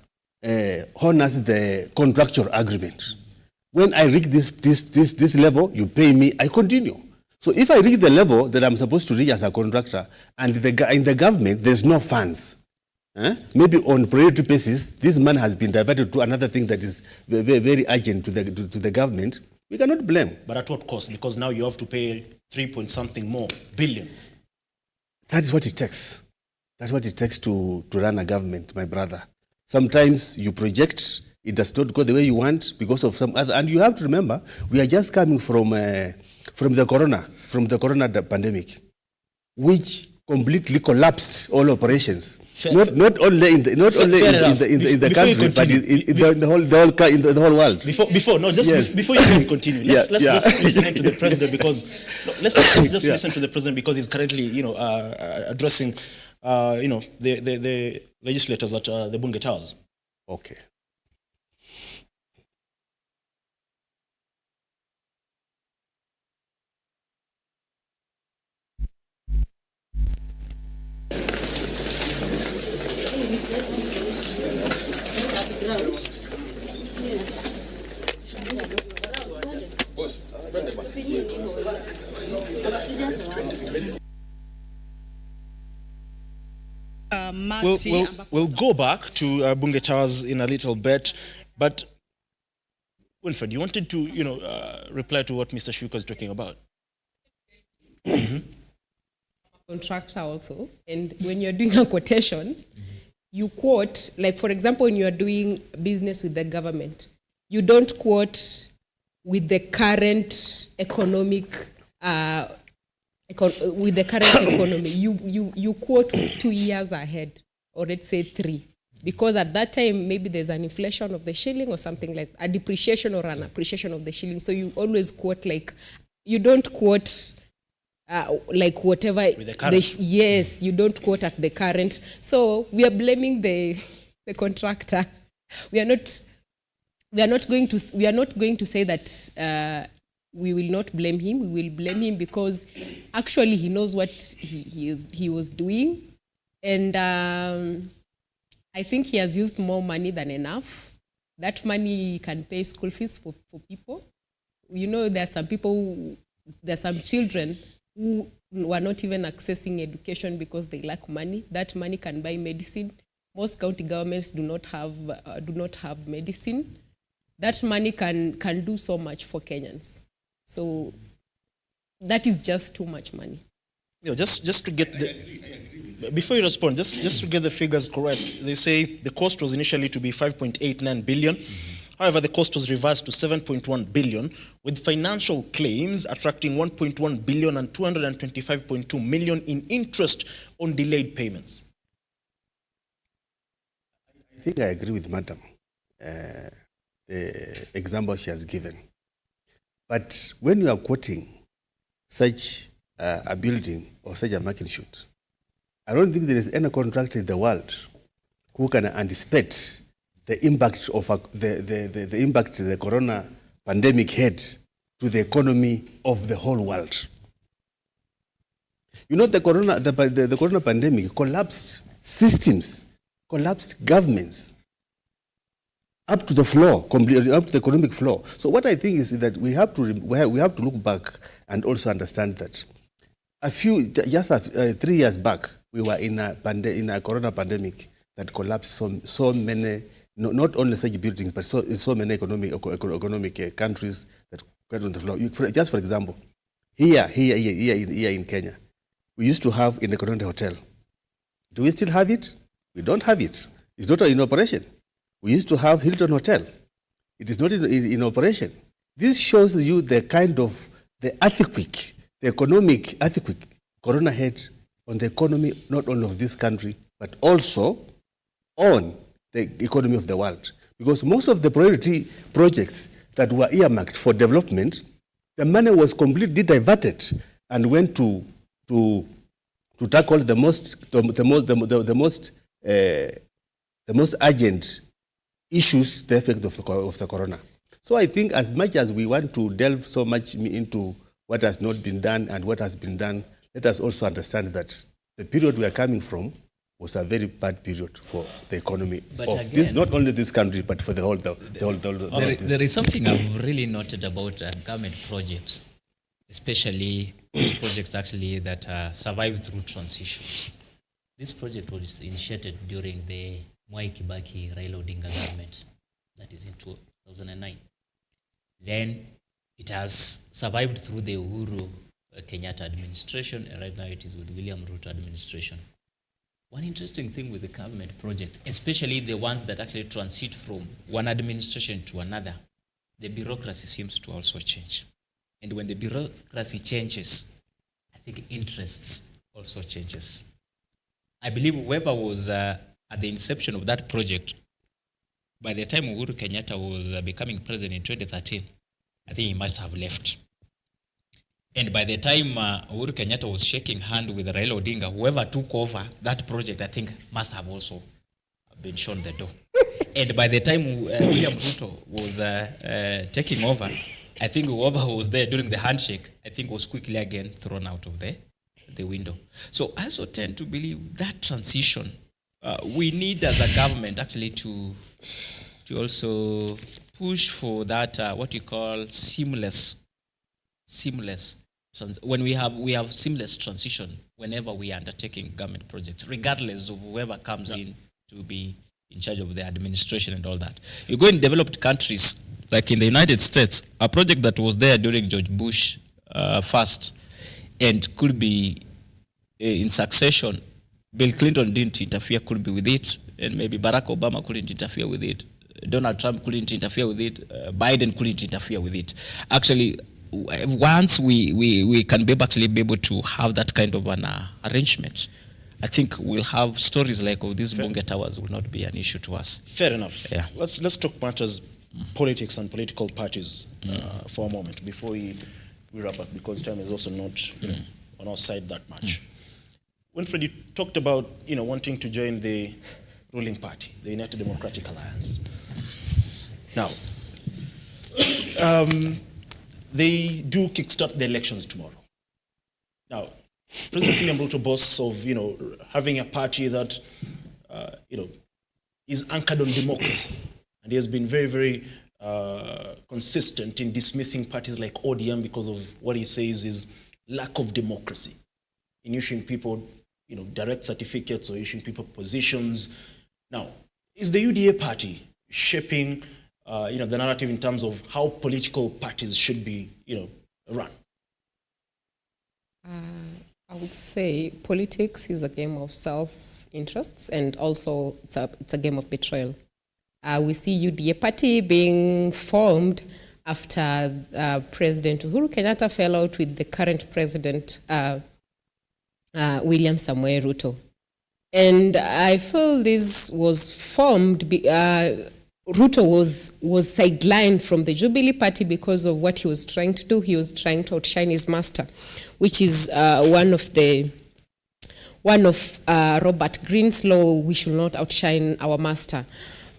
honors the contractual agreement. When I reach this level, you pay me, I continue. So if I reach the level that I'm supposed to reach as a contractor, and in the government there's no funds, maybe on priority basis, this man has been diverted to another thing that is very, very urgent to the government, we cannot blame. But at what cost? Because now you have to pay 3-point-something more billion. That is what it takes. That's what it takes to run a government, my brother. Sometimes you project, it does not go the way you want because of some other. And you have to remember, we are just coming from the corona pandemic, which completely collapsed all operations. Not only in the country, but in the whole world. Before you guys continue, let's just listen to the president, because let's just listen to the president, because he's currently addressing the legislators at the Bunge Towers. Okay. We'll go back to Bunge Towers in a little bit, but Winfred, you wanted to reply to what Mr. Shuka is talking about. Contractor also, and when you're doing a quotation, you quote, like for example, when you are doing business with the government, you don't quote with the current economic with the current economy. You quote 2 years ahead, or let's say 3, because at that time maybe there's an inflation of the shilling or something, like a depreciation or an appreciation of the shilling. So you always quote, like, you don't quote like whatever yes, you don't quote at the current. So we are blaming the contractor. We are not going to say that we will not blame him. We will blame him because actually he knows what he was doing, and I think he has used more money than enough. That money can pay school fees for people. There are some children who were not even accessing education because they lack money. That money can buy medicine. Most county governments do not have medicine. That money can do so much for Kenyans. So that is just too much money. Just to get before you respond, just to get the figures correct, they say the cost was initially to be 5.89 billion. However, the cost was revised to 7.1 billion, with financial claims attracting 1.1 billion and 225.2 million in interest on delayed payments. I think I agree with Madam, the example she has given. But when you are quoting such a building or such a magnitude, I don't think there is any contractor in the world who can anticipate the impact of the impact the corona pandemic had to the economy of the whole world. The corona pandemic collapsed systems, collapsed governments up to the floor, completely up to the economic floor. So what I think is that we have to look back and also understand that just 3 years back we were in a corona pandemic that collapsed so many. Not only such buildings, but so many economic countries that got on the floor. Just for example, here in Kenya, we used to have in the Intercontinental Hotel. Do we still have it? We don't have it. It's not in operation. We used to have Hilton Hotel. It is not in operation. This shows you the kind of the earthquake, the economic earthquake Corona had on the economy, not only of this country, but also on the economy of the world. Because most of the priority projects that were earmarked for development, the money was completely diverted and went to tackle the most urgent issues, the effect of the corona. So I think as much as we want to delve so much into what has not been done and what has been done, let us also understand that the period we are coming from was a very bad period for the economy of this, not only this country, but for the whole. There is something I've really noted about government projects, especially those projects actually that survive through transitions. This project was initiated during the Mwai Kibaki Raila Odinga government, that is in 2009. Then it has survived through the Uhuru Kenyatta administration, and right now it is with William RUTO administration. One interesting thing with the government project, especially the ones that actually transit from one administration to another, the bureaucracy seems to also change. And when the bureaucracy changes, I think interests also changes. I believe whoever was at the inception of that project, by the time Uhuru Kenyatta was becoming president in 2013, I think he must have left. And by the time Uhuru Kenyatta was shaking hand with Raila Odinga, whoever took over that project, I think, must have also been shown the door. And by the time William RUTO was taking over, I think whoever was there during the handshake, I think was quickly again thrown out of the window. So I also tend to believe that transition, we need as a government actually to also push for that, what you call seamless. When we have seamless transition whenever we are undertaking government projects, regardless of whoever comes in to be in charge of the administration and all that. You go in developed countries, like in the United States, a project that was there during George Bush first and could be in succession, Bill Clinton didn't interfere, could be with it, and maybe Barack Obama couldn't interfere with it, Donald Trump couldn't interfere with it, Biden couldn't interfere with it. Actually, once we can actually be able to have that kind of an arrangement, I think we'll have stories like these Bunge Towers will not be an issue to us. Fair enough. Yeah. Let's talk matters, politics and political parties for a moment before we wrap up, because time is also not on our side that much. Winfred, you talked about wanting to join the ruling party, the United Democratic Alliance. Now, they do kickstart the elections tomorrow. Now, President William Ruto boasts of having a party that is anchored on democracy, and he has been very, very consistent in dismissing parties like ODM because of what he says is lack of democracy in issuing people direct certificates or issuing people positions. Now, is the UDA party shaping the narrative in terms of how political parties should be run? I would say politics is a game of self-interests, and also it's a game of betrayal. We see UDA party being formed after President Uhuru Kenyatta fell out with the current president, William Samoei Ruto. And I feel this was formed, Ruto was sidelined from the Jubilee party because of what he was trying to do. He was trying to outshine his master, which is one of Robert Greene's law, we should not outshine our master.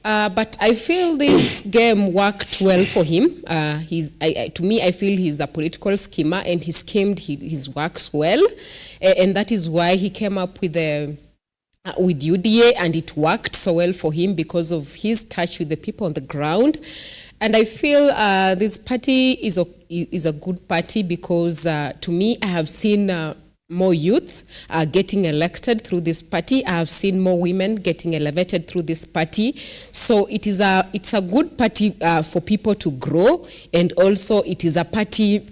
But I feel this game worked well for him. To me, I feel he's a political schemer, and he schemed his works well. And that is why he came up with UDA, and it worked so well for him because of his touch with the people on the ground. And I feel this party is a good party because, to me, I have seen more youth getting elected through this party. I have seen more women getting elevated through this party. So it's a good party for people to grow, and also it is a party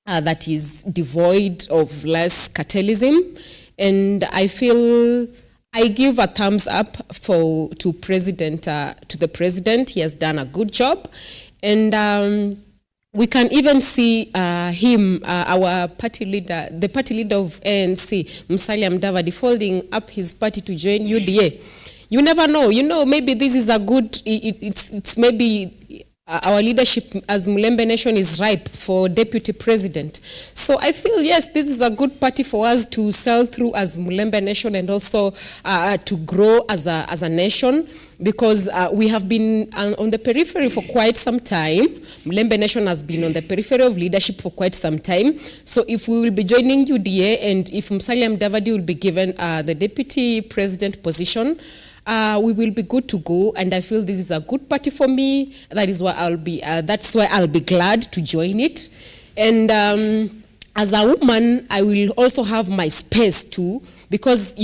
that is devoid of less cartelism. And I feel I give a thumbs up to the president. He has done a good job, and we can even see him, our party leader, the party leader of ANC, Musalia Mudavadi, folding up his party to join UDA. You never know. Maybe this is a good. It's maybe. Our leadership as Mulembe Nation is ripe for deputy president. So I feel, yes, this is a good party for us to sail through as Mulembe Nation, and also to grow as a nation, because we have been on the periphery for quite some time. Mulembe Nation has been on the periphery of leadership for quite some time. So if we will be joining UDA, and if Musalia Mudavadi will be given the deputy president position, we will be good to go, and I feel this is a good party for me. That is why that's why I'll be glad to join it. And as a woman, I will also have my space too, because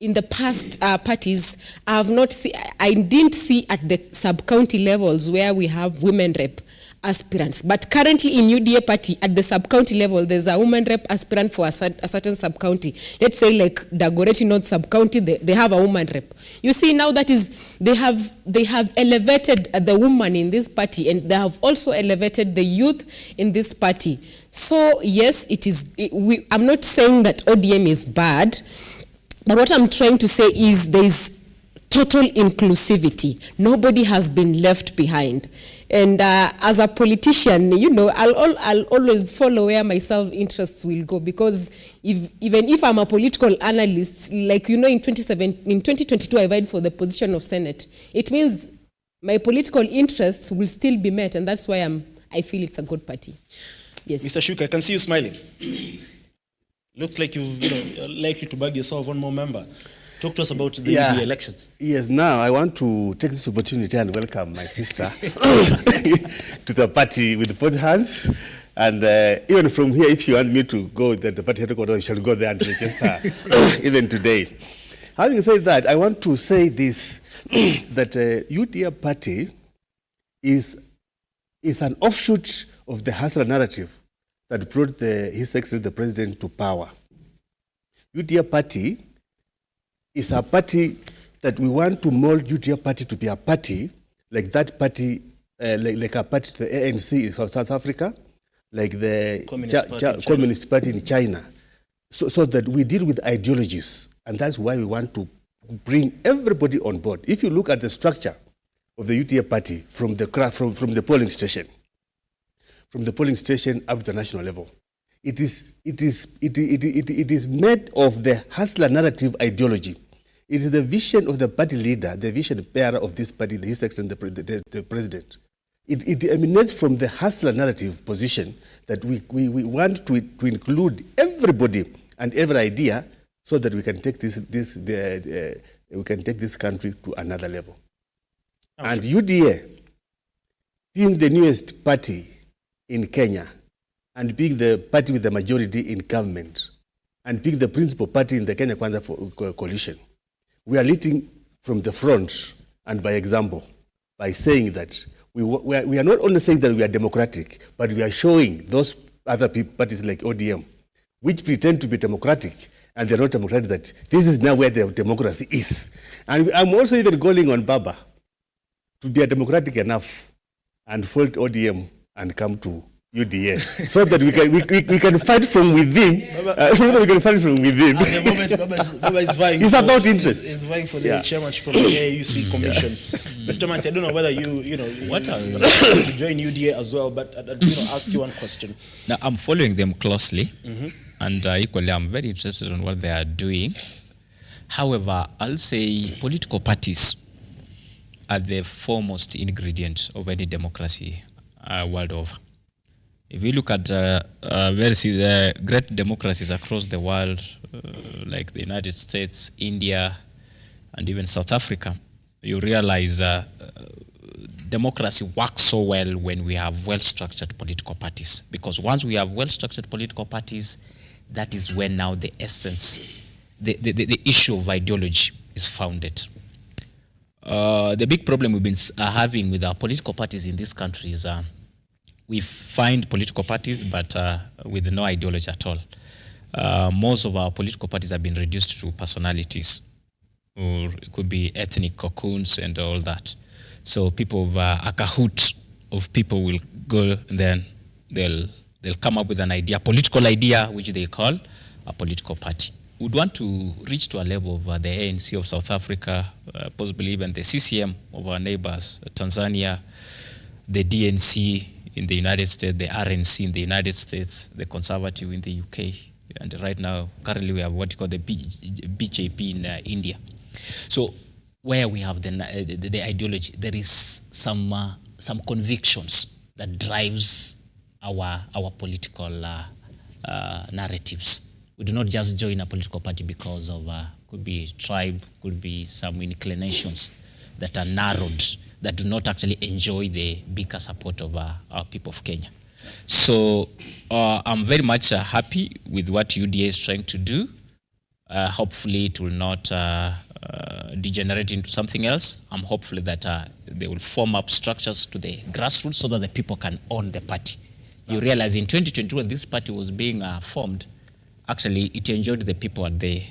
in the past parties, I didn't see at the sub-county levels where we have women rep aspirants. But currently in UDA party, at the sub-county level, there's a woman rep aspirant for a certain sub-county. Let's say like Dagoretti North sub-county, they have a woman rep. You see now that is, they have elevated the woman in this party, and they have also elevated the youth in this party. So yes, I'm not saying that ODM is bad, but what I'm trying to say is there's total inclusivity. Nobody has been left behind. And as a politician, you know, I'll always follow where my self-interests will go, because even if I'm a political analyst, like, you know, in 2022, I vied for the position of Senate. It means my political interests will still be met, and that's why I feel it's a good party. Yes. Mr. Shuka, I can see you smiling. Looks like you're likely to bag yourself one more member. Talk to us about the elections. Yes, now I want to take this opportunity and welcome my sister to the party with both hands. And even from here, if you want me to go to the party headquarters, you shall go there and register even today. Having said that, I want to say this, that UDA party is an offshoot of the hustler narrative that brought His Excellency the President to power. UDA party is a party that we want to mold UDA party to be a party like that party, like a party to the ANC in South Africa, like the Communist Party in China, so that we deal with ideologies. And that's why we want to bring everybody on board. If you look at the structure of the UDA party from the polling station, up to the national level, it is made of the hustler narrative ideology. It is the vision of the party leader, the vision bearer of this party, His Excellency the President. It emanates from the hustler narrative position that we want to include everybody and every idea, so that we can take this country to another level. And UDA, being the newest party in Kenya, and being the party with the majority in government, and being the principal party in the Kenya Kwanza coalition, we are leading from the front and by example, by saying that we are not only saying that we are democratic, but we are showing those other parties like ODM, which pretend to be democratic, and they're not democratic, that this is now where the democracy is. And I'm also even calling on Baba to be democratic enough and fold ODM and come to UDA, so that we can fight from within. So that we can fight from within. At the moment, Baba is vying. It's about interest. He's vying for the chairmanship of the AUC commission. Mr. Masti, I don't know whether you to join UDA as well, but I'd ask you one question. Now, I'm following them closely, and equally, I'm very interested in what they are doing. However, I'll say political parties are the foremost ingredient of any democracy world over. If you look at great democracies across the world, like the United States, India, and even South Africa, you realize democracy works so well when we have well-structured political parties. Because once we have well-structured political parties, that is when now the essence, the issue of ideology is founded. The big problem we've been having with our political parties in this country is we find political parties, but with no ideology at all. Most of our political parties have been reduced to personalities, or it could be ethnic cocoons and all that. So people of a cahoot of people will go, and then they'll come up with an idea, political idea, which they call a political party. We'd want to reach to a level of the ANC of South Africa, possibly even the CCM of our neighbors, Tanzania, the DNC in the United States, the RNC in the United States, the Conservative in the UK, and right now, currently we have what you call the BJP in India. So where we have the ideology, there is some convictions that drives our political narratives. We do not just join a political party because of, could be tribe, could be some inclinations that are narrowed, that do not actually enjoy the bigger support of our people of Kenya. So I'm very much happy with what UDA is trying to do. Hopefully it will not degenerate into something else. I'm hopeful that they will form up structures to the grassroots so that the people can own the party. You realize in 2022 when this party was being formed, actually it enjoyed the people at the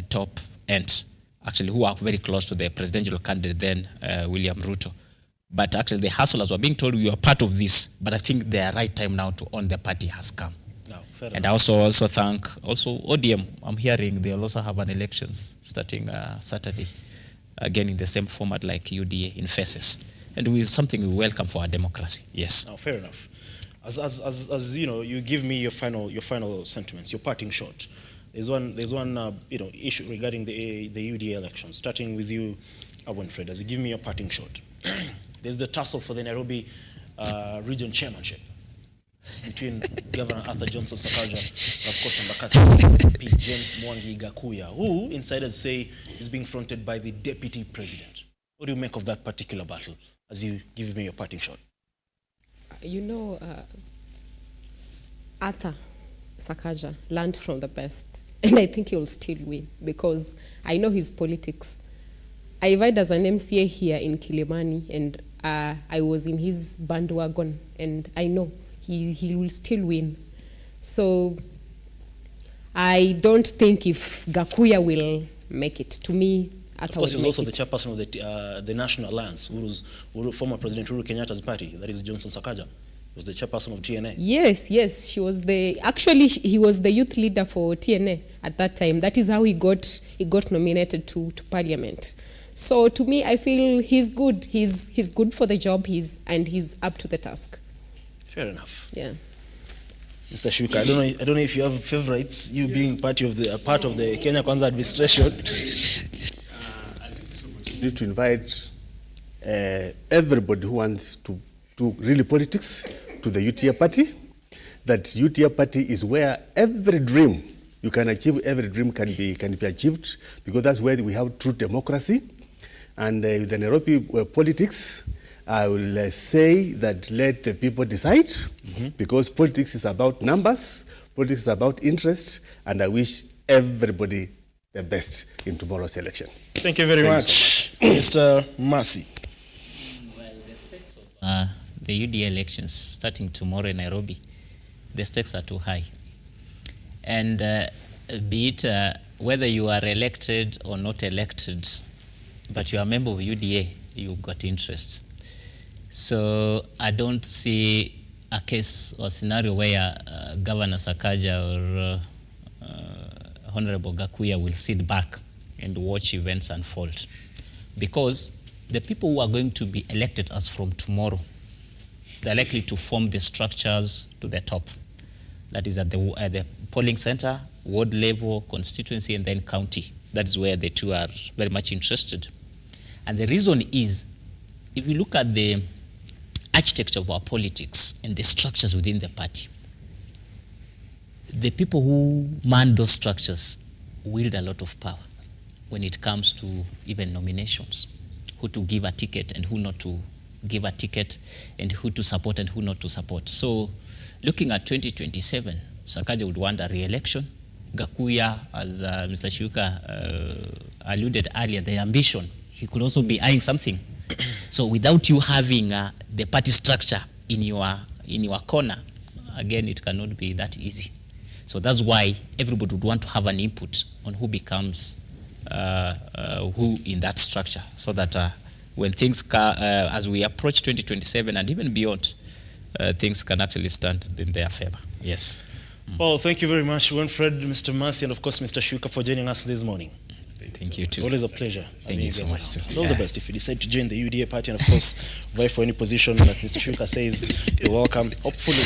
top end, actually who are very close to the presidential candidate then, William Ruto. But actually the hustlers were being told we are part of this, but I think the right time now to own the party has come. No, and I also thank ODM. I'm hearing they'll also have an elections starting Saturday, again in the same format like UDA in phases. And with something we welcome for our democracy. Yes. No, fair enough. As you know, you give me your final sentiments, your parting shot. There's one issue regarding the UDA election. Starting with you, Winfred, as you give me your parting shot. There's the tussle for the Nairobi region chairmanship between Governor Arthur Johnson Sakaja and of course Embakasi MP James Mwangi Gakuya, who insiders say is being fronted by the deputy president. What do you make of that particular battle as you give me your parting shot? You know, Arthur Sakaja learned from the best, and I think he will still win because I know his politics. I vied as an MCA here in Kilimani, and I was in his bandwagon, and I know he will still win. So I don't think if Gakuya will make it. To me, of course, he was also the chairperson of the National Alliance, former President Uhuru Kenyatta's party, that is Johnson Sakaja. He was the chairperson of TNA. Yes, he was he was the youth leader for TNA at that time. That is how he got nominated to Parliament. So to me, I feel he's good. He's good for the job. He's up to the task. Fair enough. Yeah. Mr. Shuka, I don't know if you have favorites. You being part of the Kenya Kwanza administration. Need to invite everybody who wants to do really politics to the UTA party. That UTA party is where every dream you can achieve, every dream can be achieved, because that's where we have true democracy. And the Nairobi politics, I will say that let the people decide, because politics is about numbers, politics is about interest, and I wish everybody the best in tomorrow's election. Thank you very much. Mr. Mercy. Well, the stakes of the UDA elections starting tomorrow in Nairobi, the stakes are too high. And be it whether you are elected or not elected, but you are a member of UDA, you've got interest. So I don't see a case or scenario where Governor Sakaja or Honorable Gakuya will sit back and watch events unfold. Because the people who are going to be elected as from tomorrow, they're likely to form the structures to the top. That is at the polling center, ward level, constituency, and then county. That is where the two are very much interested. And the reason is, if you look at the architecture of our politics and the structures within the party, the people who man those structures wield a lot of power when it comes to even nominations, who to give a ticket and who not to give a ticket, and who to support and who not to support. So looking at 2027, Sakaja would want a re-election. Gakuya, as Mr. Shuka alluded earlier, the ambition, he could also be eyeing something. So without you having the party structure in your corner, again, it cannot be that easy. So that's why everybody would want to have an input on who becomes who in that structure, so that when things, as we approach 2027 and even beyond, things can actually stand in their favor. Yes. Well, thank you very much, Winfred, Mr. Mercy, and of course, Mr. Shuka, for joining us this morning. Thank you too. Always a pleasure. Thank you so much too. All the best. If you decide to join the UDA party and of course vie for any position that Mr. Shuka says, you're welcome. Hopefully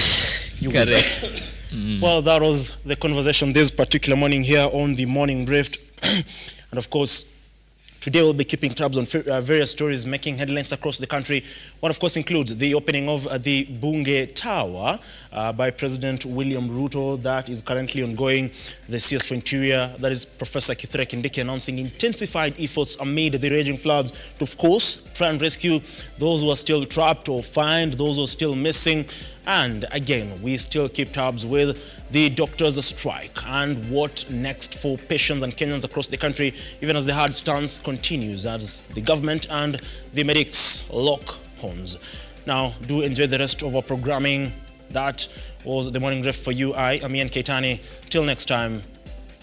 you will. Well, that was the conversation this particular morning here on the Morning Brief. And of course, today we'll be keeping tabs on various stories making headlines across the country. One, of course, includes the opening of the Bunge Tower by President William Ruto. That is currently ongoing. The CS for Interior, that is Professor Kithure Kindiki, announcing intensified efforts amid the raging floods to, of course, try and rescue those who are still trapped or find those who are still missing. And again, we still keep tabs with the doctors' strike and what next for patients and Kenyans across the country, even as the hard stance continues as the government and the medics lock horns. Now, do enjoy the rest of our programming. That was the morning brief for you. I am Ian Keitani. Till next time,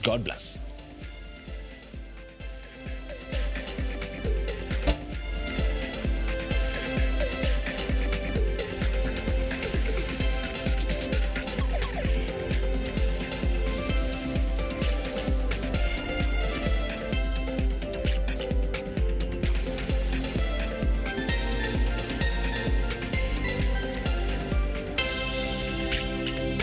God bless.